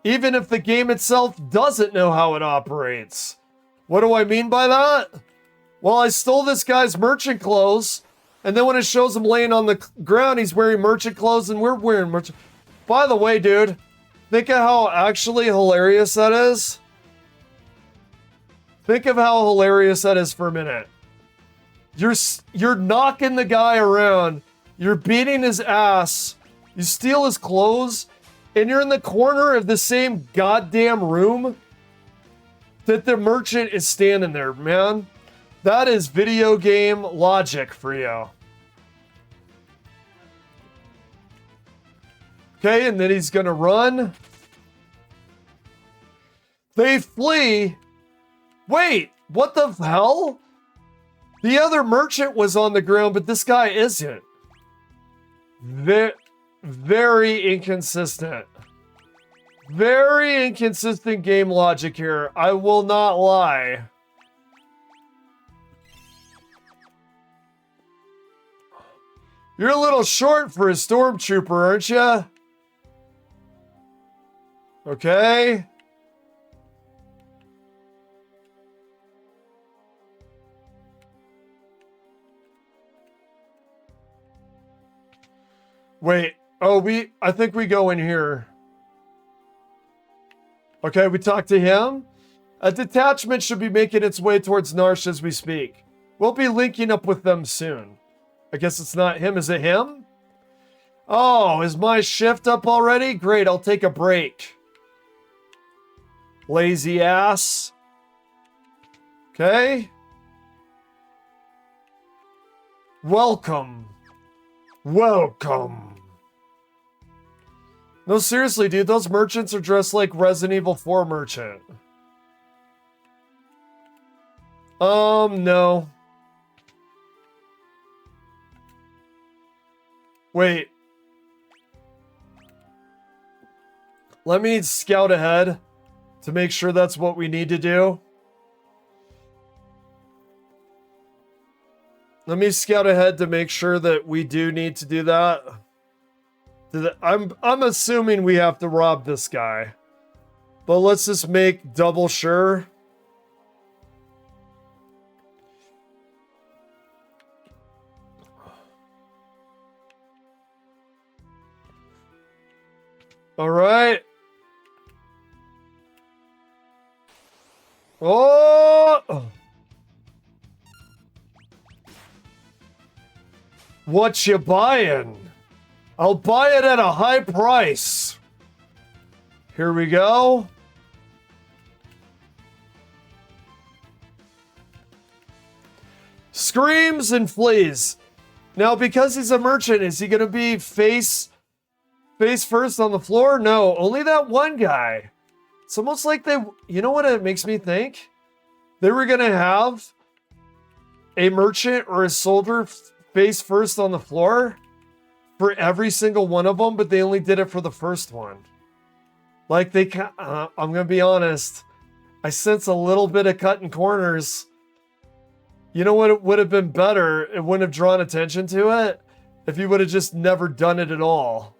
Even if the game itself doesn't know how it operates. What do I mean by that? Well, I stole this guy's merchant clothes, and then when it shows him laying on the ground, he's wearing merchant clothes, and we're wearing merchant... By the way, dude, think of how actually hilarious that is. Think of how hilarious that is for a minute. You're knocking the guy around, you're beating his ass, you steal his clothes, and you're in the corner of the same goddamn room that the merchant is standing there, man. That is video game logic for you. Okay, and then he's gonna run. They flee. Wait, what the hell? The other merchant was on the ground, but this guy isn't. Very inconsistent. Very inconsistent game logic here. I will not lie. You're a little short for a stormtrooper, aren't you? Okay. Wait. Oh, I think we go in here. Okay, we talk to him. A detachment should be making its way towards Narsh as we speak. We'll be linking up with them soon. I guess it's not him. Is it him? Oh, is my shift up already? Great, I'll take a break. Lazy ass. Okay. Welcome. Welcome. No, seriously, dude, those merchants are dressed like Resident Evil 4 merchant. No. Wait. Let me scout ahead to make sure that's what we need to do. Let me scout ahead to make sure that we do need to do that. I'm assuming we have to rob this guy. But let's just make double sure. All right. Oh! What you buying? I'll buy it at a high price. Here we go. Screams and flees. Now, because he's a merchant, is he going to be face first on the floor? No, only that one guy. It's almost like they, you know what it makes me think? They were going to have a merchant or a soldier face first on the floor for every single one of them, but they only did it for the first one. Like I'm going to be honest, I sense a little bit of cutting corners. You know what? It would have been better. It wouldn't have drawn attention to it if you would have just never done it at all.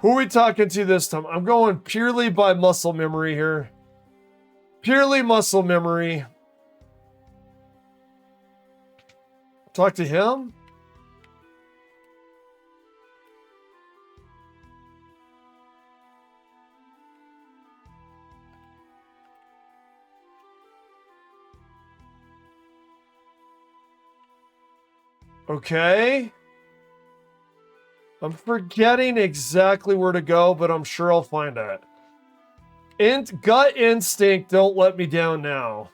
Who are we talking to this time? I'm going purely by muscle memory here. Purely muscle memory. Talk to him? Okay. I'm forgetting exactly where to go, but I'm sure I'll find it. Gut instinct, don't let me down now.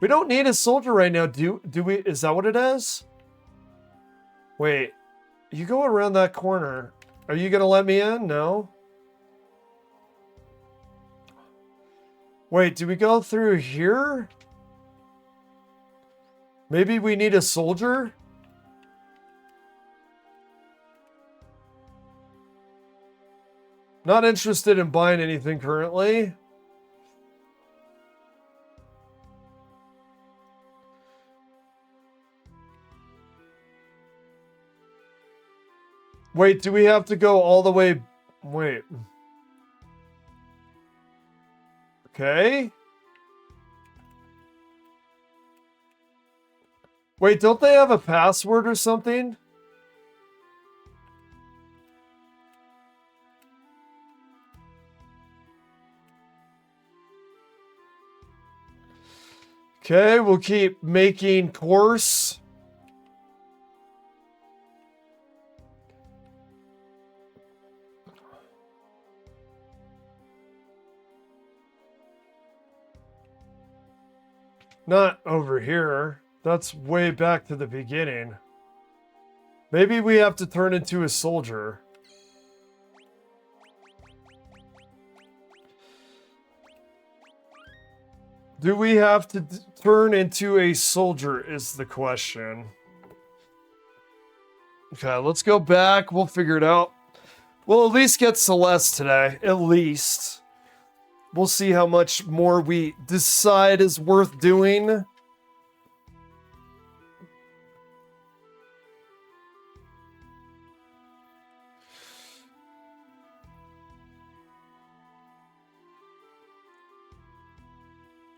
We don't need a soldier right now, do we? Is that what it is? Wait, you go around that corner. Are you gonna let me in? No. Wait, do we go through here? Maybe we need a soldier? Not interested in buying anything currently. Wait, do we have to go all the way? Wait. Okay. Wait, don't they have a password or something? Okay, we'll keep making course. Not over here. That's way back to the beginning. Maybe we have to turn into a soldier. Do we have to turn into a soldier is the question. Okay, let's go back. We'll figure it out. We'll at least get Celeste today. At least. We'll see how much more we decide is worth doing.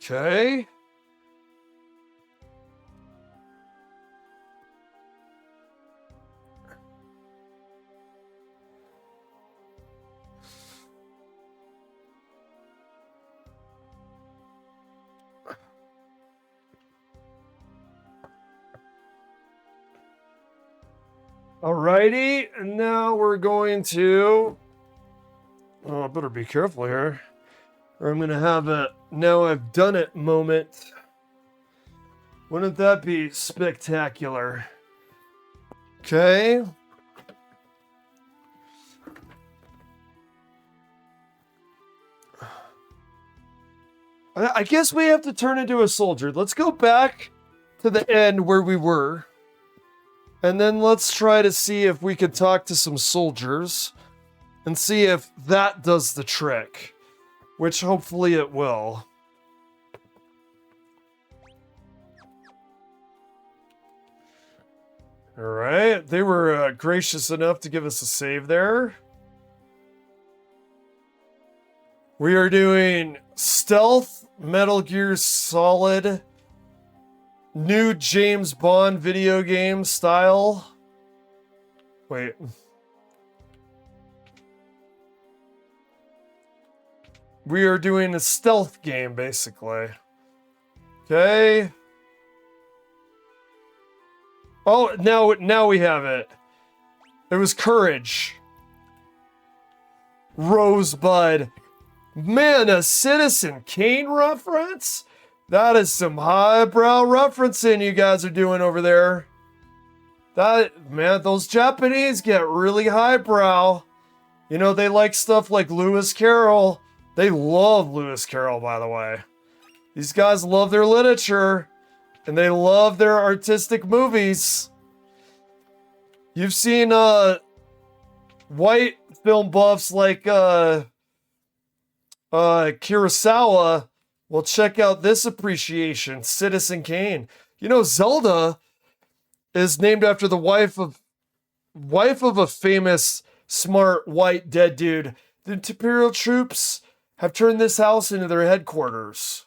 Okay. Alrighty, and now we're going to... Oh, I better be careful here. Or I'm going to have a now I've done it moment. Wouldn't that be spectacular? Okay. I guess we have to turn into a soldier. Let's go back to the end where we were. And then let's try to see if we could talk to some soldiers and see if that does the trick, which hopefully it will. All right, they were gracious enough to give us a save there. We are doing Stealth, Metal Gear Solid, new James Bond video game style. Wait. We are doing a stealth game, basically. Okay. Oh, now we have it. It was Courage. Rosebud. Man, a Citizen Kane reference? That is some highbrow referencing you guys are doing over there. Man, those Japanese get really highbrow. You know, they like stuff like Lewis Carroll. They love Lewis Carroll, by the way. These guys love their literature, and they love their artistic movies. You've seen white film buffs like Kurosawa. Well, check out this appreciation, Citizen Kane. You know, Zelda is named after the wife of a famous, smart, white, dead dude. The Imperial troops have turned this house into their headquarters.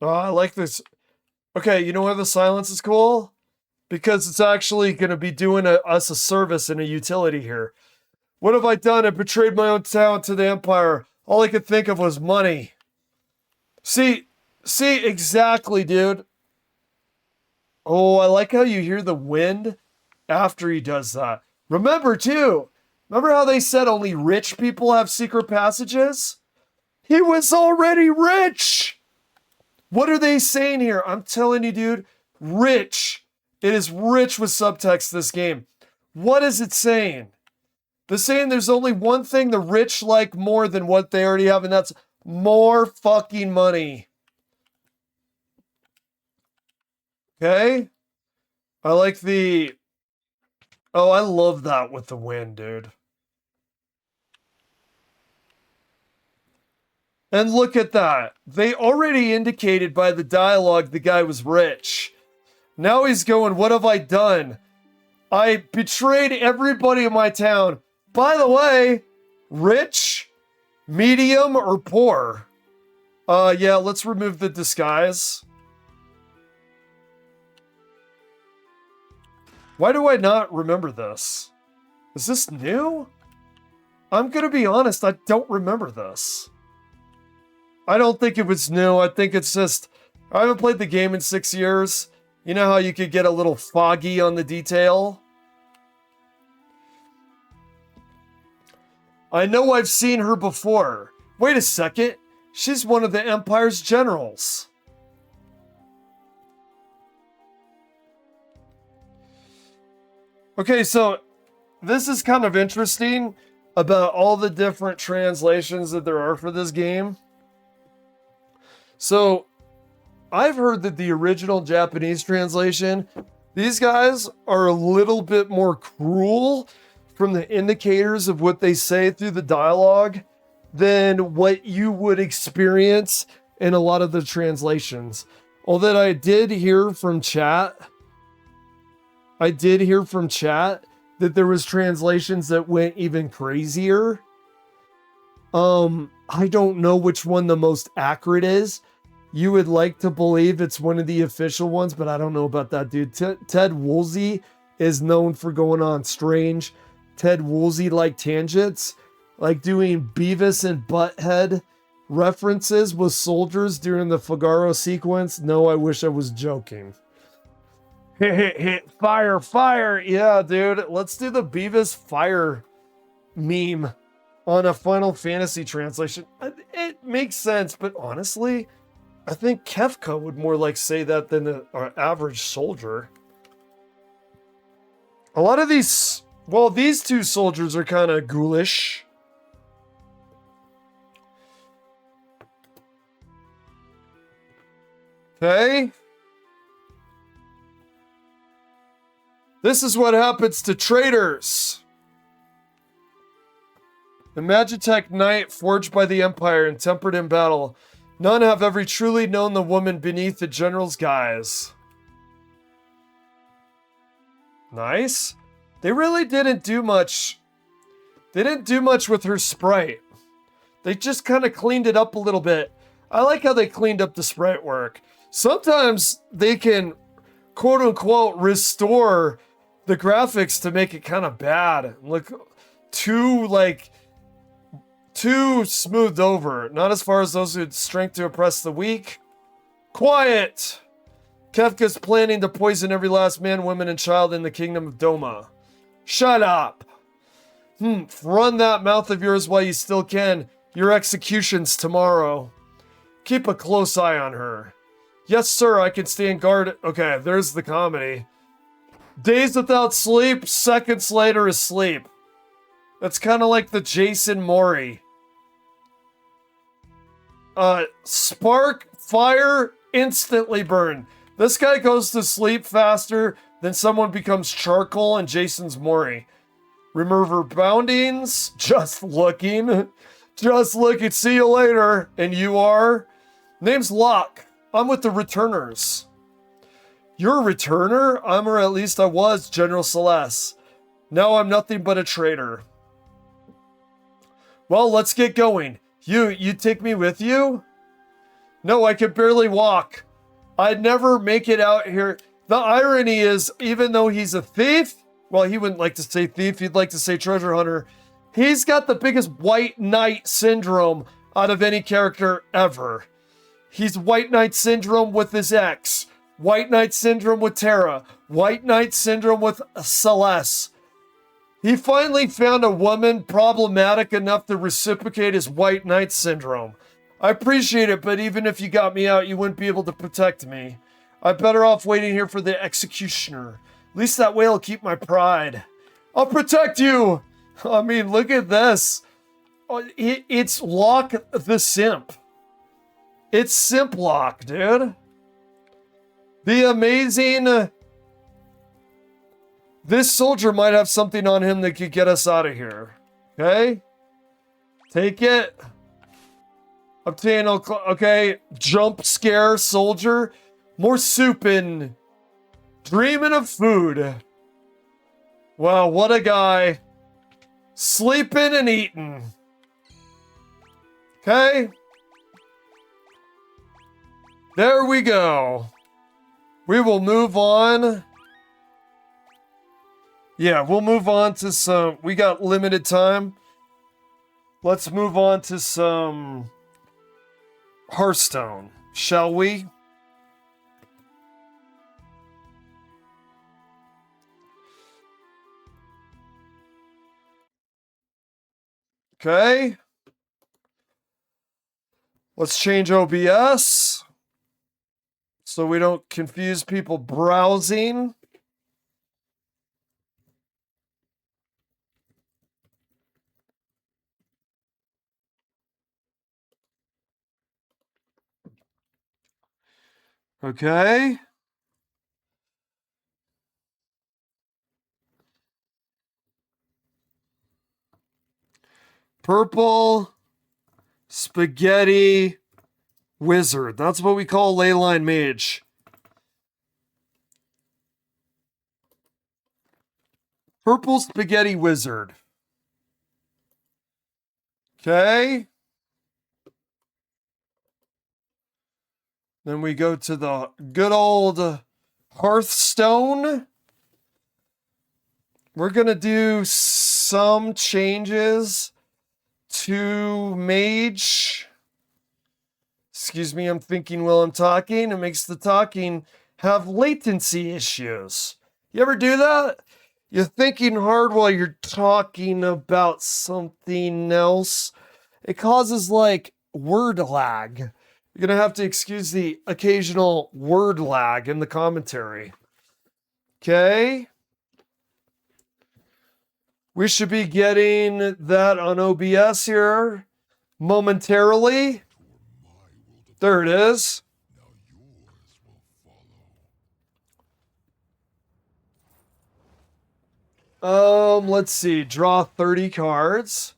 Oh, I like this. Okay, you know why the silence is cool? Because it's actually going to be doing us a service and a utility here. What have I done? I betrayed my own talent to the Empire. All I could think of was money. See, exactly, dude. Oh, I like how you hear the wind after he does that. Remember how they said only rich people have secret passages? He was already rich! What are they saying here? I'm telling you, dude, rich. It is rich with subtext, this game. What is it saying? They're saying there's only one thing the rich like more than what they already have, and that's more fucking money. Okay? I like the... Oh, I love that with the wind, dude. And look at that. They already indicated by the dialogue the guy was rich. Now he's going, what have I done? I betrayed everybody in my town. By the way, rich, medium, or poor? Yeah, let's remove the disguise. Why do I not remember this? Is this new? I'm gonna be honest, I don't remember this. I don't think it was new. I think it's just, I haven't played the game in 6 years. You know how you could get a little foggy on the detail? I know I've seen her before. Wait a second. She's one of the Empire's generals. Okay, so this is kind of interesting about all the different translations that there are for this game. So, I've heard that the original Japanese translation, these guys are a little bit more cruel from the indicators of what they say through the dialogue than what you would experience in a lot of the translations. Although I did hear from chat that there was translations that went even crazier. I don't know which one the most accurate is. You would like to believe it's one of the official ones, but I don't know about that, dude. Ted Woolsey is known for going on strange Ted Woolsey-like tangents, like doing Beavis and Butthead references with soldiers during the Figaro sequence. No, I wish I was joking. Hit, fire, fire. Yeah, dude. Let's do the Beavis fire meme on a Final Fantasy translation. It makes sense, but honestly, I think Kefka would more like say that than an average soldier. A lot of these, well, these two soldiers are kind of ghoulish. Okay. This is what happens to traitors. The Magitech Knight, forged by the Empire and tempered in battle. None have ever truly known the woman beneath the general's guise. Nice. They really didn't do much. They didn't do much with her sprite. They just kind of cleaned it up a little bit. I like how they cleaned up the sprite work. Sometimes they can, quote unquote, restore the graphics to make it kind of bad. Look, too smoothed over. Not as far as those who had strength to oppress the weak. Quiet! Kefka's planning to poison every last man, woman, and child in the kingdom of Doma. Shut up! Run that mouth of yours while you still can. Your execution's tomorrow. Keep a close eye on her. Yes, sir, I can stand guard. Okay, there's the comedy. Days without sleep, seconds later is sleep. That's kind of like the Jason Mori. Spark, fire, instantly burn. This guy goes to sleep faster than someone becomes charcoal in Jason's Mori. Remover boundings, just looking. Just looking, see you later. And you are? Name's Locke. I'm with the Returners. You're a returner? Or at least I was, General Celeste. Now I'm nothing but a traitor. Well, let's get going. You take me with you? No, I can barely walk. I'd never make it out here. The irony is, even though he's a thief, well, he wouldn't like to say thief, he'd like to say treasure hunter. He's got the biggest white knight syndrome out of any character ever. He's white knight syndrome with his ex. White knight syndrome with Terra. White knight syndrome with Celeste. He finally found a woman problematic enough to reciprocate his white knight syndrome. I appreciate it, but even if you got me out, you wouldn't be able to protect me. I'm better off waiting here for the executioner. At least that way I'll keep my pride. I'll protect you! I mean, look at this. It's Locke the Simp. It's Simp Locke, dude. The amazing... This soldier might have something on him that could get us out of here. Okay? Take it. Obtain, okay. Jump scare soldier. More soup and dreaming of food. Wow, what a guy. Sleeping and eating. Okay? There we go. We will move on. Yeah, we'll move on to some... We got limited time. Let's move on to some... Hearthstone, shall we? Okay. Let's change OBS so we don't confuse people browsing. Okay. Purple Spaghetti Wizard. That's what we call Leyline Mage. Purple Spaghetti Wizard. Okay. Then we go to the good old Hearthstone. We're going to do some changes to Mage. Excuse me, I'm thinking while I'm talking. It makes the talking have latency issues. You ever do that? You're thinking hard while you're talking about something else. It causes like word lag. You're going to have to excuse the occasional word lag in the commentary. Okay. We should be getting that on OBS here momentarily. There it is. Let's see. Draw 30 cards.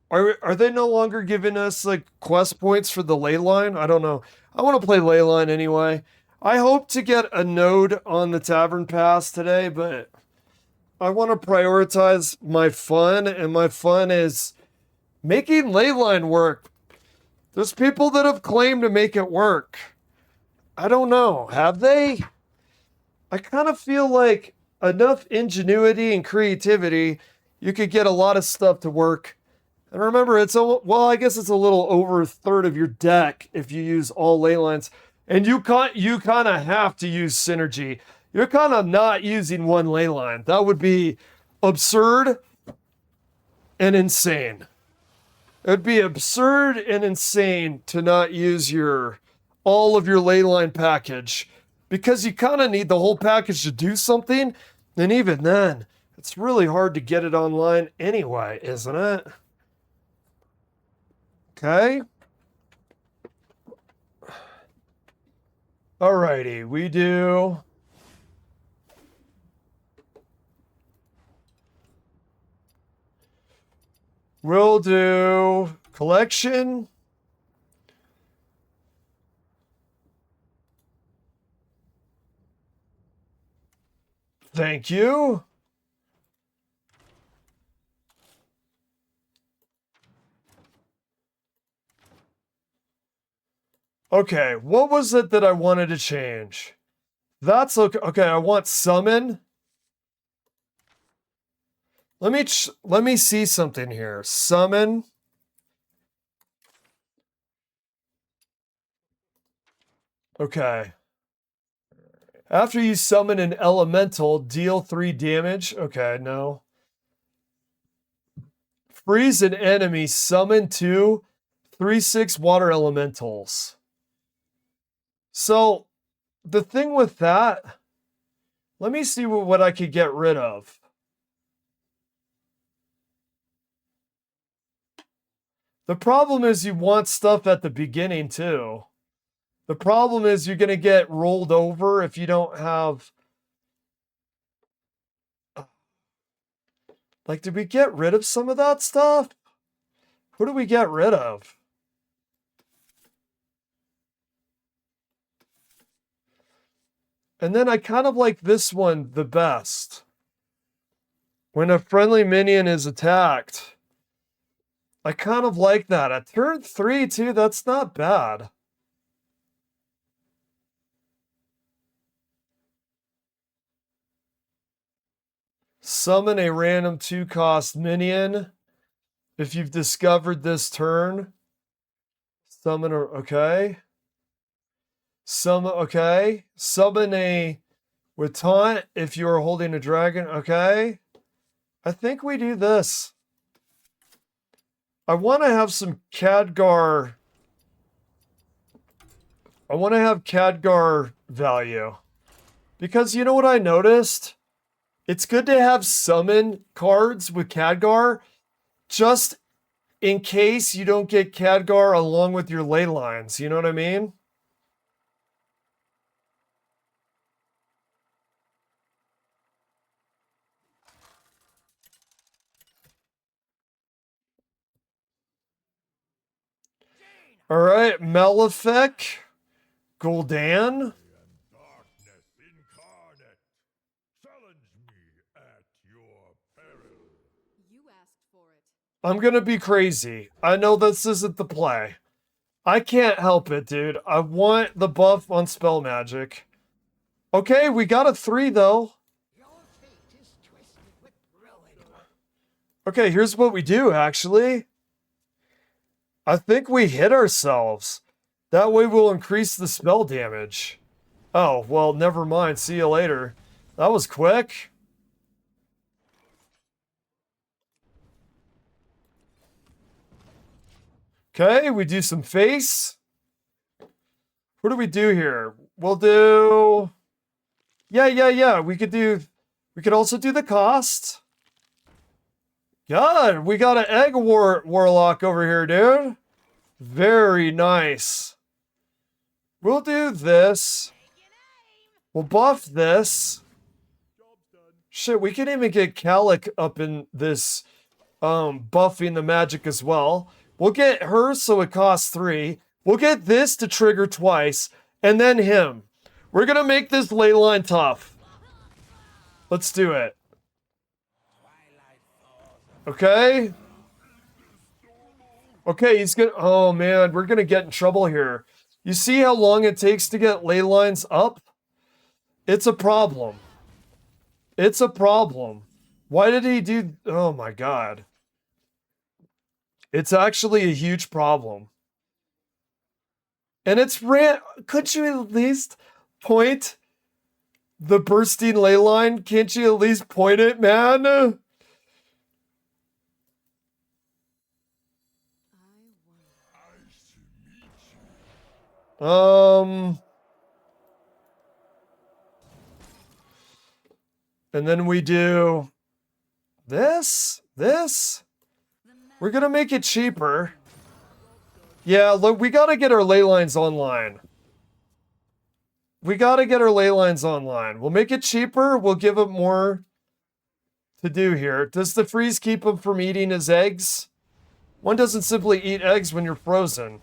Are they no longer giving us like quest points for the ley line? I don't know. I want to play ley line anyway. I hope to get a node on the Tavern Pass today, but I want to prioritize my fun, and my fun is making ley line work. There's people that have claimed to make it work. I don't know. Have they? I kind of feel like enough ingenuity and creativity, you could get a lot of stuff to work. And remember, well, I guess it's a little over a third of your deck if you use all ley lines. And you kind of have to use synergy. You're kind of not using one ley line. That would be absurd and insane. It would be absurd and insane to not use all of your ley line package, because you kind of need the whole package to do something. And even then, it's really hard to get it online anyway, isn't it? Okay. Alrighty, we do. We'll do collection. Thank you. Okay, what was it that I wanted to change? That's okay. Okay, I want summon. Let me see something here. Summon. Okay. After you summon an elemental, deal 3 damage. Okay, no. Freeze an enemy, summon 2 3/6 water elementals. So, the thing with that, let me see what I could get rid of. The problem is you want stuff at the beginning too. The problem is you're going to get rolled over if you don't have... Like, did we get rid of some of that stuff? Who do we get rid of? And then I kind of like this one the best. When a friendly minion is attacked. I kind of like that. At turn 3 too, that's not bad. Summon a random 2-cost minion. If you've discovered this turn. Summon okay. Okay. Summon a with taunt if you are holding a dragon. Okay. I think we do this. I want to have some Khadgar. I want to have Khadgar value. Because you know what I noticed? It's good to have summon cards with Khadgar, just in case you don't get Khadgar along with your ley lines. You know what I mean? All right, Malefic, Gul'dan. I'm gonna be crazy. I know this isn't the play. I can't help it, dude. I want the buff on spell magic. Okay, we got a 3 though. Okay, here's what we do, actually. I think we hit ourselves. That way we'll increase the spell damage. Oh, well, never mind. See you later. That was quick. Okay, we do some face. What do we do here? We'll do... Yeah. We could also do the cost. God, we got an egg warlock over here, dude. Very nice. We'll do this. We'll buff this. Shit, we can even get Calic up in this buffing the magic as well. We'll get her so it costs 3. We'll get this to trigger twice, and then him. We're gonna make this ley line tough. Let's do it. Okay. Okay, he's gonna. Oh man, we're gonna get in trouble here. You see how long it takes to get ley lines up? It's a problem. It's a problem. Why did he do? Oh my god. It's actually a huge problem. And it's could you at least point the bursting ley line? Can't you at least point it, man? And then we do this. We're gonna make it cheaper. Yeah, look, we gotta get our ley lines online. We gotta get our ley lines online. We'll make it cheaper. We'll give it more to do here. Does the freeze keep him from eating his eggs? One doesn't simply eat eggs when you're frozen.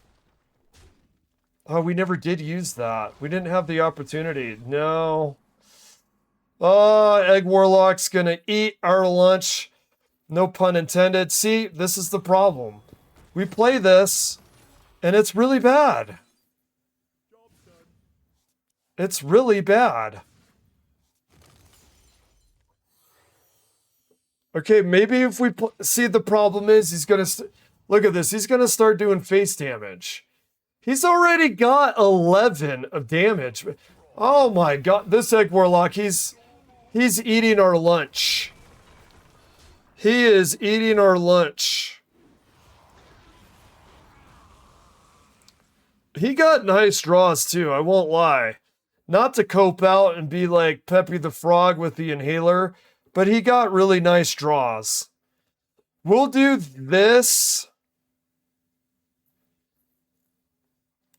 Oh, we never did use that. We didn't have the opportunity. No. Oh, Egg Warlock's gonna eat our lunch. No pun intended. See, this is the problem. We play this, and it's really bad. It's really bad. Okay, maybe if we see, the problem is he's gonna look at this. He's gonna start doing face damage. He's already got 11 of damage. Oh my god, this Egg Warlock, he's eating our lunch. He is eating our lunch. He got nice draws too, I won't lie. Not to cope out and be like Peppy the Frog with the inhaler, but he got really nice draws. We'll do this.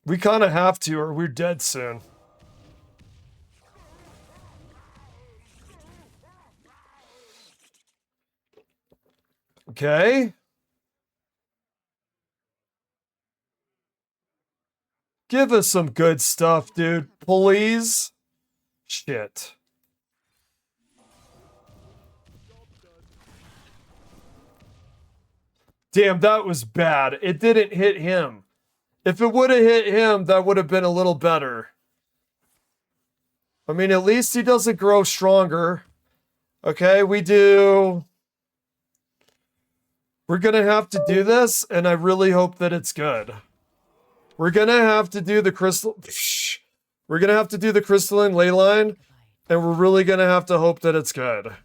We kind of have to, or we're dead soon. Okay. Give us some good stuff, dude. Please. Shit. Damn, that was bad. It didn't hit him. If it would have hit him, that would have been a little better. I mean, at least he doesn't grow stronger. Okay, we're gonna have to do this, and I really hope that it's good. We're gonna have to do the We're gonna have to do the crystalline ley line, and we're really gonna have to hope that it's good.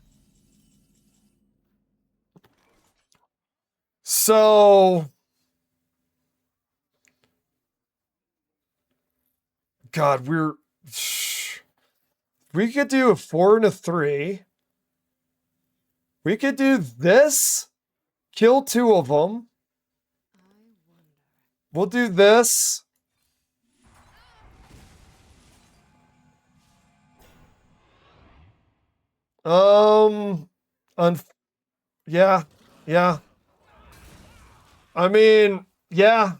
So, God, we could do a 4 and a 3. We could do this, kill 2 of them. We'll do this. Yeah. I mean, yeah.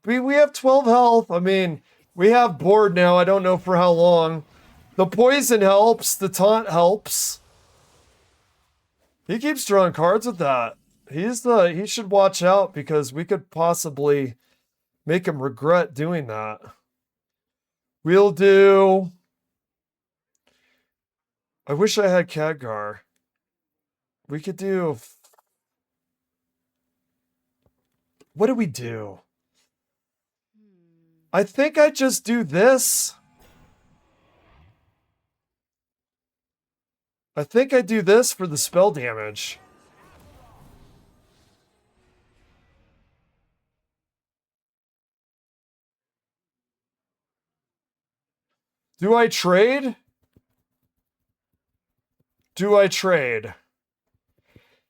We have 12 health. I mean, we have board now. I don't know for how long. The poison helps. The taunt helps. He keeps drawing cards with that. He should watch out because we could possibly make him regret doing that. We'll do... I wish I had Khadgar. We could do... What do we do? I think I just do this. I think I do this for the spell damage. Do I trade?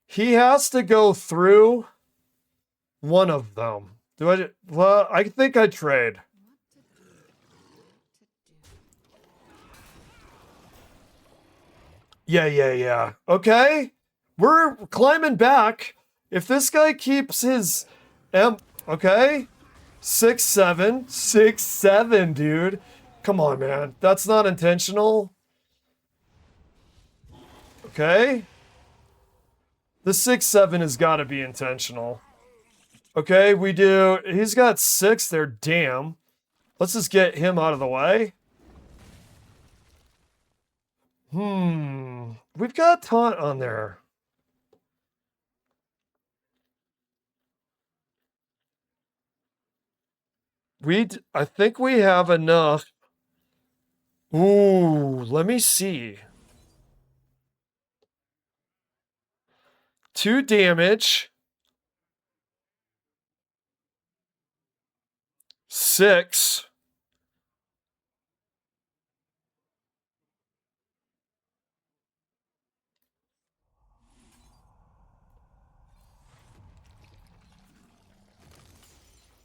He has to go through one of them. Well, I think I trade. Yeah. Okay. We're climbing back. If this guy keeps his okay. 6-7. 6-7, dude. Come on, man. That's not intentional. Okay. The 6-7 has got to be intentional. Okay, we do. He's got 6 there. Damn. Let's just get him out of the way. We've got taunt on there. I think we have enough. Ooh, let me see. 2 damage. 6.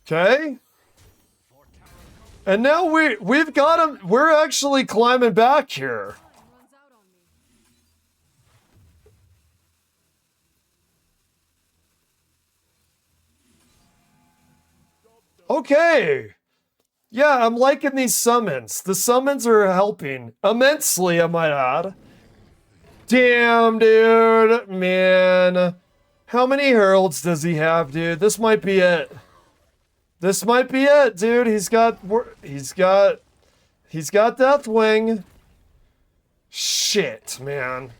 Okay. And now we've got him. We're actually climbing back here. Okay. Yeah, I'm liking these summons. The summons are helping immensely, I might add. Damn, dude. Man. How many heralds does he have, dude? This might be it. This might be it, dude. He's got Deathwing. Shit, man.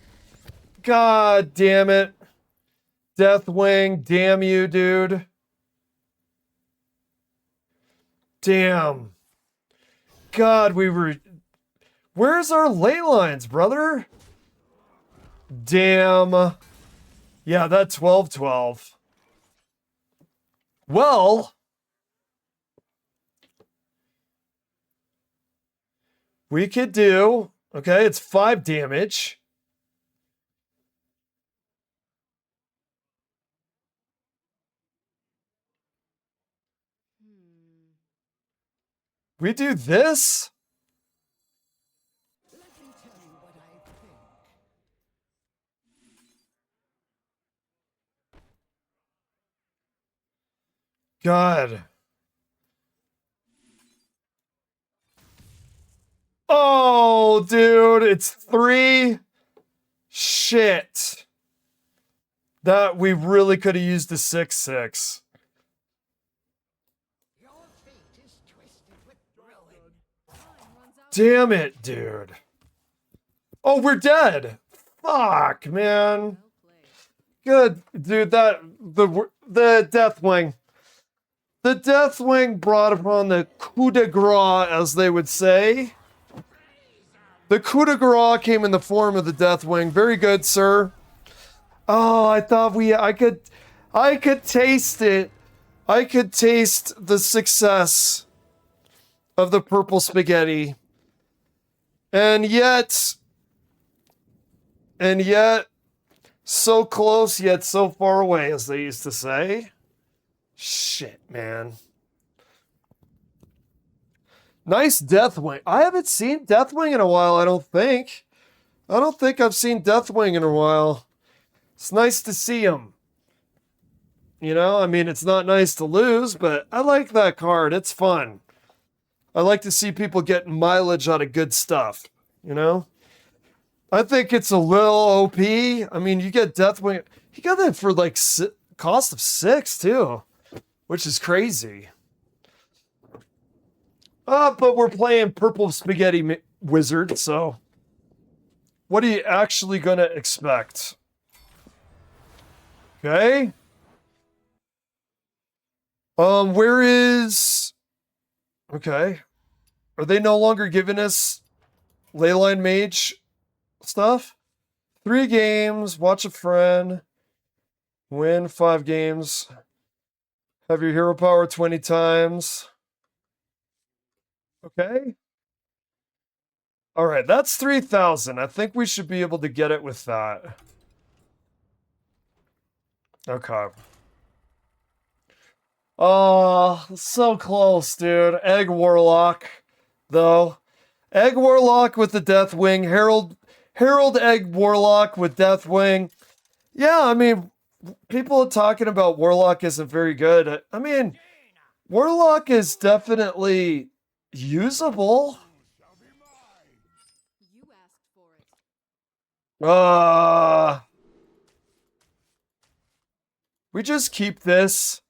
God damn it. Deathwing, damn you, dude. Damn. God, where's our ley lines, brother? Damn. Yeah, that 12-12. Well, we could do, okay, it's 5 damage. We do this? God. Oh, dude, it's 3. Shit. That we really could have used a 6-6. Damn it, dude. Oh, we're dead. Fuck, man. Good, dude. The Deathwing. The Deathwing brought upon the coup de grace, as they would say. The coup de grace came in the form of the Deathwing. Very good, sir. Oh, I thought I could taste it. I could taste the success of the purple spaghetti. And yet, so close yet so far away, as they used to say. Shit, man. Nice Deathwing. I haven't seen Deathwing in a while, I don't think. I don't think I've seen Deathwing in a while. It's nice to see him. You know, I mean, it's not nice to lose, but I like that card. It's fun. I like to see people getting mileage out of good stuff, you know? I think it's a little OP. I mean, you get Deathwing. He got that for like cost of 6 too, which is crazy. But we're playing Purple Spaghetti Wizard, so what are you actually gonna expect? Okay. Where is... Okay. Are they no longer giving us Leyline Mage stuff? 3 games, watch a friend, win 5 games, have your hero power 20 times. Okay. All right, that's 3,000. I think we should be able to get it with that. Okay. Oh, so close, dude. Egg Warlock, though. Egg Warlock with the Deathwing. Herald Egg Warlock with Deathwing. Yeah, I mean, people are talking about Warlock isn't very good. I mean, Warlock is definitely usable. We just keep this.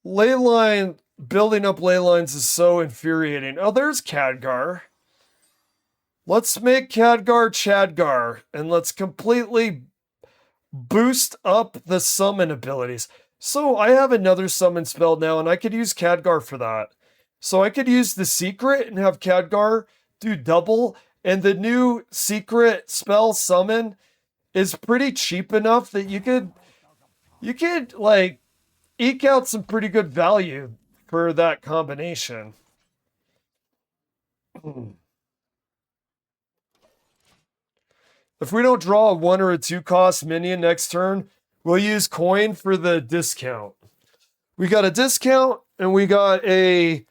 Leyline, building up ley lines is so infuriating. Oh, there's Khadgar. Let's make Khadgar Chadgar, and let's completely boost up the summon abilities. So I have another summon spell now, and I could use Khadgar for that. So I could use the secret and have Khadgar do double, and the new secret spell summon is pretty cheap enough that you could like eke out some pretty good value for that combination. If we don't draw a 1 or a 2 cost minion next turn, we'll use coin for the discount. We got a discount and we got a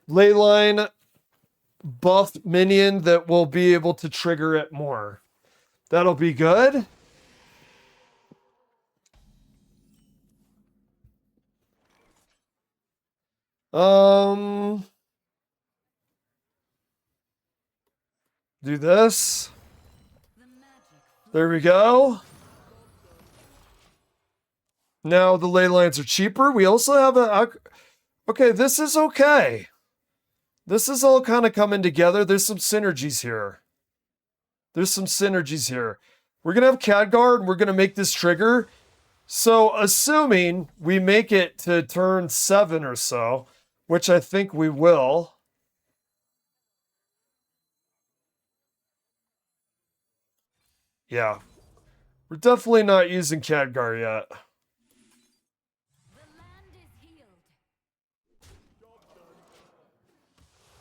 leyline buff minion that will be able to trigger it more. That'll be good. Do this. There we go. Now the ley lines are cheaper. We also have a... Okay, this is okay. This is all kind of coming together. There's some synergies here. We're going to have Khadgar and we're going to make this trigger. So assuming we make it to turn 7 or so, which I think we will. Yeah. We're definitely not using Khadgar yet.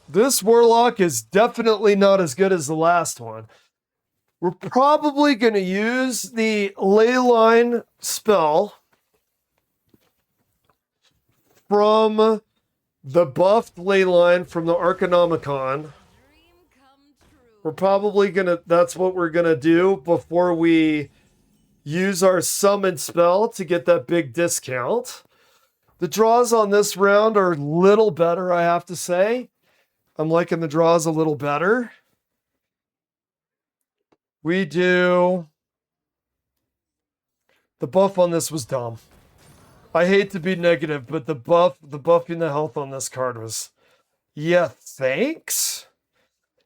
This Warlock is definitely not as good as the last one. We're probably going to use the Leyline spell from the buffed Leyline from the Arcanomicon. We're probably going to, that's what we're going to do before we use our summon spell to get that big discount. The draws on this round are a little better, I have to say. I'm liking the draws a little better. We do... The buff on this was dumb. I hate to be negative, but the buffing the health on this card was... Yeah, thanks?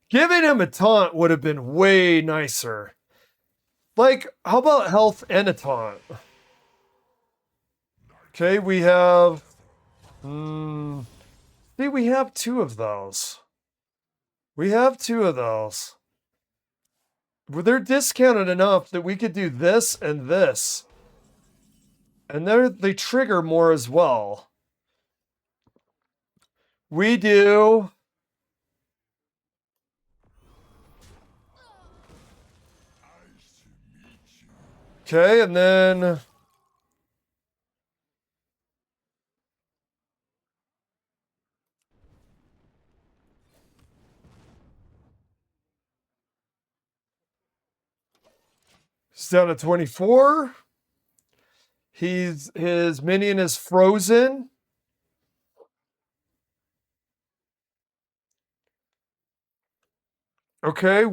Giving him a taunt would have been way nicer. Like, how about health and a taunt? Okay, we have... See, we have 2 of those. Well, they're discounted enough that we could do this and this. And they trigger more as well. We do... Okay, and then... It's down to 24. His minion is frozen. Okay,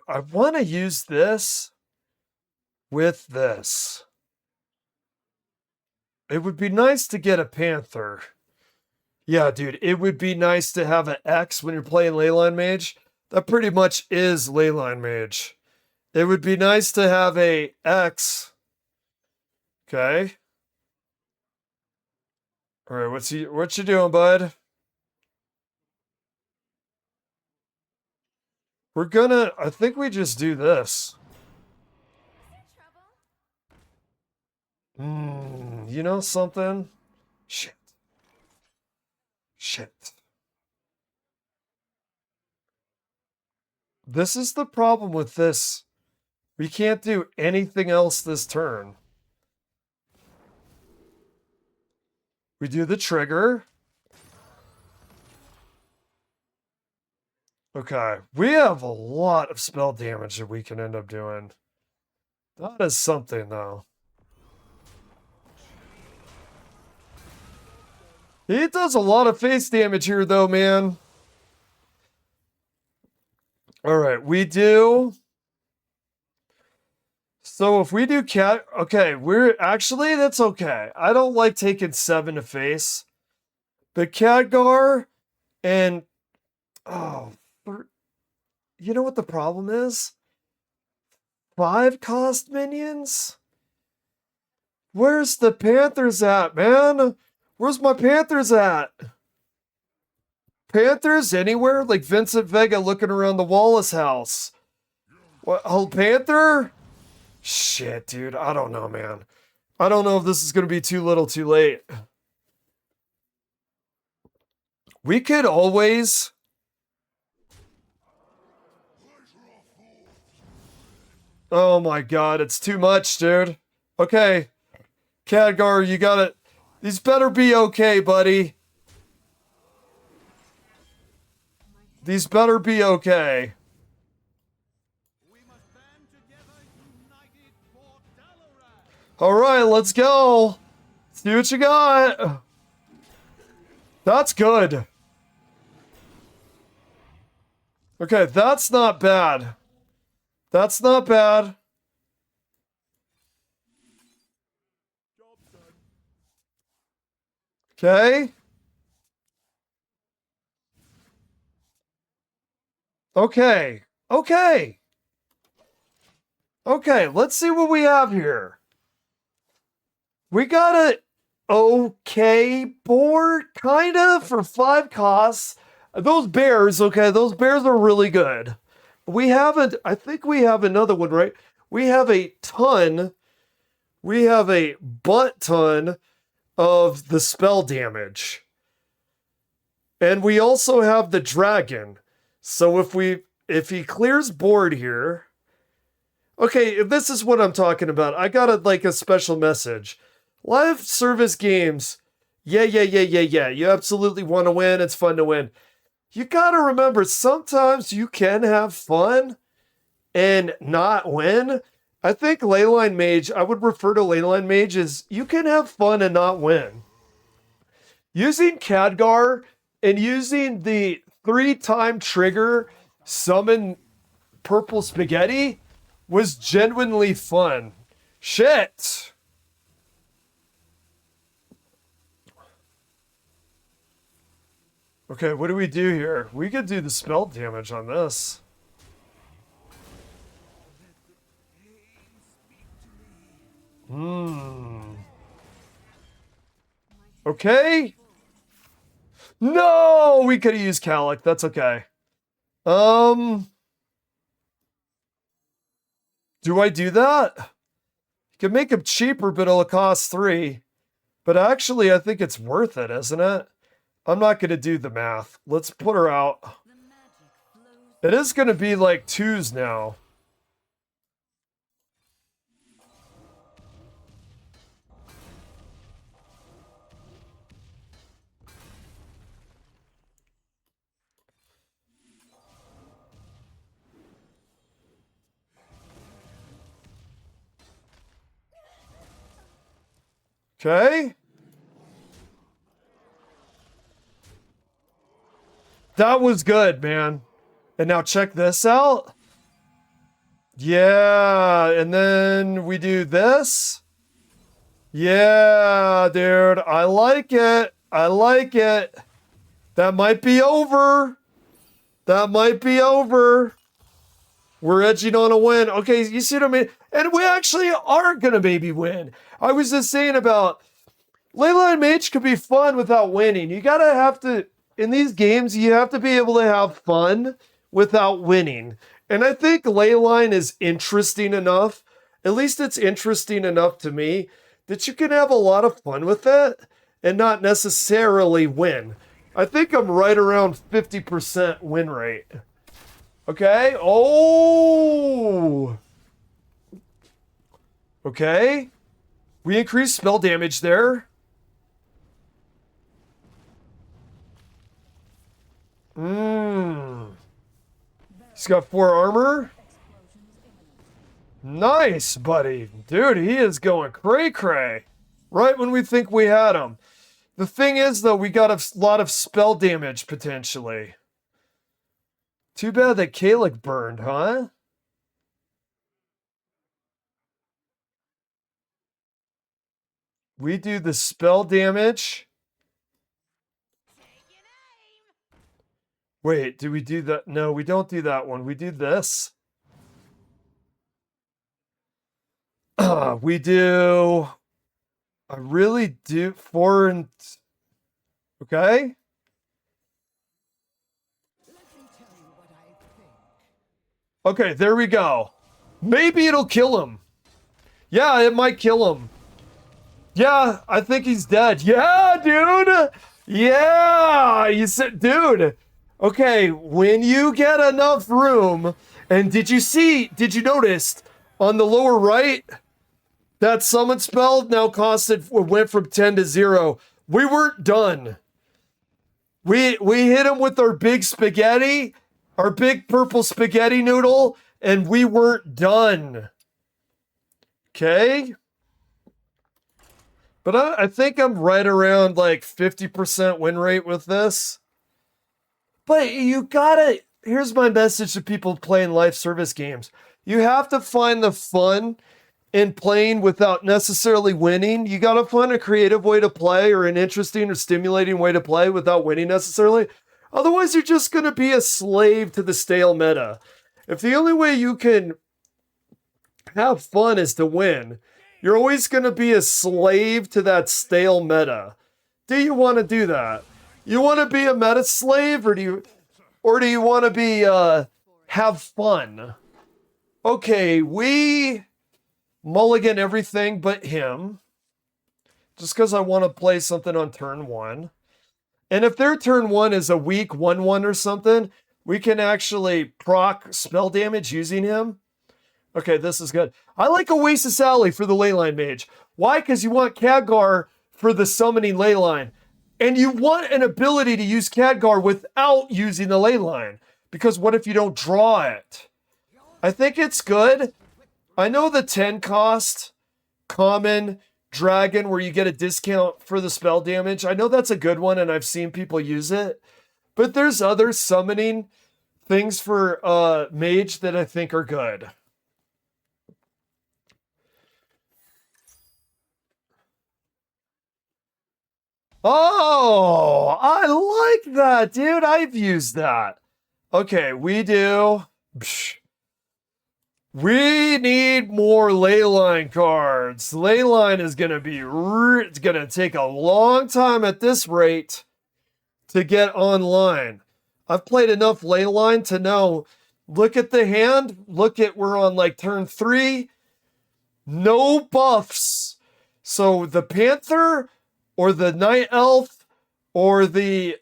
I want to use this with this. It would be nice to get a Panther. Yeah, dude, it would be nice to have an X when you're playing Leyline Mage. That pretty much is Leyline Mage. It would be nice to have a X. Okay. All right, what you doing, bud? I think we just do this. You know something? Shit. This is the problem with this. We can't do anything else this turn. We do the trigger. Okay, we have a lot of spell damage that we can end up doing. That is something, though. He does a lot of face damage here, though, man. All right, we do. So if we do cat, okay, we're actually, that's okay. I don't like taking 7 to face. But Khadgar and, oh, you know what the problem is? 5 cost minions? Where's the Panthers at, man? Where's my Panthers at? Panthers anywhere? Like Vincent Vega looking around the Wallace house. What? Oh, Panther? Shit, dude. I don't know, man. I don't know if this is going to be too little too late. We could always... Oh my god, it's too much, dude. Okay. Khadgar, you gotta... These better be okay, buddy. These better be okay. Alright, let's go. See what you got. That's good. Okay, that's not bad. That's not bad. Okay. Okay. Okay. Okay, let's see what we have here. We got a okay board, kind of, for 5 costs. Those bears, okay, those bears are really good. We haven't, I think we have another one, right? We have a ton, we have a butt ton of the spell damage. And we also have the dragon. So if he clears board here, okay, this is what I'm talking about. I got a special message. Live service games, yeah. You absolutely want to win. It's fun to win. You gotta remember, sometimes you can have fun and not win. I think Leyline Mage, I would refer to Leyline Mage as you can have fun and not win. Using Khadgar and using the 3-time trigger summon purple spaghetti was genuinely fun. Shit. Okay, what do we do here? We could do the spell damage on this. Okay. No, we could have used Calic. That's okay. Do I do that? You can make him cheaper, but it'll cost 3. But actually, I think it's worth it, isn't it? I'm not going to do the math. Let's put her out. It is going to be like 2s now. Okay. That was good, man. And now check this out. Yeah, and then we do this. Yeah, dude, I like it. I like it. That might be over. That might be over. We're edging on a win. Okay, you see what I mean? And we actually are going to maybe win. I was just saying about Leyline Mage could be fun without winning. You got to have to, in these games, you have to be able to have fun without winning. And I think Leyline is interesting enough, at least it's interesting enough to me, that you can have a lot of fun with it and not necessarily win. I think I'm right around 50% win rate. Okay. Oh. Okay. We increased spell damage there. He's got 4 armor. Nice, buddy. Dude, he is going cray-cray. Right when we think we had him. The thing is, though, we got a lot of spell damage, potentially. Too bad that Kalik burned, huh? We do the spell damage. Wait, do we do that? No, we don't do that one. We do this. We do... I really do 4 and... Okay. Okay, there we go. Maybe it'll kill him. Yeah, it might kill him. Yeah, I think he's dead. Yeah, dude. Yeah, you said, dude. Okay, when you get enough room, and did you notice on the lower right, that summon spell now went from 10 to 0. We weren't done. We hit him with our big spaghetti, our big purple spaghetti noodle, and we weren't done. Okay? But I think I'm right around like 50% win rate with this. But you gotta, here's my message to people playing live service games. You have to find the fun in playing without necessarily winning. You gotta find a creative way to play or an interesting or stimulating way to play without winning necessarily. Otherwise, you're just gonna be a slave to the stale meta. If the only way you can have fun is to win, you're always gonna be a slave to that stale meta. Do you want to do that? You want to be a meta slave, or do you want to be have fun? Okay, we mulligan everything but him, just because I want to play something on turn 1. And if their turn 1 is a weak 1/1 or something, we can actually proc spell damage using him. Okay, this is good. I like Oasis Alley for the Leyline Mage. Why? Because you want Khadgar for the summoning Leyline. And you want an ability to use Khadgar without using the Leyline. Because what if you don't draw it? I think it's good. I know the 10 cost common dragon where you get a discount for the spell damage. I know that's a good one and I've seen people use it. But there's other summoning things for mage that I think are good. Oh, I like that, dude. I've used that. Okay, we do. Psh. We need more Leyline cards. Leyline is going to be... It's going to take a long time at this rate to get online. I've played enough Leyline to know. Look at the hand. Look at, we're on like turn 3. No buffs. So the Panther or the Night Elf or the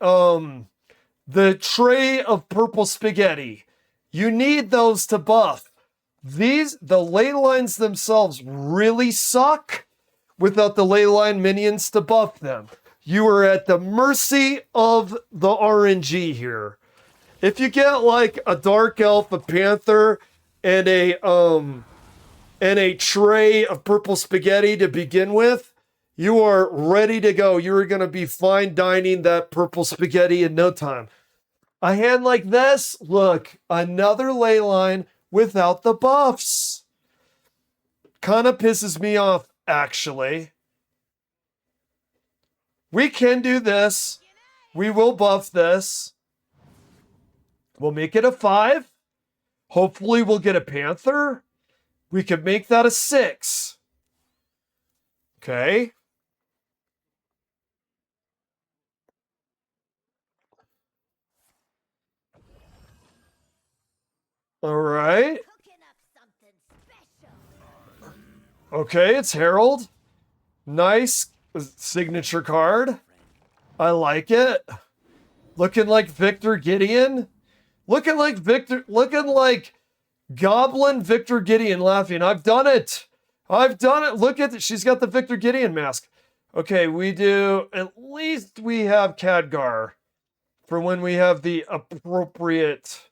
tray of purple spaghetti. You need those to buff. The Leylines themselves really suck without the Leyline minions to buff them. You are at the mercy of the RNG here. If you get like a Dark Elf, a Panther, and a tray of purple spaghetti to begin with, you are ready to go. You're going to be fine dining that purple spaghetti in no time. A hand like this, look, another Leyline without the buffs. Kind of pisses me off, actually. We can do this. We will buff this. We'll make it a 5. Hopefully we'll get a Panther. We could make that a 6. Okay. All right. Okay, it's Herald. Nice signature card. I like it. Looking like Victor Gideon. Looking like Goblin Victor Gideon laughing. I've done it. Look at it. She's got the Victor Gideon mask. Okay, we do. At least we have Khadgar for when we have the appropriate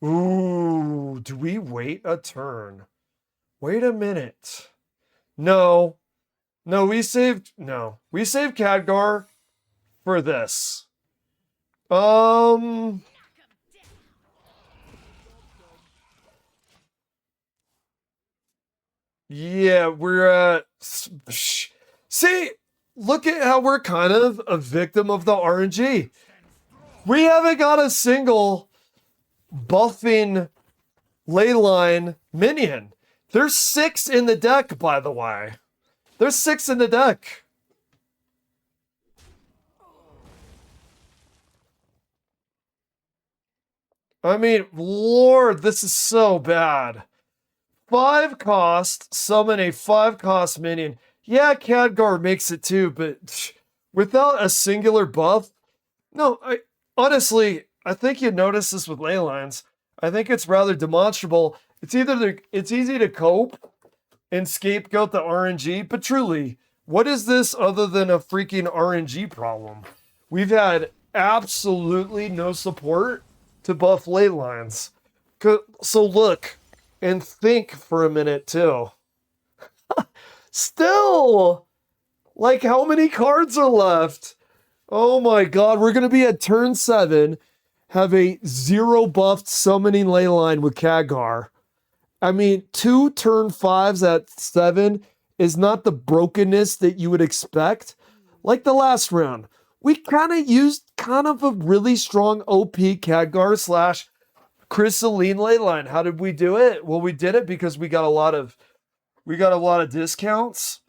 Ooh, do we wait a turn? Wait a minute. No. No, we saved Khadgar for this. Yeah, we're at see, look at how we're kind of a victim of the RNG. We haven't got a single buffing leyline minion. There's 6 in the deck, by the way. There's 6 in the deck. I mean, Lord, this is so bad. 5 cost, summon a 5 cost minion. Yeah, Khadgar makes it too, but without a singular buff, no, honestly, I think you notice this with ley lines. I think it's rather demonstrable. It's easy to cope and scapegoat the RNG, but truly, what is this other than a freaking RNG problem? We've had absolutely no support to buff ley lines. So look and think for a minute too. Still, like how many cards are left? Oh my god, we're going to be at turn 7, have a 0 buffed summoning ley line with Khadgar. I mean, 2 turn 5s at 7 is not the brokenness that you would expect. Like the last round, we kind of used kind of a really strong OP Khadgar / Crystalline ley line. How did we do it? Well, we did it because we got a lot of discounts.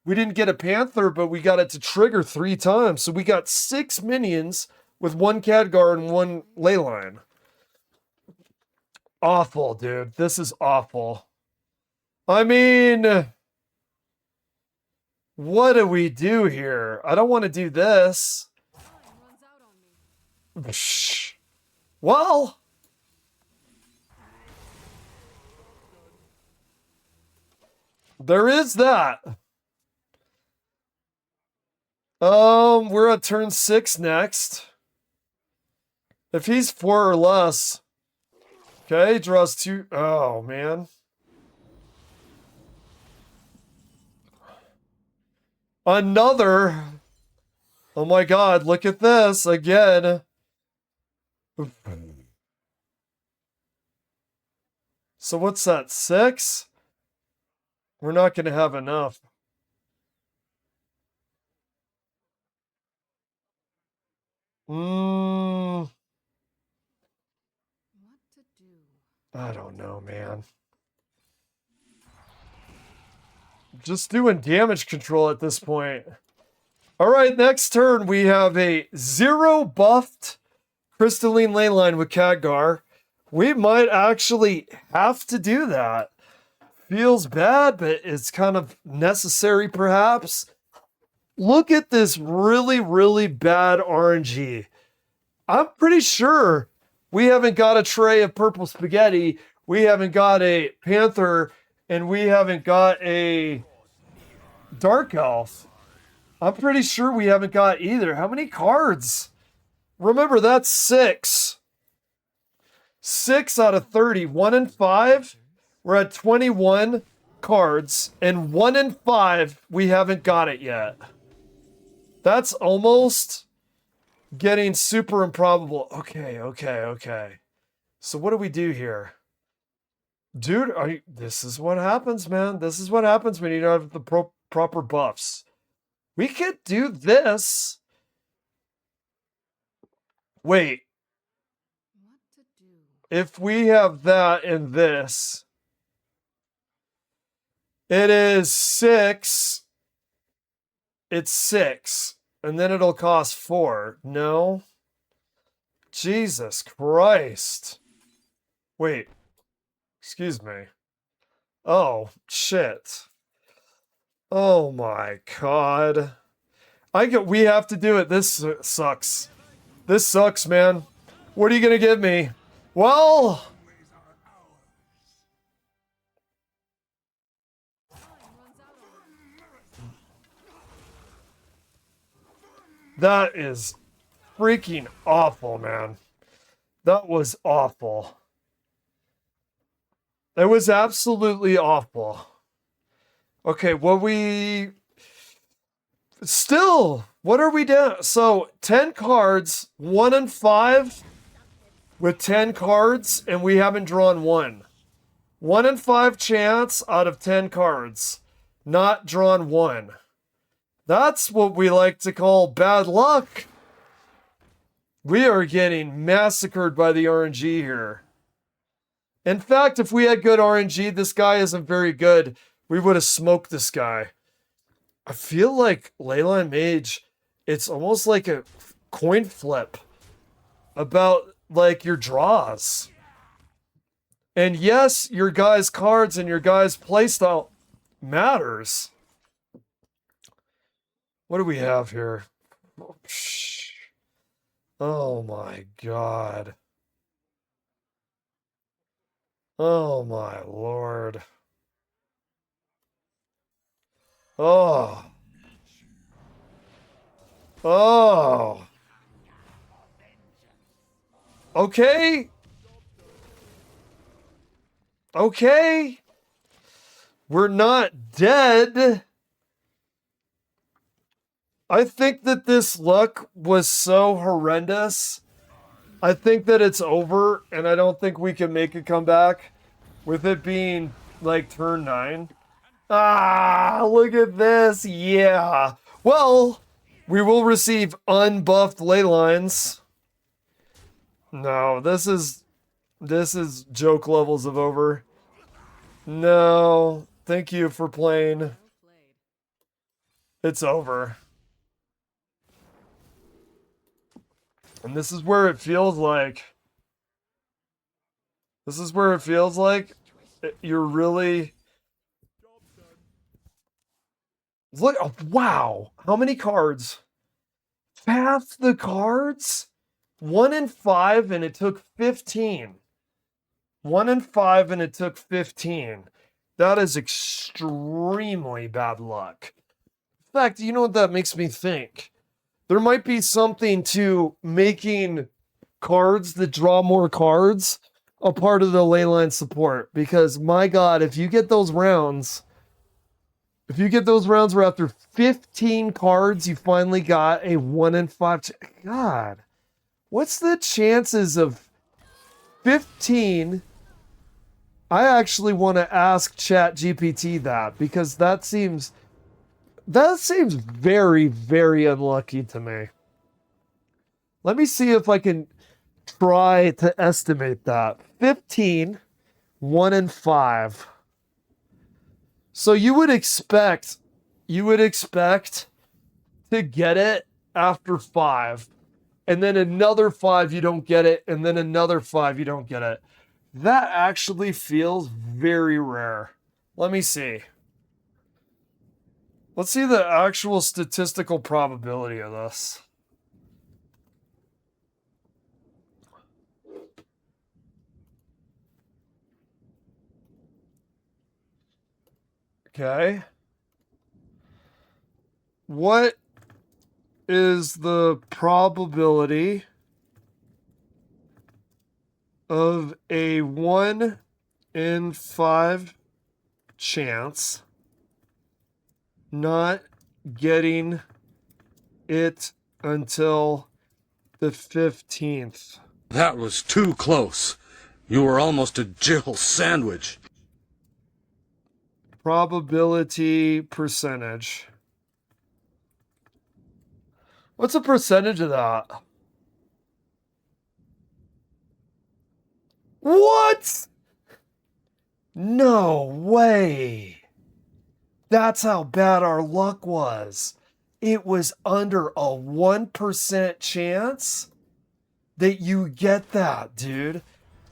We didn't get a Panther, but we got it to trigger 3 times. So we got 6 minions with 1 Khadgar and 1 leyline. Awful, dude. This is awful. I mean, what do we do here? I don't want to do this. Well, there is that. We're at turn 6 next. If he's 4 or less. Okay, draws 2. Oh, man. Another. Oh my god, look at this again. So what's that, 6? We're not going to have enough. I don't know, man. Just doing damage control at this point. All right, next turn we have a 0 buffed Crystalline Leyline with Khadgar. We might actually have to do that. Feels bad, but it's kind of necessary perhaps. Look at this really, really bad RNG. I'm pretty sure we haven't got a tray of purple spaghetti. We haven't got a Panther, and we haven't got a Dark Elf. I'm pretty sure we haven't got either. How many cards? Remember, that's 6. 6 out of 30. 1 in 5. We're at 21 cards. And 1 in 5, we haven't got it yet. That's almost getting super improbable. Okay. So what do we do here? Dude, this is what happens, man. This is what happens when you don't have the proper buffs. We could do this. Wait. If we have that and this, it is 6. It's 6. And then it'll cost 4. No. Jesus Christ. Wait. Excuse me. Oh, shit. Oh my god. We have to do it. This sucks. This sucks, man. What are you gonna give me? Well, that is freaking awful, man. That was awful. It was absolutely awful. Okay, what are we down? So 10 cards, 1 and 5 with 10 cards, and we haven't drawn one. 1 in 5 chance out of 10 cards. Not drawn one. That's what we like to call bad luck. We are getting massacred by the RNG here. In fact, if we had good RNG, this guy isn't very good. We would have smoked this guy. I feel like Leyline Mage, it's almost like a coin flip about like your draws. And yes, your guy's cards and your guy's playstyle matters. What do we have here? Oh my God. Oh my Lord. Oh. Oh. Okay. Okay. We're not dead. I think that this luck was so horrendous. I think that it's over, and I don't think we can make a comeback with it being like turn 9. Ah, look at this. Yeah. Well, we will receive unbuffed ley lines. No, this is joke levels of over. No, thank you for playing. It's over. And this is where it feels like you're really look. Oh, wow, how many cards? Half the cards? 1 in 5, and it took 15. 1 in 5, and it took 15. That is extremely bad luck. In fact, you know what that makes me think? There might be something to making cards that draw more cards a part of the leyline support. Because my God, if you get those rounds where after 15 cards you finally got a 1 in 5. God, what's the chances of 15? I actually want to ask ChatGPT that, because that seems very, very unlucky to me. Let me see if I can try to estimate that. 15, 1 in 5. So you would expect to get it after 5, and then another 5 you don't get it, and then another 5 you don't get it. That actually feels very rare. Let me see. Let's see the actual statistical probability of this. Okay. What is the probability of a 1 in 5 chance not getting it until the 15th? That was too close. You were almost a Jill sandwich. Probability percentage. What's a percentage of that? What? No way. That's how bad our luck was. It was under a 1% chance that you get that, dude.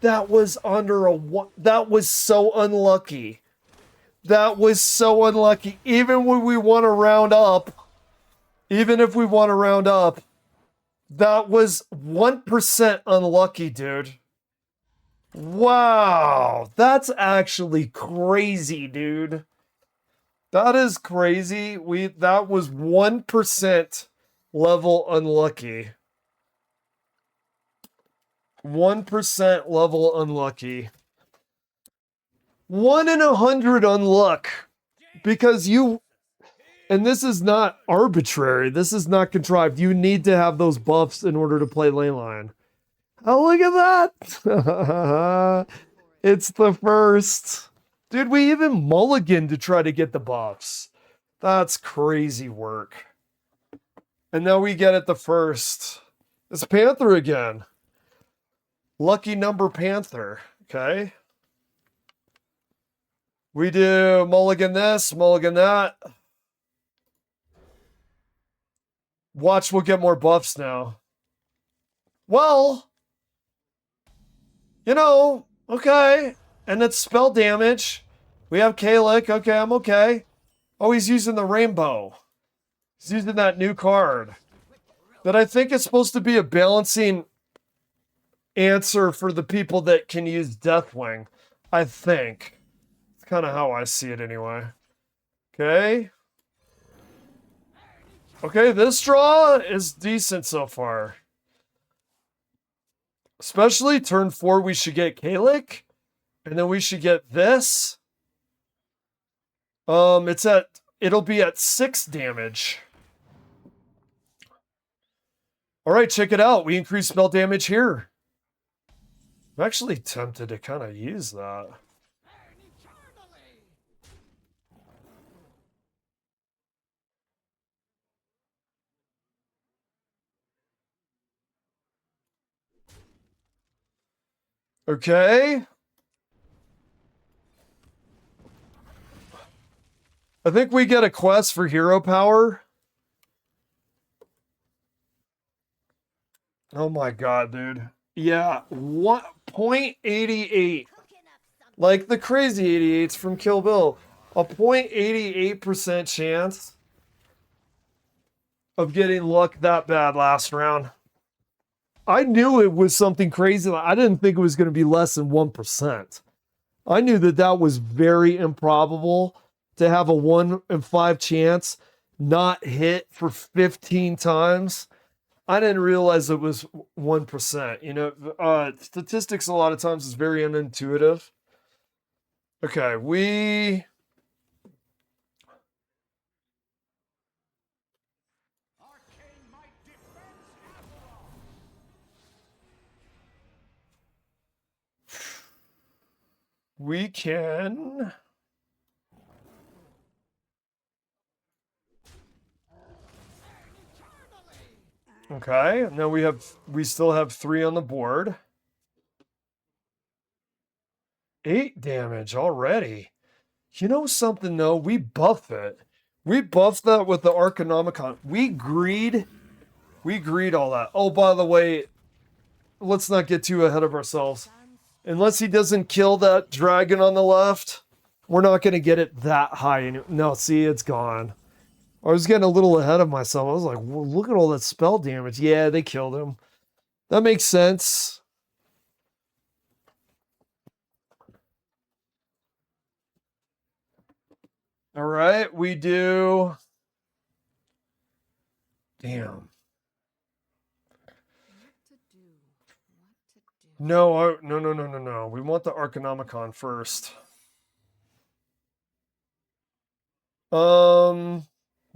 That was under a 1. That was so unlucky. That was so unlucky. Even when we want to round up, even if we want to round up, that was 1% unlucky, dude. Wow. That's actually crazy, dude. That is crazy. That was 1% level unlucky. 1% level unlucky. 1 in 100 on luck. Because you... And this is not arbitrary. This is not contrived. You need to have those buffs in order to play Leyline. Oh, look at that. It's the first. Dude, we even mulliganed to try to get the buffs. That's crazy work. And now we get it the first. It's Panther again. Lucky number Panther. Okay. We do mulligan this, mulligan that. Watch, we'll get more buffs now. Well, you know, okay. And it's spell damage. We have Kalik. Okay, I'm okay. Oh, he's using the rainbow. He's using that new card. That I think is supposed to be a balancing answer for the people that can use Deathwing. I think. It's kind of how I see it anyway. Okay. Okay, this draw is decent so far. Especially turn 4, we should get Kalik. And then we should get this. It'll be at 6 damage. All right, check it out. We increase spell damage here. I'm actually tempted to kind of use that. Okay. I think we get a quest for hero power. Oh my god, dude. Yeah, 0.88. Like the crazy 88s from Kill Bill. A 0.88% chance of getting luck that bad last round. I knew it was something crazy. I didn't think it was going to be less than 1%. I knew that that was very improbable to have a 1 in 5 chance not hit for 15 times. I didn't realize it was 1%. You know, statistics a lot of times is very unintuitive. Okay, we can... Okay, now we still have 3 on the board. 8 damage already. You know something though? We buff it. We buffed that with the Arcanomicon. We greed all that. Oh, by the way, let's not get too ahead of ourselves. Unless he doesn't kill that dragon on the left, we're not going to get it that high. No, see, it's gone. I was getting a little ahead of myself. I was like, well, look at all that spell damage. Yeah, they killed him. That makes sense. All right, we do... Damn. No, no. We want the Arcanomicon first.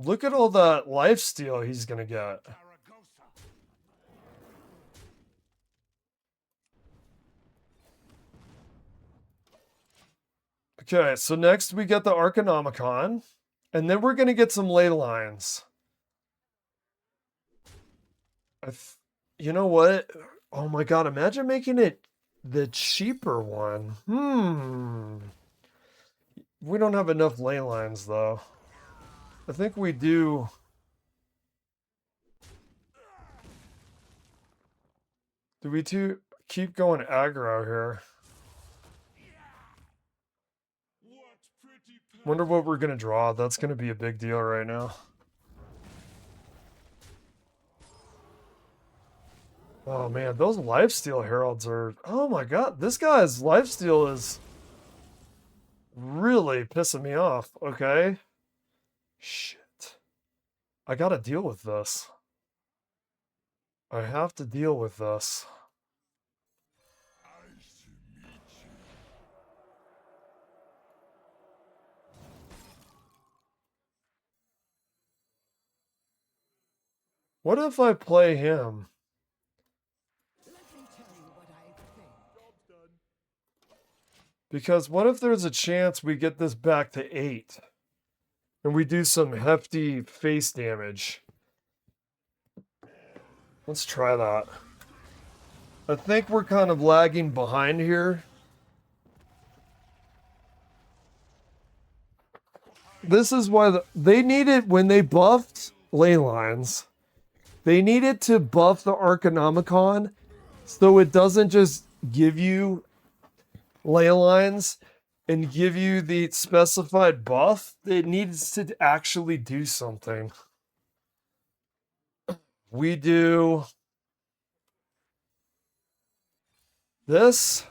Look at all that lifesteal he's gonna get. Okay, so next we get the Arcanomicon, and then we're gonna get some ley lines. You know what? Oh my god, imagine making it the cheaper one. We don't have enough ley lines, though. I think we do. Do we keep going aggro here? Wonder what we're gonna draw. That's gonna be a big deal right now. Oh man, those lifesteal heralds are... Oh my god, this guy's lifesteal is really pissing me off. Okay. Shit. I gotta deal with this. I have to deal with this. What if I play him? Because what if there's a chance we get this back to 8? And we do some hefty face damage. Let's try that. I think we're kind of lagging behind here. This is why they needed, when they buffed ley lines, they needed to buff the Arcanomicon so it doesn't just give you ley lines and give you the specified buff. It needs to actually do something. We do this.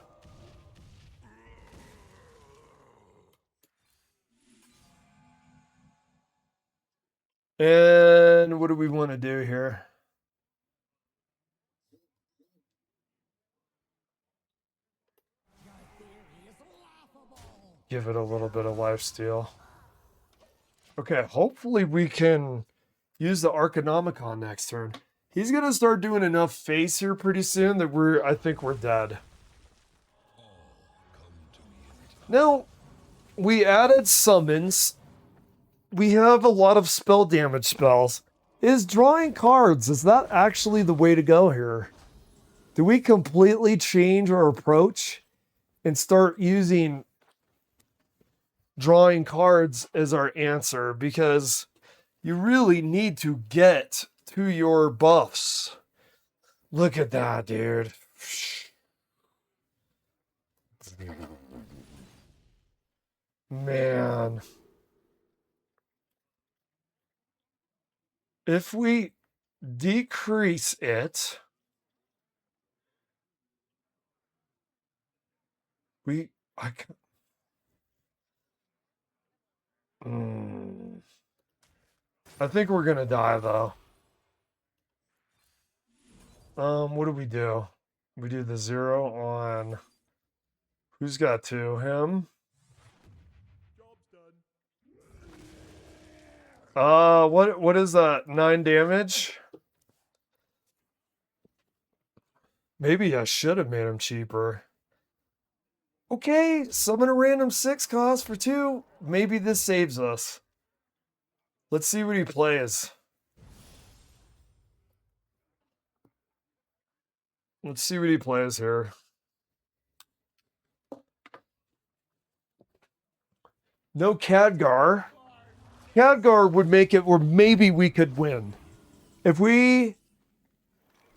And what do we want to do here? Give it a little bit of lifesteal. Okay, hopefully we can use the Arcanomicon next turn. He's gonna start doing enough face here pretty soon that I think we're dead. Now, we added summons. We have a lot of spell damage spells. Is drawing cards, is that actually the way to go here? Do we completely change our approach and start using drawing cards as our answer? Because you really need to get to your buffs. Look at that, dude. Man. If we decrease it, I think we're gonna die though. What do? We do the 0 on who's got 2? Him. What is that? 9 damage? Maybe I should have made him cheaper. Okay, summon a random 6 cost for 2. Maybe this saves us. Let's see what he plays. Let's see what he plays here. No Khadgar. Khadgar would make it where maybe we could win.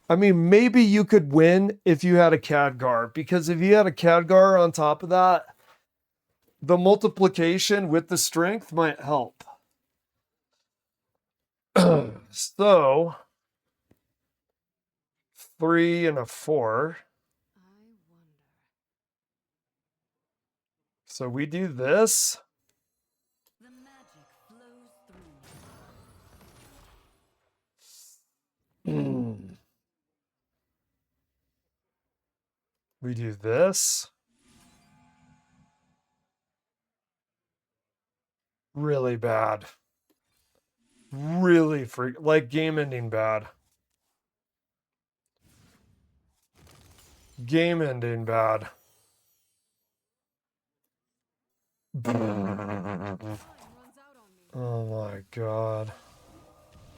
Maybe you could win if you had a Khadgar. Because if you had a Khadgar on top of that, the multiplication with the strength might help. So, 3 and a 4. So we do this. The magic flows through. We do this. Really bad. Really like game ending bad. Game ending bad. Oh my god.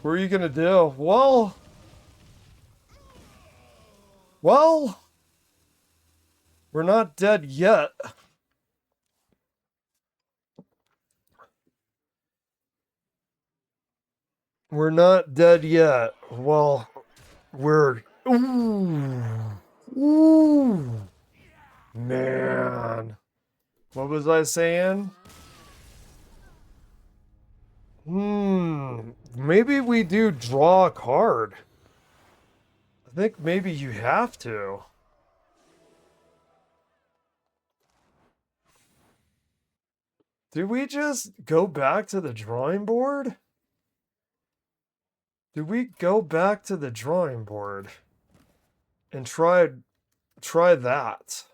What are you gonna do? Well, we're not dead yet. We're not dead yet. Well, we're... Ooh. Man. What was I saying? Maybe we do draw a card. I think maybe you have to. Do we just go back to the drawing board? Do we go back to the drawing board and try that?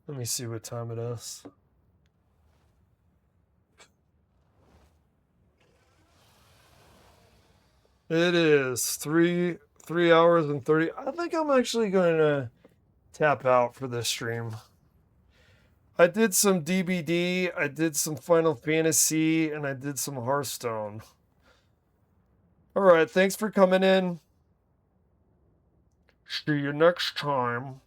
Let me see what time it is. It is 3 hours and 30. I think I'm actually going to tap out for this stream. I did some DBD, I did some Final Fantasy, and I did some Hearthstone. All right, thanks for coming in. See you next time.